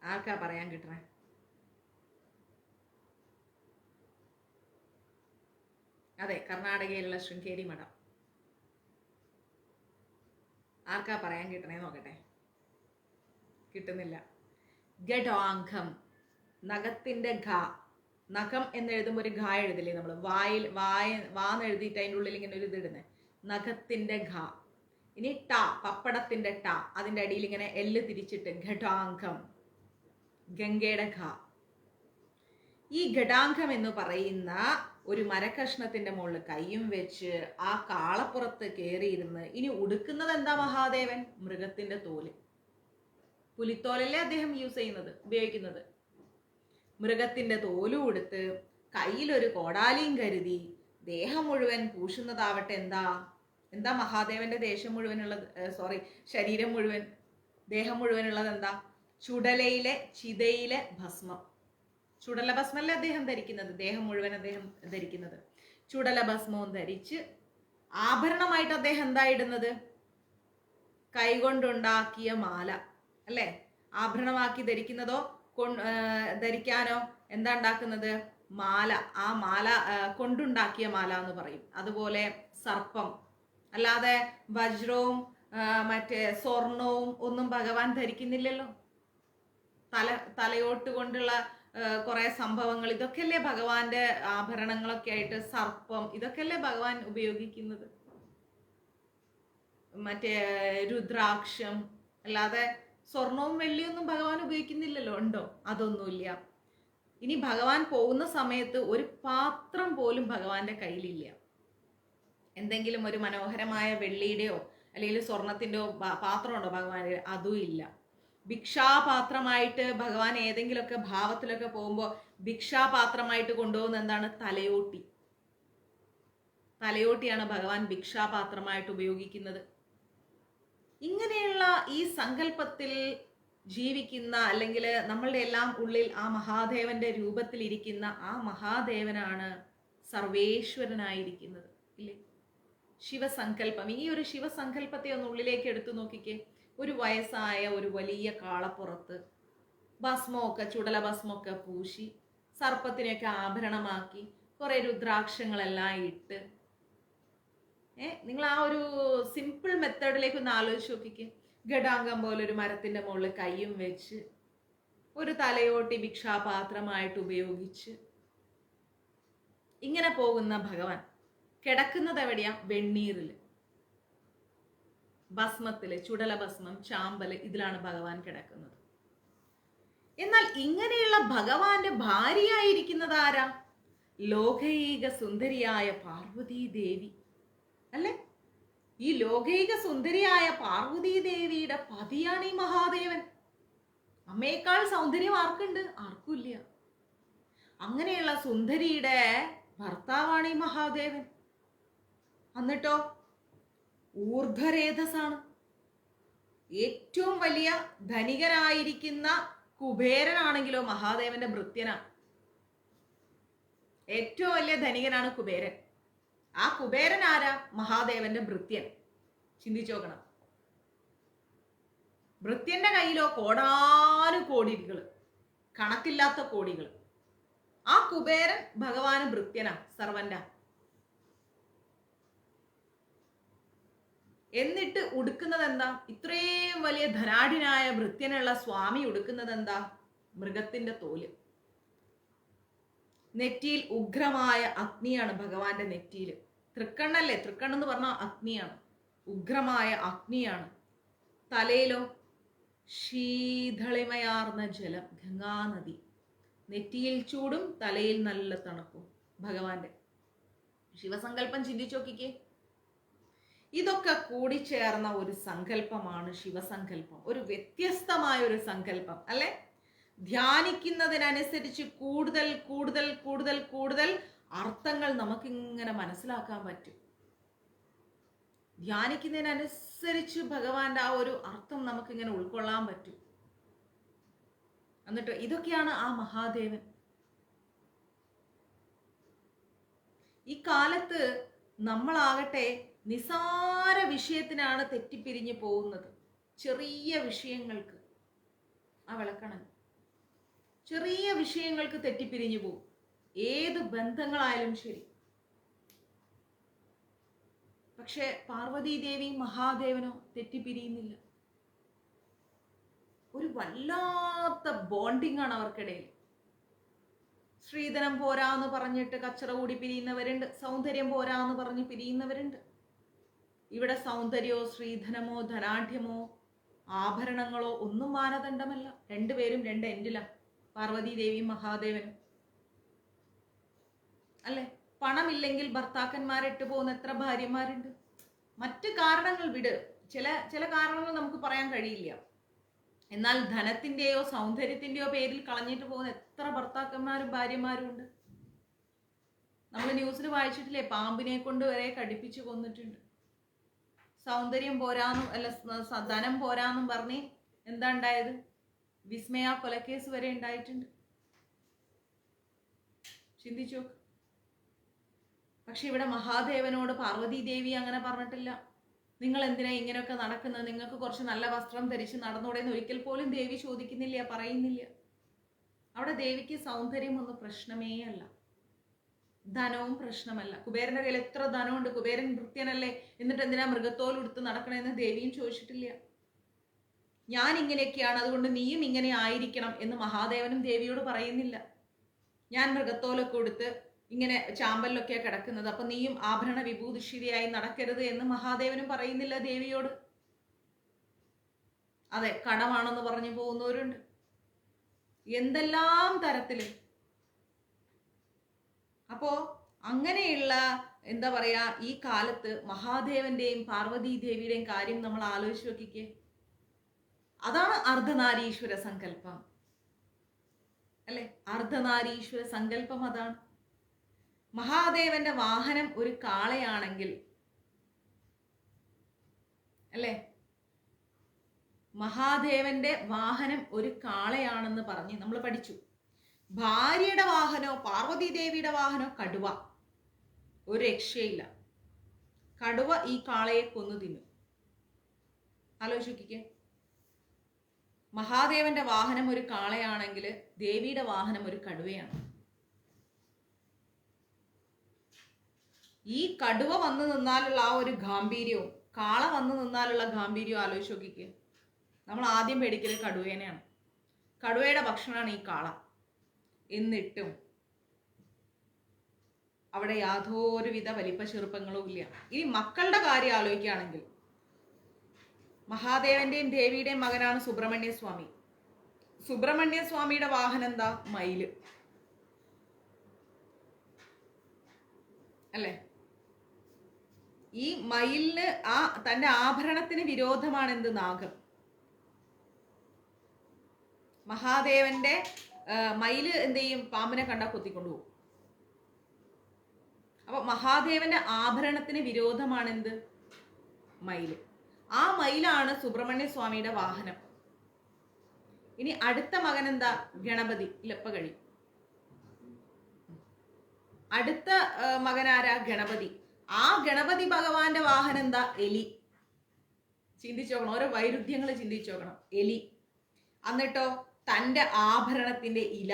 ആർക്കാ പറയാൻ കിട്ടണേ? അതെ, കർണാടകയിലുള്ള ശൃംഗേരി മഠം. ആർക്കാ പറയാൻ കിട്ടണേ നോക്കട്ടെ. കിട്ടുന്നില്ല. ഗഡാംഗം. നഖത്തിന്റെ ഘ. നഖം എന്നെഴുതുമ്പോൾ ഒരു ഘ എഴുതില്ലേ നമ്മൾ? വാന്ന് എഴുതിയിട്ട് അതിൻ്റെ ഉള്ളിൽ ഇങ്ങനെ ഒരു ഇതിടുന്നത്. നഖത്തിന്റെ ഘ. ഇനി ട, പപ്പടത്തിന്റെ ട, അതിന്റെ അടിയിൽ ഇങ്ങനെ എല്ല് തിരിച്ചിട്ട് ഘടാംഗം. ഗംഗയുടെ ഘ. ഈ ഘടാംഗം എന്ന് പറയുന്ന ഒരു മരക്കഷ്ണത്തിന്റെ മുകളിൽ കയ്യും വെച്ച് ആ കാളപ്പുറത്ത് കയറിയിരുന്ന് ഇനി ഉടുക്കുന്നത് എന്താ മഹാദേവൻ? മൃഗത്തിന്റെ തോല്. പുലിത്തോലല്ലേ അദ്ദേഹം ഉപയോഗിക്കുന്നത്. മൃഗത്തിന്റെ തോലും എടുത്ത് കയ്യിലൊരു കോടാലിയും കരുതി ദേഹം മുഴുവൻ പൂശുന്നതാവട്ടെ എന്താ മഹാദേവന്റെ ശരീരം മുഴുവൻ, ദേഹം മുഴുവനുള്ളത് എന്താ? ചിതയിലെ ഭസ്മം. ചുടല ഭസ്മല്ലേ അദ്ദേഹം ധരിക്കുന്നത്, ദേഹം മുഴുവൻ അദ്ദേഹം ധരിക്കുന്നത്. ചുടല ഭസ്മവും ധരിച്ച് ആഭരണമായിട്ട് അദ്ദേഹം എന്താ ഇടുന്നത്? കൈകൊണ്ടുണ്ടാക്കിയ മാല, അല്ലേ? ആഭരണമാക്കി ധരിക്കുന്നതോ ധരിക്കാനോ എന്താ ഉണ്ടാക്കുന്നത്? മാല, ആ മാല കൊണ്ടുണ്ടാക്കിയ മാല എന്ന് പറയും. അതുപോലെ സർപ്പം, അല്ലാതെ വജ്രവും മറ്റേ സ്വർണവും ഒന്നും ഭഗവാൻ ധരിക്കുന്നില്ലല്ലോ. തലയോട്ട് കൊണ്ടുള്ള കുറെ സംഭവങ്ങൾ, ഇതൊക്കെയല്ലേ ഭഗവാന്റെ ആഭരണങ്ങളൊക്കെ ആയിട്ട്. സർപ്പം, ഇതൊക്കെയല്ലേ ഭഗവാൻ ഉപയോഗിക്കുന്നത്. മറ്റേ രുദ്രാക്ഷം, അല്ലാതെ സ്വർണവും വെള്ളിയൊന്നും ഭഗവാൻ ഉപയോഗിക്കുന്നില്ലല്ലോ. ഉണ്ടോ? അതൊന്നുമില്ല. ഇനി ഭഗവാൻ പോകുന്ന സമയത്ത് ഒരു പാത്രം പോലും ഭഗവാന്റെ കയ്യിലില്ല. എന്തെങ്കിലും ഒരു മനോഹരമായ വെള്ളിയുടെയോ അല്ലെങ്കിൽ സ്വർണത്തിൻ്റെയോ പാത്രമുണ്ടോ ഭഗവാന്? അതും ഇല്ല. ഭിക്ഷാപാത്രമായിട്ട് ഭഗവാൻ ഏതെങ്കിലുമൊക്കെ ഭാവത്തിലൊക്കെ പോകുമ്പോൾ ഭിക്ഷാപാത്രമായിട്ട് കൊണ്ടുപോകുന്ന എന്താണ്? തലയോട്ടി. തലയോട്ടിയാണ് ഭഗവാൻ ഭിക്ഷാപാത്രമായിട്ട് ഉപയോഗിക്കുന്നത്. ഇങ്ങനെയുള്ള ഈ സങ്കല്പത്തിൽ ജീവിക്കുന്ന, അല്ലെങ്കിൽ നമ്മളുടെ എല്ലാം ഉള്ളിൽ ആ മഹാദേവന്റെ രൂപത്തിൽ ഇരിക്കുന്ന ആ മഹാദേവനാണ് സർവേശ്വരനായിരിക്കുന്നത്, ഇല്ലേ? ശിവസങ്കല്പം. ഈ ഒരു ശിവസങ്കല്പത്തെ ഒന്ന് ഉള്ളിലേക്ക് എടുത്തു നോക്കിക്കേ. ഒരു വയസ്സായ ഒരു വലിയ കാളപ്പുറത്ത് ഭസ്മമൊക്കെ, ചുടല ഭസ്മമൊക്കെ പൂശി, സർപ്പത്തിനെയൊക്കെ ആഭരണമാക്കി, കുറെ രുദ്രാക്ഷങ്ങളെല്ലാം ഇട്ട്, നിങ്ങൾ ആ ഒരു സിമ്പിൾ മെത്തേഡിലേക്ക് ഒന്ന് ആലോചിച്ച് നോക്കിക്കേ. ഗഡാങ്കം പോലെ ഒരു മരത്തിന്റെ മുകളിൽ കയ്യും വെച്ച്, ഒരു തലയോട്ടി ഭിക്ഷാപാത്രമായിട്ട് ഉപയോഗിച്ച് ഇങ്ങനെ പോകുന്ന ഭഗവാൻ കിടക്കുന്നത് എവിടെയാ? വെണ്ണീറില്, ഭസ്മത്തില്, ചുടല ഭസ്മം, ചാമ്പല്, ഇതിലാണ് ഭഗവാൻ കിടക്കുന്നത്. എന്നാൽ ഇങ്ങനെയുള്ള ഭഗവാന്റെ ഭാര്യയായിരിക്കുന്നത് ആരാ? ലോകൈക സുന്ദരിയായ പാർവതി ദേവി, അല്ലേ? ഈ ലോകൈക സുന്ദരിയായ പാർവതി ദേവിയുടെ പതിയാണ് ഈ മഹാദേവൻ. അമ്മയേക്കാൾ സൗന്ദര്യം ആർക്കുണ്ട്? ആർക്കുമില്ല. അങ്ങനെയുള്ള സുന്ദരിയുടെ ഭർത്താവാണ് ഈ മഹാദേവൻ. എന്നിട്ടോ ഊർധ്വരേതസാണ്. ഏറ്റവും വലിയ ധനികനായിരിക്കുന്ന കുബേരനാണെങ്കിലോ മഹാദേവന്റെ ഭൃത്യനാണ്. ഏറ്റവും വലിയ ധനികനാണ് കുബേരൻ. ആ കുബേരൻ ആരാ? മഹാദേവന്റെ ഭൃത്യൻ. ചിന്തിച്ചു നോക്കണം. ഭൃത്യന്റെ കയ്യിലോ കോടാനുകോടികൾ, കണക്കില്ലാത്ത കോടികൾ. ആ കുബേരൻ ഭഗവാന് ഭൃത്യനാ, സർവന്റാ. എന്നിട്ട് ഉടുക്കുന്നത് എന്താ? ഇത്രയും വലിയ ധനാഢ്യനായ ഭൃത്യനുള്ള സ്വാമി ഉടുക്കുന്നത് എന്താ? മൃഗത്തിന്റെ തോല്. നെറ്റിയിൽ ഉഗ്രമായ അഗ്നിയാണ് ഭഗവാന്റെ നെറ്റിയിൽ. തൃക്കണ്ണല്ലേ? തൃക്കണ്ണെന്ന് പറഞ്ഞാൽ അഗ്നിയാണ്, ഉഗ്രമായ അഗ്നിയാണ്. തലയിലോ ശീതളിമയാർന്ന ജലം, ഗംഗാനദി. നെറ്റിയിൽ ചൂടും തലയിൽ നല്ല തണുപ്പും ഭഗവാന്റെ. ശിവസങ്കല്പം ചിന്തിച്ചു നോക്കിക്കേ. ഇതൊക്കെ കൂടിച്ചേർന്ന ഒരു സങ്കല്പമാണ് ശിവസങ്കല്പം. ഒരു വ്യത്യസ്തമായ ഒരു സങ്കല്പം, അല്ലെ? ധ്യാനിക്കുന്നതിനനുസരിച്ച് കൂടുതൽ കൂടുതൽ കൂടുതൽ കൂടുതൽ അർത്ഥങ്ങൾ നമുക്കിങ്ങനെ മനസ്സിലാക്കാൻ പറ്റും. ധ്യാനിക്കുന്നതിനനുസരിച്ച് ഭഗവാന്റെ ആ ഒരു അർത്ഥം നമുക്കിങ്ങനെ ഉൾക്കൊള്ളാൻ പറ്റും. എന്നിട്ട് ഇതൊക്കെയാണ് ആ മഹാദേവൻ. ഈ കാലത്ത് നമ്മളാകട്ടെ നിസാര വിഷയത്തിനാണ് തെറ്റിപ്പിരിഞ്ഞു പോകുന്നത്. ചെറിയ വിഷയങ്ങൾക്ക്, ആ വിളക്കണം, ചെറിയ വിഷയങ്ങൾക്ക് തെറ്റിപ്പിരിഞ്ഞു പോകും. ഏത് ബന്ധങ്ങളായാലും ശരി. പക്ഷെ പാർവതി ദേവി മഹാദേവനോ തെറ്റിപ്പിരിയുന്നില്ല. ഒരു വല്ലാത്ത ബോണ്ടിങ് ആണ് അവർക്കിടയിൽ. സ്ത്രീധനം പോരാന്ന് പറഞ്ഞിട്ട് കച്ചറ കൂടി പിരിയുന്നവരുണ്ട്, സൗന്ദര്യം പോരാന്ന് പറഞ്ഞ് പിരിയുന്നവരുണ്ട്. ഇവിടെ സൗന്ദര്യമോ സ്ത്രീധനമോ ധനാഢ്യമോ ആഭരണങ്ങളോ ഒന്നും മാനദണ്ഡമല്ല. രണ്ടുപേരും രണ്ട് എൻഡിലാണ്, പാർവതി ദേവിയും മഹാദേവനും, അല്ലെ? പണമില്ലെങ്കിൽ ഭർത്താക്കന്മാരിട്ട് പോകുന്ന എത്ര ഭാര്യമാരുണ്ട്. മറ്റ് കാരണങ്ങൾ വിട്, ചില കാരണങ്ങൾ നമുക്ക് പറയാൻ കഴിയില്ല. എന്നാൽ ധനത്തിന്റെയോ സൗന്ദര്യത്തിന്റെയോ പേരിൽ കളഞ്ഞിട്ട് പോകുന്ന എത്ര ഭർത്താക്കന്മാരും ഭാര്യമാരും ഉണ്ട്. നമ്മൾ ന്യൂസിൽ വായിച്ചിട്ടില്ലേ? പാമ്പിനെ കൊണ്ട് വരെ കടിപ്പിച്ച് കൊന്നിട്ടുണ്ട്. സൗന്ദര്യം പോരാന്നും അല്ല ധനം പോരാന്നും പറഞ്ഞ് എന്താ ഉണ്ടായത്? വിസ്മയ കൊലക്കേസ് വരെ ഉണ്ടായിട്ടുണ്ട്. ചിന്തിച്ചു. പക്ഷെ ഇവിടെ മഹാദേവനോട് പാർവതി ദേവി അങ്ങനെ പറഞ്ഞിട്ടില്ല. നിങ്ങൾ എന്തിനാ ഇങ്ങനെയൊക്കെ നടക്കുന്നത്? നിങ്ങൾക്ക് കുറച്ച് നല്ല വസ്ത്രം ധരിച്ച് നടന്നോടെ എന്ന് ഒരിക്കൽ പോലും ദേവി ചോദിക്കുന്നില്ല, പറയുന്നില്ല. അവിടെ ദേവിക്ക് സൗന്ദര്യം ഒന്നും പ്രശ്നമേ അല്ല. ധനവും പ്രശ്നമല്ല. കുബേരന്റെ കയ്യിൽ എത്ര ധനമുണ്ട്, കുബേരൻ ഭൃത്യനല്ലേ, എന്നിട്ട് എന്തിനാ മൃഗത്തോലെടുത്ത് നടക്കണമെന്ന് ദേവിയും ചോദിച്ചിട്ടില്ല. ഞാൻ ഇങ്ങനെയൊക്കെയാണ്, അതുകൊണ്ട് നീയും ഇങ്ങനെ ആയിരിക്കണം എന്ന് മഹാദേവനും ദേവിയോട് പറയുന്നില്ല. ഞാൻ മൃഗത്തോലൊക്കെ കൊടുത്ത് ഇങ്ങനെ ചാമ്പലിലൊക്കെയാണ് കിടക്കുന്നത്, അപ്പൊ നീയും ആഭരണ വിഭൂതിഷ്ഠിതയായി നടക്കരുത് എന്ന് മഹാദേവനും പറയുന്നില്ല ദേവിയോട്. അതെ, കടമാണെന്ന് പറഞ്ഞു പോകുന്നവരുണ്ട്, എന്തെല്ലാം തരത്തില്. അപ്പോ അങ്ങനെയുള്ള എന്താ പറയാ, ഈ കാലത്ത് മഹാദേവന്റെയും പാർവതി ദേവിയുടെയും കാര്യം നമ്മൾ ആലോചിച്ച് നോക്കിക്കേ. അതാണ് അർദ്ധനാരീശ്വര സങ്കല്പം അല്ലെ? അർദ്ധനാരീശ്വര സങ്കല്പം അതാണ്. മഹാദേവന്റെ വാഹനം ഒരു കാളയാണെങ്കിൽ അല്ലെ, മഹാദേവന്റെ വാഹനം ഒരു കാളയാണെന്ന് പറഞ്ഞ് നമ്മൾ പഠിച്ചു. ഭാര്യയുടെ വാഹനോ പാർവതി ദേവിയുടെ വാഹനോ കടുവ. ഒരു രക്ഷയില്ല, കടുവ ഈ കാളയെ കൊന്നു തിന്നു. ആലോചിക്കേ. മഹാദേവന്റെ വാഹനം ഒരു കാളയാണെങ്കിൽ ദേവിയുടെ വാഹനം ഒരു കടുവയാണ്. ഈ കടുവ വന്നു നിന്നാലുള്ള ആ ഒരു ഗാംഭീര്യവും കാള വന്നു നിന്നാലുള്ള ഗാംഭീര്യവും ആലോചിച്ച് നോക്കിക്കേ. നമ്മൾ ആദ്യം പേടിക്കല് കടുവേനെയാണ്. കടുവയുടെ ഭക്ഷണമാണ് ഈ കാള. എന്നിട്ടും അവിടെ യാതൊരുവിധ വലിപ്പ ചെറുപ്പങ്ങളും ഇല്ല. ഇനി മക്കളുടെ കാര്യം ആലോചിക്കുകയാണെങ്കിൽ, മഹാദേവന്റെയും ദേവിയുടെയും മകനാണ് സുബ്രഹ്മണ്യ സ്വാമി. സുബ്രഹ്മണ്യ സ്വാമിയുടെ വാഹനം എന്താ? മയില് അല്ലെ? ഈ മയിലിന് തന്റെ ആഭരണത്തിന് വിരോധമാണ് എന്ത്? നാഗം. മഹാദേവന്റെ മയില് എന്ത് ചെയ്യും? പാമ്പിനെ കണ്ടാ കൊത്തിക്കൊണ്ടുപോകും. അപ്പൊ മഹാദേവന്റെ ആഭരണത്തിന് വിരോധമാണ് എന്ത്? മയില്. ആ മയിലാണ് സുബ്രഹ്മണ്യ സ്വാമിയുടെ വാഹനം. ഇനി അടുത്ത മകൻ എന്താ? ഗണപതി. ഇല്ലപ്പ കഴി. അടുത്ത മകനാരാ? ഗണപതി. ആ ഗണപതി ഭഗവാന്റെ വാഹനം എന്താ? എലി. ചിന്തിച്ചോക്കണം, ഓരോ വൈരുദ്ധ്യങ്ങൾ ചിന്തിച്ചോക്കണം. എലി. എന്നിട്ടോ തന്റെ ആഭരണത്തിന്റെ ഇര.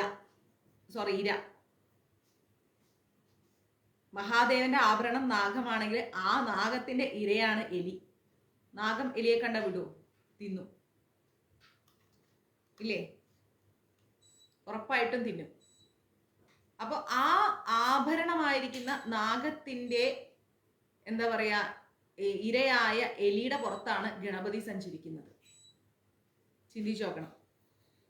മഹാദേവന്റെ ആഭരണം നാഗമാണെങ്കിൽ ആ നാഗത്തിന്റെ ഇരയാണ് എലി. നാഗം എലിയെ കണ്ട വിടുവോ? തിന്നു ഇല്ലേ? ഉറപ്പായിട്ടും തിന്നും. അപ്പൊ ആ ആഭരണമായിരിക്കുന്ന നാഗത്തിന്റെ എന്താ പറയാ ഇരയായ എലിയുടെ പുറത്താണ് ഗണപതി സഞ്ചരിക്കുന്നത്. ചിന്തിച്ചു നോക്കണം.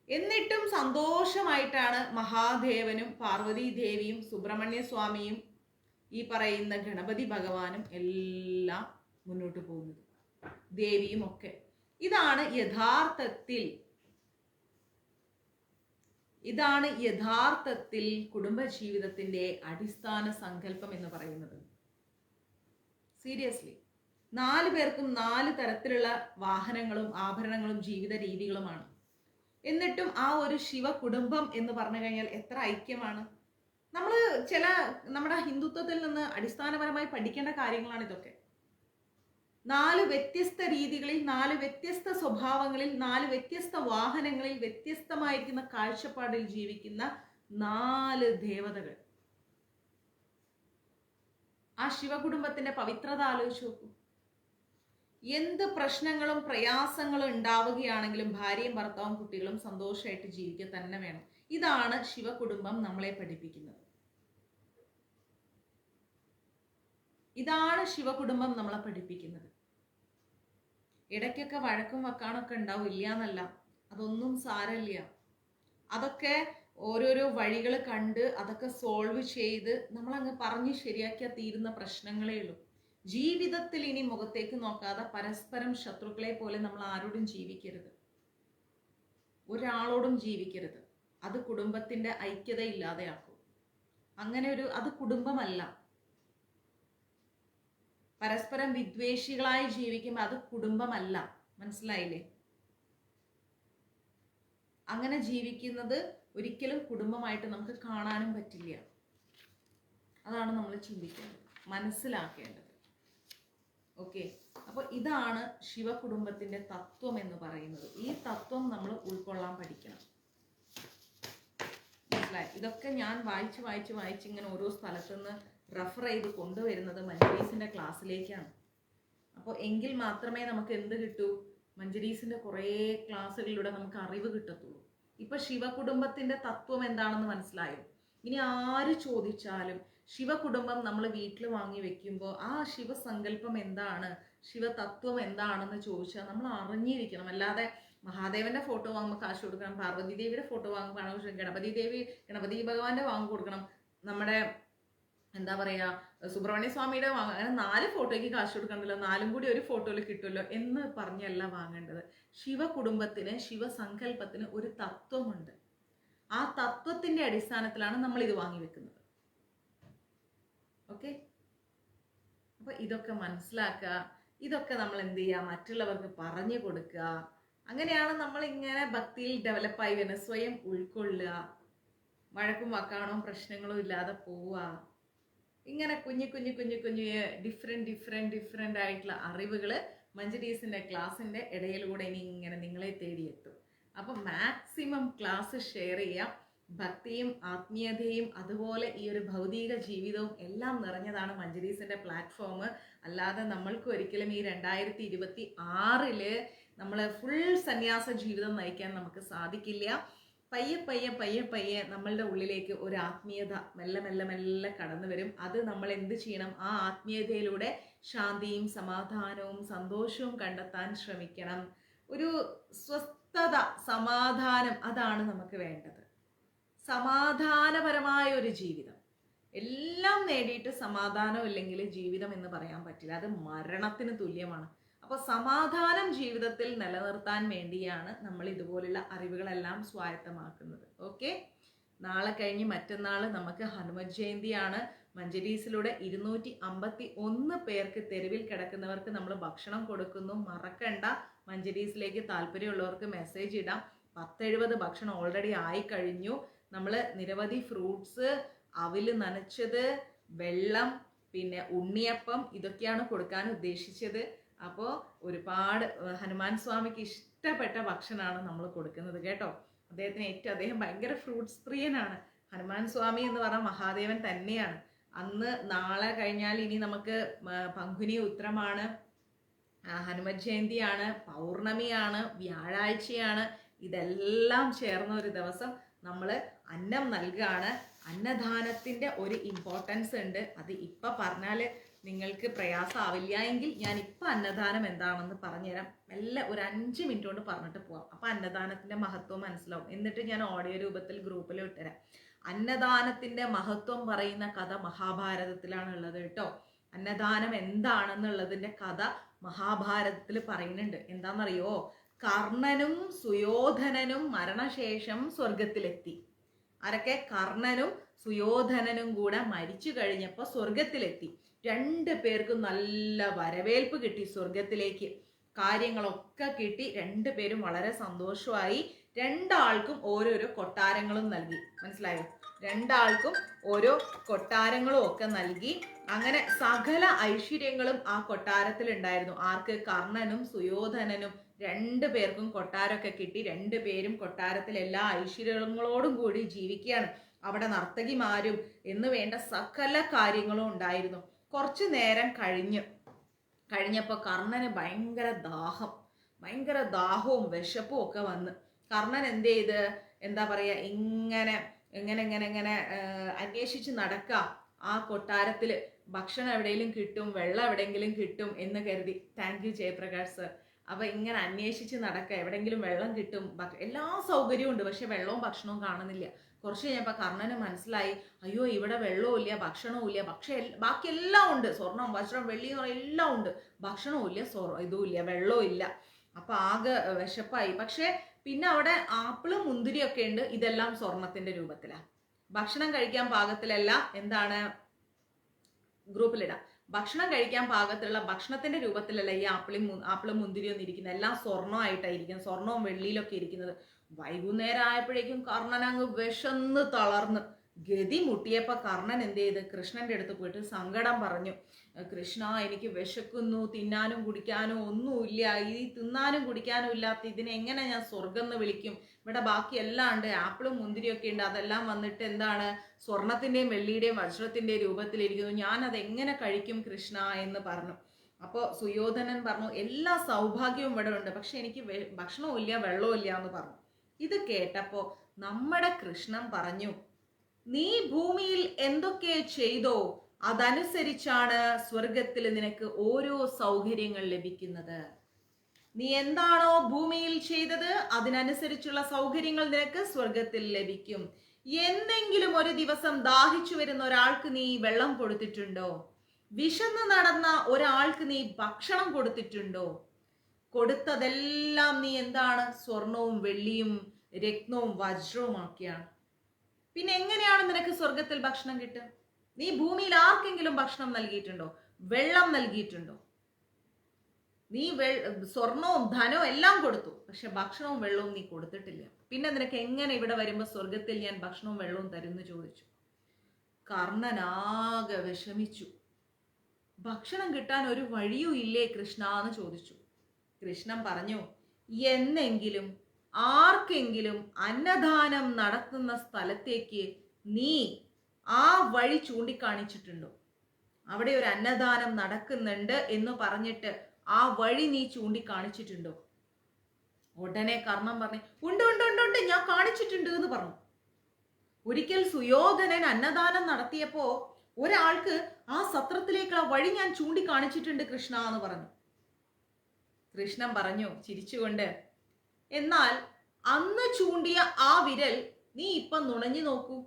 എന്നിട്ടും സന്തോഷമായിട്ടാണ് മഹാദേവനും പാർവതി ദേവിയും സുബ്രഹ്മണ്യ സ്വാമിയും ഈ പറയുന്ന ഗണപതി ഭഗവാനും എല്ലാം മുന്നോട്ട് പോകുന്നത്, ദേവിയും ഒക്കെ. ഇതാണ് യഥാർത്ഥത്തിൽ കുടുംബജീവിതത്തിന്റെ അടിസ്ഥാന സങ്കല്പം എന്ന് പറയുന്നത്. സീരിയസ്ലി 4 പേർക്കും 4 തരത്തിലുള്ള വാഹനങ്ങളും ആഭരണങ്ങളും ജീവിത രീതികളുമാണ്. എന്നിട്ടും ആ ഒരു ശിവ കുടുംബം എന്ന് പറഞ്ഞു കഴിഞ്ഞാൽ എത്ര ഐക്യമാണ്. നമ്മൾ നമ്മുടെ ഹിന്ദുത്വത്തിൽ നിന്ന് അടിസ്ഥാനപരമായി പഠിക്കേണ്ട കാര്യങ്ങളാണ് ഇതൊക്കെ. 4 വ്യത്യസ്ത രീതികളിൽ, 4 വ്യത്യസ്ത സ്വഭാവങ്ങളിൽ, 4 വ്യത്യസ്ത വാഹനങ്ങളിൽ, വ്യത്യസ്തമായിരിക്കുന്ന കാഴ്ചപ്പാടിൽ ജീവിക്കുന്ന 4 ദേവതകൾ. ആ ശിവകുടുംബത്തിന്റെ പവിത്രത ആലോചിച്ച് നോക്കൂ. എന്ത് പ്രശ്നങ്ങളും പ്രയാസങ്ങളും ഉണ്ടാവുകയാണെങ്കിലും ഭാര്യയും ഭർത്താവും കുട്ടികളും സന്തോഷമായിട്ട് ജീവിക്കുക തന്നെ വേണം. ഇതാണ് ശിവകുടുംബം നമ്മളെ പഠിപ്പിക്കുന്നത്. ഇതാണ് ശിവകുടുംബം നമ്മളെ പഠിപ്പിക്കുന്നത്. ഇടയ്ക്കൊക്കെ വഴക്കും വക്കാണൊക്കെ ഉണ്ടാവും, ഇല്ല എന്നല്ല, അതൊന്നും സാരമില്ല. അതൊക്കെ ഓരോരോ വഴികൾ കണ്ട് അതൊക്കെ സോൾവ് ചെയ്ത് നമ്മളങ്ങ് പറഞ്ഞ് ശരിയാക്കിയാൽ തീരുന്ന പ്രശ്നങ്ങളേ ഉള്ളൂ. ജീവിതത്തിൽ ഇനി മുഖത്തേക്ക് നോക്കാതെ പരസ്പരം ശത്രുക്കളെ പോലെ നമ്മൾ ആരോടും ജീവിക്കരുത്, ഒരാളോടും ജീവിക്കരുത്. അത് കുടുംബത്തിന്റെ ഐക്യത ഇല്ലാതെയാക്കും. അത് കുടുംബമല്ല. പരസ്പരം വിദ്വേഷികളായി ജീവിക്കുമ്പോൾ അത് കുടുംബമല്ല. മനസ്സിലായില്ലേ? അങ്ങനെ ജീവിക്കുന്നത് ഒരിക്കലും കുടുംബമായിട്ട് നമുക്ക് കാണാനും പറ്റില്ല. അതാണ് നമ്മൾ ചിന്തിക്കേണ്ടത്, മനസ്സിലാക്കേണ്ടത്. ഓക്കെ, അപ്പോൾ ഇതാണ് ശിവകുടുംബത്തിന്റെ തത്വം എന്ന് പറയുന്നത്. ഈ തത്വം നമ്മൾ ഉൾക്കൊള്ളാൻ പഠിക്കണം. മനസ്സിലായി. ഇതൊക്കെ ഞാൻ വായിച്ച് ഇങ്ങനെ ഓരോ സ്ഥലത്തുനിന്ന് റെഫർ ചെയ്ത് കൊണ്ടുവരുന്നത് മഞ്ജരീസിൻ്റെ ക്ലാസ്സിലേക്കാണ്. അപ്പോൾ എങ്കിൽ മാത്രമേ നമുക്ക് എന്ത് കിട്ടൂ? മഞ്ജരീസിൻ്റെ കുറേ ക്ലാസ്സുകളിലൂടെ നമുക്ക് അറിവ് കിട്ടത്തുള്ളൂ. ഇപ്പം ശിവകുടുംബത്തിൻ്റെ തത്വം എന്താണെന്ന് മനസ്സിലായോ? ഇനി ആര് ചോദിച്ചാലും ശിവകുടുംബം നമ്മൾ വീട്ടിൽ വാങ്ങി വെക്കുമ്പോൾ ആ ശിവസങ്കല്പം എന്താണ്, ശിവതത്വം എന്താണെന്ന് ചോദിച്ചാൽ നമ്മൾ അറിഞ്ഞിരിക്കണം. അല്ലാതെ മഹാദേവന്റെ ഫോട്ടോ വാങ്ങുമ്പോൾ കാശ് കൊടുക്കണം, പാർവതി ദേവിയുടെ ഫോട്ടോ വാങ്ങുമ്പോൾ കാശ് കൊടുക്കണം, ഗണപതി ഭഗവാന്റെ വാങ്ങി കൊടുക്കണം, നമ്മുടെ എന്താ പറയുക സുബ്രഹ്മണ്യ സ്വാമിയുടെ വാങ്ങുക, അങ്ങനെ 4 ഫോട്ടോയ്ക്ക് കാശ് കൊടുക്കണ്ടല്ലോ, 4ഉം കൂടി ഒരു ഫോട്ടോയിൽ കിട്ടുമല്ലോ എന്ന് പറഞ്ഞല്ല വാങ്ങേണ്ടത്. ശിവകുടുംബത്തിന്, ശിവസങ്കല്പത്തിന് ഒരു തത്വമുണ്ട്. ആ തത്വത്തിന്റെ അടിസ്ഥാനത്തിലാണ് നമ്മൾ ഇത് വാങ്ങി വെക്കുന്നത്. ഓക്കെ, അപ്പൊ ഇതൊക്കെ മനസ്സിലാക്കുക. ഇതൊക്കെ നമ്മൾ എന്ത് ചെയ്യുക? മറ്റുള്ളവർക്ക് പറഞ്ഞു കൊടുക്കുക. അങ്ങനെയാണ് നമ്മൾ ഇങ്ങനെ ഭക്തിയിൽ ഡെവലപ്പായി വരുന്നത്. സ്വയം ഉൾക്കൊള്ളുക, വഴക്കും വക്കാണോ പ്രശ്നങ്ങളും ഇല്ലാതെ പോവുക. ഇങ്ങനെ കുഞ്ഞു ഡിഫറെൻ്റ് ആയിട്ടുള്ള അറിവുകൾ മഞ്ജരീസിൻ്റെ ക്ലാസ്സിൻ്റെ ഇടയിലൂടെ ഇനി ഇങ്ങനെ നിങ്ങളെ തേടിയെത്തും. അപ്പം മാക്സിമം ക്ലാസ് ഷെയർ ചെയ്യാം. ഭക്തിയും ആത്മീയതയും അതുപോലെ ഈ ഒരു ഭൗതിക ജീവിതവും എല്ലാം നിറഞ്ഞതാണ് മഞ്ജരീസിൻ്റെ പ്ലാറ്റ്ഫോം. അല്ലാതെ നമ്മൾക്ക് ഒരിക്കലും ഈ 2026 നമ്മൾ ഫുൾ സന്യാസ ജീവിതം നയിക്കാൻ നമുക്ക് സാധിക്കില്ല. പയ്യെ നമ്മളുടെ ഉള്ളിലേക്ക് ഒരു ആത്മീയത മെല്ലെ കടന്നു വരും. അത് നമ്മൾ എന്ത് ചെയ്യണം? ആ ആത്മീയതയിലൂടെ ശാന്തിയും സമാധാനവും സന്തോഷവും കണ്ടെത്താൻ ശ്രമിക്കണം. ഒരു സ്വസ്ഥത, സമാധാനം, അതാണ് നമുക്ക് വേണ്ടത്. സമാധാനപരമായ ഒരു ജീവിതം. എല്ലാം നേടിയിട്ട് സമാധാനം ഇല്ലെങ്കിൽ ജീവിതം എന്ന് പറയാൻ പറ്റില്ല. അത് മരണത്തിന് തുല്യമാണ്. അപ്പോൾ സമാധാനം ജീവിതത്തിൽ നിലനിർത്താൻ വേണ്ടിയാണ് നമ്മൾ ഇതുപോലുള്ള അറിവുകളെല്ലാം സ്വായത്തമാക്കുന്നത്. ഓക്കെ, നാളെ കഴിഞ്ഞ് മറ്റന്നാൾ നമുക്ക് ഹനുമത് ജയന്തിയാണ്. മഞ്ജരീസിലൂടെ 251 പേർക്ക്, തെരുവിൽ കിടക്കുന്നവർക്ക് നമ്മൾ ഭക്ഷണം കൊടുക്കുന്നു. മറക്കണ്ട, മഞ്ജരീസിലേക്ക് താല്പര്യമുള്ളവർക്ക് മെസ്സേജ് ഇടാം. 10-70 ഭക്ഷണം ഓൾറെഡി ആയി കഴിഞ്ഞു. നമ്മൾ നിരവധി ഫ്രൂട്ട്സ്, അവിൽ നനച്ചത്, വെള്ളം, പിന്നെ ഉണ്ണിയപ്പം, ഇതൊക്കെയാണ് കൊടുക്കാൻ ഉദ്ദേശിച്ചത്. അപ്പോൾ ഒരുപാട് ഹനുമാൻ സ്വാമിക്ക് ഇഷ്ടപ്പെട്ട ഭക്ഷണമാണ് നമ്മൾ കൊടുക്കുന്നത് കേട്ടോ. അദ്ദേഹം ഭയങ്കര ഫ്രൂട്ട്സ് പ്രിയനാണ്. ഹനുമാൻ സ്വാമി എന്ന് പറഞ്ഞാൽ മഹാദേവൻ തന്നെയാണ്. നാളെ കഴിഞ്ഞാൽ ഇനി നമുക്ക് പങ്കുനി ഉത്രമാണ്, ഹനുമത് ജയന്തിയാണ്, പൗർണമിയാണ്, വ്യാഴാഴ്ചയാണ്. ഇതെല്ലാം ചേർന്ന ഒരു ദിവസം നമ്മൾ അന്നം നൽകുകയാണ്. അന്നദാനത്തിൻ്റെ ഒരു ഇമ്പോർട്ടൻസ് ഉണ്ട്. അത് ഇപ്പം പറഞ്ഞാൽ നിങ്ങൾക്ക് പ്രയാസമാവില്ല എങ്കിൽ ഞാൻ ഇപ്പം അന്നദാനം എന്താണെന്ന് പറഞ്ഞുതരാം. എല്ലാം ഒരു 5 മിനിറ്റ് കൊണ്ട് പറഞ്ഞിട്ട് പോവാം. അപ്പം അന്നദാനത്തിൻ്റെ മഹത്വം മനസ്സിലാവും. എന്നിട്ട് ഞാൻ ഓഡിയോ രൂപത്തിൽ ഗ്രൂപ്പിൽ ഇട്ടുതരാം. അന്നദാനത്തിൻ്റെ മഹത്വം പറയുന്ന കഥ മഹാഭാരതത്തിലാണ് ഉള്ളത് കേട്ടോ. അന്നദാനം എന്താണെന്നുള്ളതിൻ്റെ കഥ മഹാഭാരതത്തിൽ പറയുന്നുണ്ട്. എന്താണെന്നറിയോ? കർണനും സുയോധനനും മരണശേഷം സ്വർഗത്തിലെത്തി. ആരൊക്കെ? കർണനും സുയോധനനും കൂടെ മരിച്ചു കഴിഞ്ഞപ്പോൾ സ്വർഗത്തിലെത്തി. 2 പേർക്കും നല്ല വരവേൽപ്പ് കിട്ടി. സ്വർഗത്തിലേക്ക് കാര്യങ്ങളൊക്കെ കിട്ടി. 2 പേരും വളരെ സന്തോഷമായി. 2 ആൾക്കും ഓരോരോ കൊട്ടാരങ്ങളും നൽകി. മനസ്സിലായോ? 2 ആൾക്കും ഓരോ കൊട്ടാരങ്ങളും ഒക്കെ നൽകി. അങ്ങനെ സകല ഐശ്വര്യങ്ങളും ആ കൊട്ടാരത്തിൽ ഉണ്ടായിരുന്നു. ആർക്ക്? കർണനും സുയോധനനും 2 പേർക്കും കൊട്ടാരമൊക്കെ കിട്ടി. 2 പേരും കൊട്ടാരത്തിൽ എല്ലാ ഐശ്വര്യങ്ങളോടും കൂടി ജീവിക്കുകയാണ്. അവിടെ നർത്തകിമാരും എന്ന് വേണ്ട സകല കാര്യങ്ങളും ഉണ്ടായിരുന്നു. കുറച്ചു നേരം കഴിഞ്ഞപ്പോൾ കർണന് ഭയങ്കര ദാഹവും വിശപ്പും ഒക്കെ വന്ന് കർണൻ എന്ത് ചെയ്ത്, എന്താ പറയുക, ഇങ്ങനെ അന്വേഷിച്ച് നടക്കാം. ആ കൊട്ടാരത്തിൽ ഭക്ഷണം എവിടെയെങ്കിലും കിട്ടും, വെള്ളം എവിടെയെങ്കിലും കിട്ടും എന്ന് കരുതി. Thank you Jayaprakash sir. അപ്പം ഇങ്ങനെ അന്വേഷിച്ച് നടക്കുക, എവിടെയെങ്കിലും വെള്ളം കിട്ടും, എല്ലാ സൗകര്യവും ഉണ്ട്, പക്ഷെ വെള്ളവും ഭക്ഷണവും കാണുന്നില്ല. കുറച്ച് കഴിഞ്ഞപ്പോൾ കർണന് മനസ്സിലായി, അയ്യോ ഇവിടെ വെള്ളവും ഇല്ല, ഭക്ഷണവും ഇല്ല, പക്ഷേ ബാക്കിയെല്ലാം ഉണ്ട്, സ്വർണം വജ്രം വെള്ളി എല്ലാം ഉണ്ട്, ഭക്ഷണവും ഇല്ല, ഇതും ഇല്ല, വെള്ളവും ഇല്ല. അപ്പം ആകെ വിശപ്പായി. പക്ഷേ പിന്നെ അവിടെ ആപ്പിളും മുന്തിരിയൊക്കെ ഉണ്ട്. ഇതെല്ലാം സ്വർണത്തിന്റെ രൂപത്തിലാണ്. ഭക്ഷണം കഴിക്കാൻ പാകത്തിലല്ല, ഗ്രൂപ്പിലിടാം. ഭക്ഷണം കഴിക്കാൻ പാകത്തിലുള്ള ഭക്ഷണത്തിന്റെ രൂപത്തിലല്ല ഈ ആപ്പിളും മുന്തിരിയും ഒന്നും ഇരിക്കുന്നത്. എല്ലാം സ്വർണ്ണമായിട്ടായിരിക്കും, സ്വർണവും വെള്ളിയിലൊക്കെ ഇരിക്കുന്നത്. വൈകുന്നേരം ആയപ്പോഴേക്കും കർണൻ അങ്ങ് വിശന്ന് തളർന്ന് ഗതി മുട്ടിയപ്പോൾ കർണൻ എന്ത് ചെയ്ത് കൃഷ്ണന്റെ അടുത്ത് പോയിട്ട് സങ്കടം പറഞ്ഞു. കൃഷ്ണ, എനിക്ക് വിശക്കുന്നു, തിന്നാനും കുടിക്കാനും ഒന്നുമില്ല, ഈ തിന്നാനും കുടിക്കാനും ഇല്ലാത്ത ഇതിനെ എങ്ങനെ ഞാൻ സ്വർഗം എന്ന് വിളിക്കും? ഇവിടെ ബാക്കി എല്ലാം ഉണ്ട്, ആപ്പിളും മുന്തിരിയൊക്കെ ഉണ്ട്, അതെല്ലാം വന്നിട്ട് എന്താണ് സ്വർണത്തിന്റെയും വെള്ളിയുടെയും വജ്രത്തിന്റെയും രൂപത്തിലിരിക്കുന്നു, ഞാൻ അത് എങ്ങനെ കഴിക്കും കൃഷ്ണ എന്ന് പറഞ്ഞു. അപ്പോൾ സുയോധനൻ പറഞ്ഞു, എല്ലാ സൗഭാഗ്യവും ഇവിടെ ഉണ്ട്, പക്ഷെ എനിക്ക് ഭക്ഷണവും ഇല്ല വെള്ളവും ഇല്ല എന്ന് പറഞ്ഞു. ഇത് കേട്ടപ്പോ നമ്മുടെ കൃഷ്ണൻ പറഞ്ഞു, നീ ഭൂമിയിൽ എന്തൊക്കെ ചെയ്തോ അതനുസരിച്ചാണ് സ്വർഗത്തിൽ നിനക്ക് ഓരോ സൗകര്യങ്ങൾ ലഭിക്കുന്നത്. നീ എന്താണോ ഭൂമിയിൽ ചെയ്തത് അതിനനുസരിച്ചുള്ള സൗകര്യങ്ങൾ നിനക്ക് സ്വർഗത്തിൽ ലഭിക്കും. എന്തെങ്കിലും ഒരു ദിവസം ദാഹിച്ചു വരുന്ന ഒരാൾക്ക് നീ വെള്ളം കൊടുത്തിട്ടുണ്ടോ? വിശന്ന് നടന്ന ഒരാൾക്ക് നീ ഭക്ഷണം കൊടുത്തിട്ടുണ്ടോ? കൊടുത്തതെല്ലാം നീ എന്താണ് സ്വർണവും വെള്ളിയും രത്നവും വജ്രവുമാക്കിയാണ്. പിന്നെ എങ്ങനെയാണ് നിനക്ക് സ്വർഗത്തിൽ ഭക്ഷണം കിട്ടുക? നീ ഭൂമിയിൽ ആർക്കെങ്കിലും ഭക്ഷണം നൽകിയിട്ടുണ്ടോ? വെള്ളം നൽകിയിട്ടുണ്ടോ? നീ സ്വർണവും ധനവും എല്ലാം കൊടുത്തു, പക്ഷെ ഭക്ഷണവും വെള്ളവും നീ കൊടുത്തിട്ടില്ല. പിന്നെ നിനക്ക് എങ്ങനെ ഇവിടെ വരുമ്പോ സ്വർഗത്തിൽ ഞാൻ ഭക്ഷണവും വെള്ളവും തരുന്നു ചോദിച്ചു. കർണനാകെ വിഷമിച്ചു. ഭക്ഷണം കിട്ടാൻ ഒരു വഴിയും ഇല്ലേ കൃഷ്ണ എന്ന് ചോദിച്ചു. കൃഷ്ണൻ പറഞ്ഞു, എന്നെങ്കിലും ആർക്കെങ്കിലും അന്നദാനം നടത്തുന്ന സ്ഥലത്തേക്ക് നീ ആ വഴി ചൂണ്ടിക്കാണിച്ചിട്ടുണ്ടോ? അവിടെ ഒരു അന്നദാനം നടക്കുന്നുണ്ട് എന്ന് പറഞ്ഞിട്ട് ആ വഴി നീ ചൂണ്ടിക്കാണിച്ചിട്ടുണ്ടോ? ഉടനെ കർണൻ പറഞ്ഞു, ഉണ്ട് ഉണ്ട് ഉണ്ട് ഉണ്ട്, ഞാൻ കാണിച്ചിട്ടുണ്ട് എന്ന് പറഞ്ഞു. ഒരിക്കൽ സുയോധനൻ അന്നദാനം നടത്തിയപ്പോ ഒരാൾക്ക് ആ സത്രത്തിലേക്കുള്ള വഴി ഞാൻ ചൂണ്ടിക്കാണിച്ചിട്ടുണ്ട് കൃഷ്ണ എന്ന് പറഞ്ഞു. കൃഷ്ണൻ പറഞ്ഞു ചിരിച്ചുകൊണ്ട്, എന്നാൽ അന്ന് ചൂണ്ടിയ ആ വിരൽ നീ ഇപ്പൊ നുണഞ്ഞു നോക്കൂ.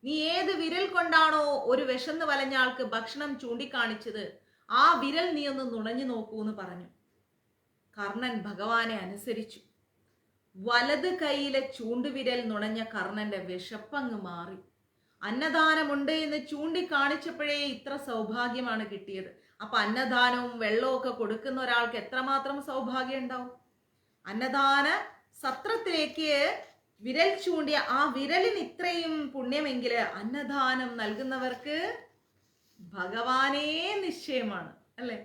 നീ ഏത് വിരൽ കൊണ്ടാണോ ഒരു വിശന്ന് വലഞ്ഞ ആൾക്ക് ഭക്ഷണം ചൂണ്ടിക്കാണിച്ചത്, ആ വിരൽ നീ ഒന്ന് നുണഞ്ഞു നോക്കൂ എന്ന് പറഞ്ഞു. കർണൻ ഭഗവാനെ അനുസരിച്ചു. വലത് കൈയിലെ ചൂണ്ടുവിരൽ നുണഞ്ഞ കർണന്റെ വിശപ്പങ്ങ് മാറി. അന്നദാനമുണ്ട് എന്ന് ചൂണ്ടിക്കാണിച്ചപ്പോഴേ ഇത്ര സൗഭാഗ്യമാണ് കിട്ടിയത്. അപ്പൊ അന്നദാനവും വെള്ളവും ഒക്കെ കൊടുക്കുന്ന ഒരാൾക്ക് എത്രമാത്രം സൗഭാഗ്യം ഉണ്ടാവും. അന്നദാന സത്രത്തിലേക്ക് വിരൽ ചൂണ്ടിയ ആ വിരലിന് ഇത്രയും പുണ്യമെങ്കില് അന്നദാനം നൽകുന്നവർക്ക് ഭഗവാനേ നിശ്ചയമാണ്, അല്ലെ?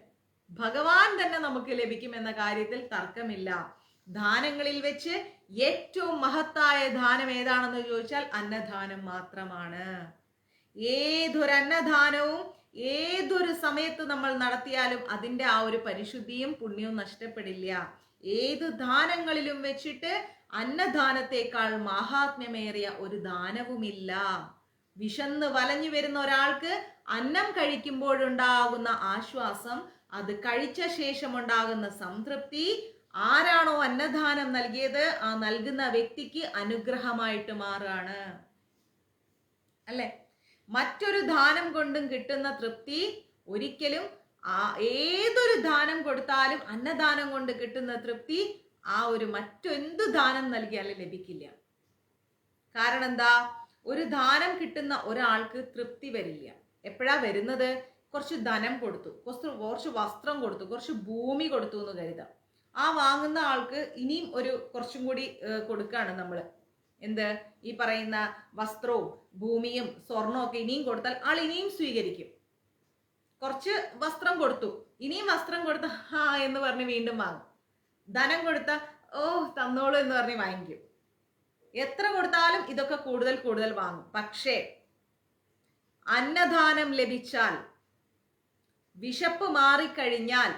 ഭഗവാൻ തന്നെ നമുക്ക് ലഭിക്കും എന്ന കാര്യത്തിൽ തർക്കമില്ല. ദാനങ്ങളിൽ വെച്ച് ഏറ്റവും മഹത്തായ ദാനം ഏതാണെന്ന് ചോദിച്ചാൽ അന്നദാനം മാത്രമാണ്. ഏതൊരു അന്നദാനവും ഏതൊരു സമയത്ത് നമ്മൾ നടത്തിയാലും അതിൻ്റെ ആ ഒരു പരിശുദ്ധിയും പുണ്യവും നഷ്ടപ്പെടില്ല. ഏത് ദാനങ്ങളിലും വെച്ചിട്ട് അന്നദാനത്തെക്കാൾ മഹാത്മ്യമേറിയ ഒരു ദാനവുമില്ല. വിശന്ന് വലഞ്ഞു വരുന്ന ഒരാൾക്ക് അന്നം കഴിക്കുമ്പോഴുണ്ടാകുന്ന ആശ്വാസം, അത് കഴിച്ച ശേഷം ഉണ്ടാകുന്ന സംതൃപ്തി, ആരാണോ അന്നദാനം നൽകിയത് ആ നൽകുന്ന വ്യക്തിക്ക് അനുഗ്രഹമായിട്ട് മാറാണ്, അല്ലെ? മറ്റൊരു ദാനം കൊണ്ടും കിട്ടുന്ന തൃപ്തി ഒരിക്കലും ഏതൊരു ദാനം കൊടുത്താലും അന്നദാനം കൊണ്ട് കിട്ടുന്ന തൃപ്തി ആ ഒരു മറ്റെന്ത് ദാനം നൽകിയാലും ലഭിക്കില്ല. കാരണം എന്താ? ഒരു ദാനം കിട്ടുന്ന ഒരാൾക്ക് തൃപ്തി വരില്ല. എപ്പോഴാ വരുന്നത്? കുറച്ച് ധനം കൊടുത്തു, കുറച്ച് വസ്ത്രം കൊടുത്തു, കുറച്ച് ഭൂമി കൊടുത്തു എന്ന് കരുതാം. ആ വാങ്ങുന്ന ആൾക്ക് ഇനിയും ഒരു കുറച്ചും കൂടി കൊടുക്കാണ് നമ്മൾ. എന്ത്? ഈ പറയുന്ന വസ്ത്രവും ഭൂമിയും സ്വർണവും ഒക്കെ ഇനിയും കൊടുത്താൽ ആൾ ഇനിയും സ്വീകരിക്കും. കുറച്ച് വസ്ത്രം കൊടുത്തു, ഇനിയും വസ്ത്രം കൊടുത്ത എന്ന് പറഞ്ഞ് വീണ്ടും വാങ്ങും. ധനം കൊടുത്ത ഓ തന്നോളൂ എന്ന് പറഞ്ഞ് വാങ്ങിക്കും. എത്ര കൊടുത്താലും ഇതൊക്കെ കൂടുതൽ കൂടുതൽ വാങ്ങും. പക്ഷേ അന്നദാനം ലഭിച്ചാൽ, വിശപ്പ് മാറിക്കഴിഞ്ഞാൽ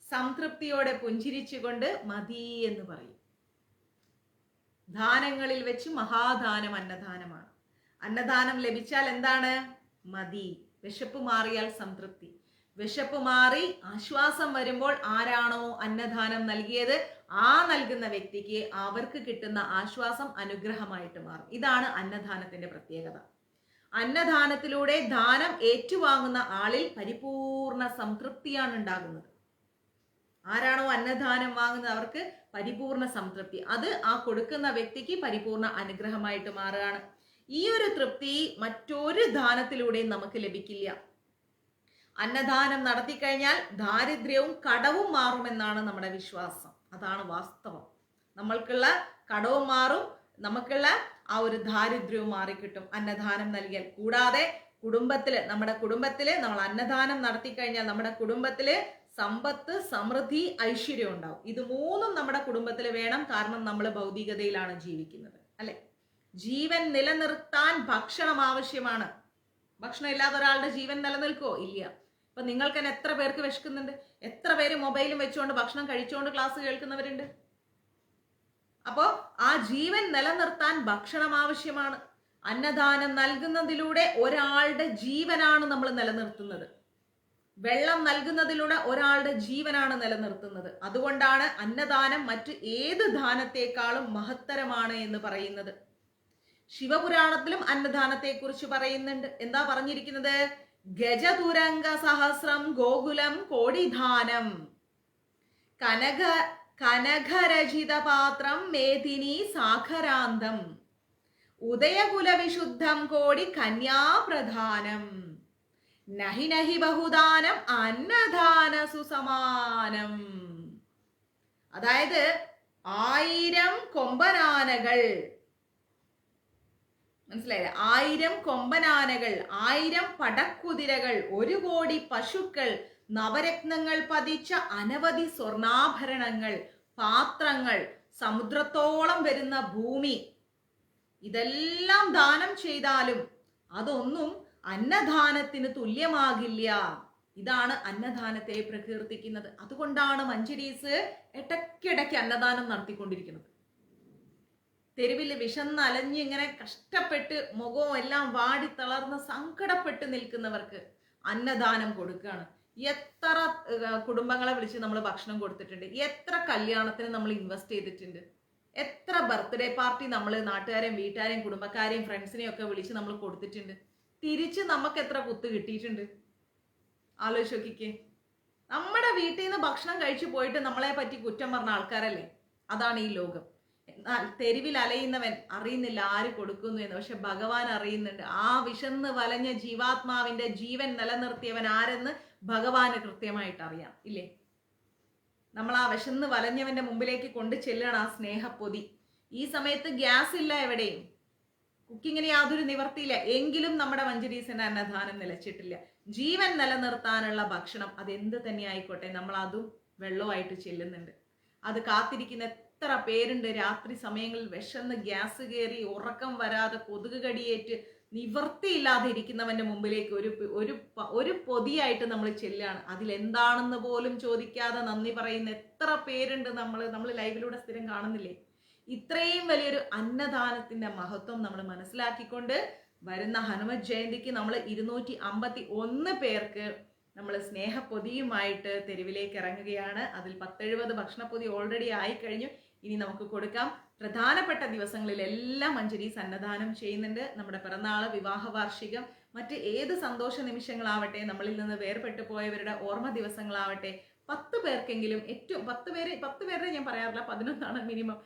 സംതൃപ്തിയോടെ പുഞ്ചിരിച്ചുകൊണ്ട് മതി എന്ന് പറയും. ദാനങ്ങളിൽ വെച്ച് മഹാദാനം അന്നദാനമാണ്. അന്നദാനം ലഭിച്ചാൽ എന്താണ്? മതി. വിശപ്പ് മാറിയാൽ സംതൃപ്തി. വിശപ്പ് മാറി ആശ്വാസം വരുമ്പോൾ ആരാണോ അന്നദാനം നൽകിയത് ആ നൽകുന്ന വ്യക്തിക്ക് അവർക്ക് കിട്ടുന്ന ആശ്വാസം അനുഗ്രഹമായിട്ട് മാറും. ഇതാണ് അന്നദാനത്തിന്റെ പ്രത്യേകത. അന്നദാനത്തിലൂടെ ദാനം ഏറ്റുവാങ്ങുന്ന ആളിൽ പരിപൂർണ സംതൃപ്തിയാണ് ഉണ്ടാകുന്നത്. ആരാണോ അന്നദാനം വാങ്ങുന്നത് അവർക്ക് പരിപൂർണ സംതൃപ്തി, അത് ആ കൊടുക്കുന്ന വ്യക്തിക്ക് പരിപൂർണ അനുഗ്രഹമായിട്ട് മാറുകയാണ്. ഈ ഒരു തൃപ്തി മറ്റൊരു ദാനത്തിലൂടെയും നമുക്ക് ലഭിക്കില്ല. അന്നദാനം നടത്തിക്കഴിഞ്ഞാൽ ദാരിദ്ര്യവും കടവും മാറുമെന്നാണ് നമ്മുടെ വിശ്വാസം. അതാണ് വാസ്തവം. നമ്മൾക്കുള്ള കടവും മാറും, നമുക്കുള്ള ആ ഒരു ദാരിദ്ര്യവും മാറിക്കിട്ടും അന്നദാനം നൽകിയാൽ. കൂടാതെ നമ്മുടെ കുടുംബത്തില് നമ്മൾ അന്നദാനം നടത്തിക്കഴിഞ്ഞാൽ നമ്മുടെ കുടുംബത്തില് സമ്പത്ത്, സമൃദ്ധി, ഐശ്വര്യം ഉണ്ടാവും. ഇത് മൂന്നും നമ്മുടെ കുടുംബത്തിൽ വേണം. കാരണം നമ്മൾ ഭൗതികതയിലാണ് ജീവിക്കുന്നത്, അല്ലെ? ജീവൻ നിലനിർത്താൻ ഭക്ഷണം ആവശ്യമാണ്. ഭക്ഷണം ഇല്ലാതെ ഒരാളുടെ ജീവൻ നിലനിൽക്കുമോ? ഇല്ല. ഇപ്പൊ നിങ്ങൾക്ക് തന്നെ എത്ര പേർക്ക് വിശക്കുന്നുണ്ട്? എത്ര പേര് മൊബൈലും വെച്ചുകൊണ്ട് ഭക്ഷണം കഴിച്ചുകൊണ്ട് ക്ലാസ് കേൾക്കുന്നവരുണ്ട്? അപ്പോ ആ ജീവൻ നിലനിർത്താൻ ഭക്ഷണം ആവശ്യമാണ്. അന്നദാനം നൽകുന്നതിലൂടെ ഒരാളുടെ ജീവനാണ് നമ്മൾ നിലനിർത്തുന്നത്. വെള്ളം നൽകുന്നതിലൂടെ ഒരാളുടെ ജീവനാണ് നിലനിർത്തുന്നത്. അതുകൊണ്ടാണ് അന്നദാനം മറ്റു ഏത് ദാനത്തെക്കാളും മഹത്തരമാണ് എന്ന് പറയുന്നത്. ശിവപുരാണത്തിലും അന്നദാനത്തെ കുറിച്ച് പറയുന്നുണ്ട്. എന്താ പറഞ്ഞിരിക്കുന്നത്? ഗജതുരംഗ സഹസ്രം ഗോകുലം കോടിദാനം കനകരചിത പാത്രം മേദിനി സാഖരാന്തം ഉദയകുല വിശുദ്ധം കോടി കന്യാപ്രധാനം നഹി നഹി ബഹുദാനം അന്നദാന സുസമാനം. അതായത് 1000 കൊമ്പനാനകൾ, മനസ്സിലായില്ലേ? 1000 കൊമ്പനാനകൾ, 1000 പടക്കുതിരകൾ, 1 കോടി പശുക്കൾ, നവരത്നങ്ങൾ പതിച്ച അനവധി സ്വർണാഭരണങ്ങൾ, പാത്രങ്ങൾ, സമുദ്രത്തോളം വരുന്ന ഭൂമി, ഇതെല്ലാം ദാനം ചെയ്താലും അതൊന്നും അന്നദാനത്തിന് തുല്യമാകില്ല. ഇതാണ് അന്നദാനത്തെ പ്രകീർത്തിക്കുന്നത്. അതുകൊണ്ടാണ് മഞ്ജരീസ് ഇടയ്ക്കിടയ്ക്ക് അന്നദാനം നടത്തിക്കൊണ്ടിരിക്കുന്നത്. തെരുവിൽ വിശന്നലഞ്ഞ് ഇങ്ങനെ കഷ്ടപ്പെട്ട് മുഖവും എല്ലാം വാടി തളർന്ന് സങ്കടപ്പെട്ട് നിൽക്കുന്നവർക്ക് അന്നദാനം കൊടുക്കുകയാണ്. എത്ര കുടുംബങ്ങളെ വിളിച്ച് നമ്മൾ ഭക്ഷണം കൊടുത്തിട്ടുണ്ട്, എത്ര കല്യാണത്തിന് നമ്മൾ ഇൻവെസ്റ്റ് ചെയ്തിട്ടുണ്ട്, എത്ര ബർത്ത്ഡേ പാർട്ടി നമ്മൾ നാട്ടുകാരെയും വീട്ടുകാരെയും കുടുംബക്കാരെയും ഫ്രണ്ട്സിനെയും ഒക്കെ വിളിച്ച് നമ്മൾ കൊടുത്തിട്ടുണ്ട്. തിരിച്ച് നമുക്ക് എത്ര കുത്ത് കിട്ടിയിട്ടുണ്ട്? ആലോചിച്ച് നോക്കിക്കേ. നമ്മുടെ വീട്ടിൽ നിന്ന് ഭക്ഷണം കഴിച്ചു പോയിട്ട് നമ്മളെ പറ്റി കുറ്റം പറഞ്ഞ ആൾക്കാരല്ലേ? അതാണ് ഈ ലോകം. എന്നാൽ തെരുവിൽ അലയുന്നവൻ അറിയുന്നില്ല ആര് കൊടുക്കുന്നു എന്ന്. പക്ഷെ ഭഗവാൻ അറിയുന്നുണ്ട്. ആ വിശന്ന് വലഞ്ഞ ജീവാത്മാവിന്റെ ജീവൻ നിലനിർത്തിയവൻ ആരെന്ന് ഭഗവാന് കൃത്യമായിട്ട് അറിയാം, ഇല്ലേ? നമ്മൾ ആ വിശന്ന് വലഞ്ഞവന്റെ മുമ്പിലേക്ക് കൊണ്ട് ചെല്ലണം ആ സ്നേഹപ്പൊതി. ഈ സമയത്ത് ഗ്യാസ് ഇല്ല എവിടെയും, കുക്കിങ്ങിന് യാതൊരു നിവർത്തിയില്ല. എങ്കിലും നമ്മുടെ മഞ്ജരീസിന്റെ അന്നദാനം നിലച്ചിട്ടില്ല. ജീവൻ നിലനിർത്താനുള്ള ഭക്ഷണം അതെന്ത് തന്നെ ആയിക്കോട്ടെ, നമ്മൾ അതും വെള്ളമായിട്ട് ചെല്ലുന്നുണ്ട്. അത് കാത്തിരിക്കുന്ന എത്ര പേരുണ്ട്? രാത്രി സമയങ്ങളിൽ വിശന്ന് ഗ്യാസ് കയറി ഉറക്കം വരാതെ കൊതുക് കടിയേറ്റ് നിവർത്തിയില്ലാതെ ഇരിക്കുന്നവന്റെ മുമ്പിലേക്ക് ഒരു പൊതിയായിട്ട് നമ്മൾ ചെല്ലാണ്. അതിലെന്താണെന്ന് പോലും ചോദിക്കാതെ നന്ദി പറയുന്ന എത്ര പേരുണ്ട്? നമ്മൾ ലൈവിലൂടെ സ്ഥിരം കാണുന്നില്ലേ? ഇത്രയും വലിയൊരു അന്നദാനത്തിന്റെ മഹത്വം നമ്മൾ മനസ്സിലാക്കിക്കൊണ്ട് വരുന്ന ഹനുമത് ജയന്തിക്ക് നമ്മൾ 251 പേർക്ക് നമ്മൾ സ്നേഹപ്പൊതിയുമായിട്ട് തെരുവിലേക്ക് ഇറങ്ങുകയാണ്. അതിൽ 10-70 ഭക്ഷണപ്പൊതി ഓൾറെഡി ആയിക്കഴിഞ്ഞു. ഇനി നമുക്ക് കൊടുക്കാം. പ്രധാനപ്പെട്ട ദിവസങ്ങളിലെല്ലാം മഞ്ജരീസ് അന്നദാനം ചെയ്യുന്നുണ്ട്. നമ്മുടെ പിറന്നാള്, വിവാഹ വാർഷികം, മറ്റ് ഏത് സന്തോഷ നിമിഷങ്ങളാവട്ടെ, നമ്മളിൽ നിന്ന് വേർപെട്ടു പോയവരുടെ ഓർമ്മ ദിവസങ്ങളാവട്ടെ, 10 പേർക്കെങ്കിലും, ഏറ്റവും 10 പേരുടെ ഞാൻ പറയാറില്ല, 11 മിനിമം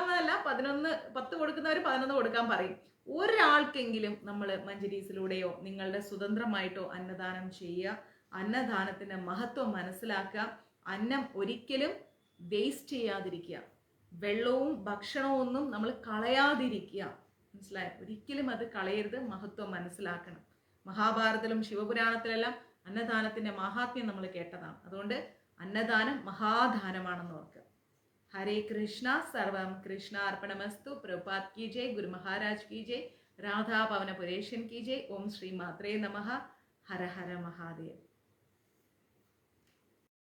എന്നല്ല, 10 കൊടുക്കുന്നവർ 11 കൊടുക്കാൻ പറയും. ഒരാൾക്കെങ്കിലും നമ്മൾ മഞ്ജരീസിലൂടെയോ നിങ്ങളുടെ സ്വതന്ത്രമായിട്ടോ അന്നദാനം ചെയ്യുക. അന്നദാനത്തിന്റെ മഹത്വം മനസ്സിലാക്കുക. അന്നം ഒരിക്കലും വേസ്റ്റ് ചെയ്യാതിരിക്കുക. വെള്ളവും ഭക്ഷണവും ഒന്നും നമ്മൾ കളയാതിരിക്കുക. മനസ്സിലായോ? ഒരിക്കലും അത് കളയരുത്. മഹത്വം മനസ്സിലാക്കണം. മഹാഭാരതത്തിലും ശിവപുരാണത്തിലെല്ലാം അന്നദാനത്തിന്റെ മഹാത്മ്യം നമ്മൾ കേട്ടതാണ്. അതുകൊണ്ട് അന്നദാനം മഹാദാനമാണെന്ന് ഓർക്കുക. हरे कृष्णा, सर्वम कृष्णा अर्पणमस्तु। प्रभुपाद की जय, गुरु महाराज की जय, राधा पवन पुरेशन की जय। ओम श्री मात्रे नमः। हर हर महादेव।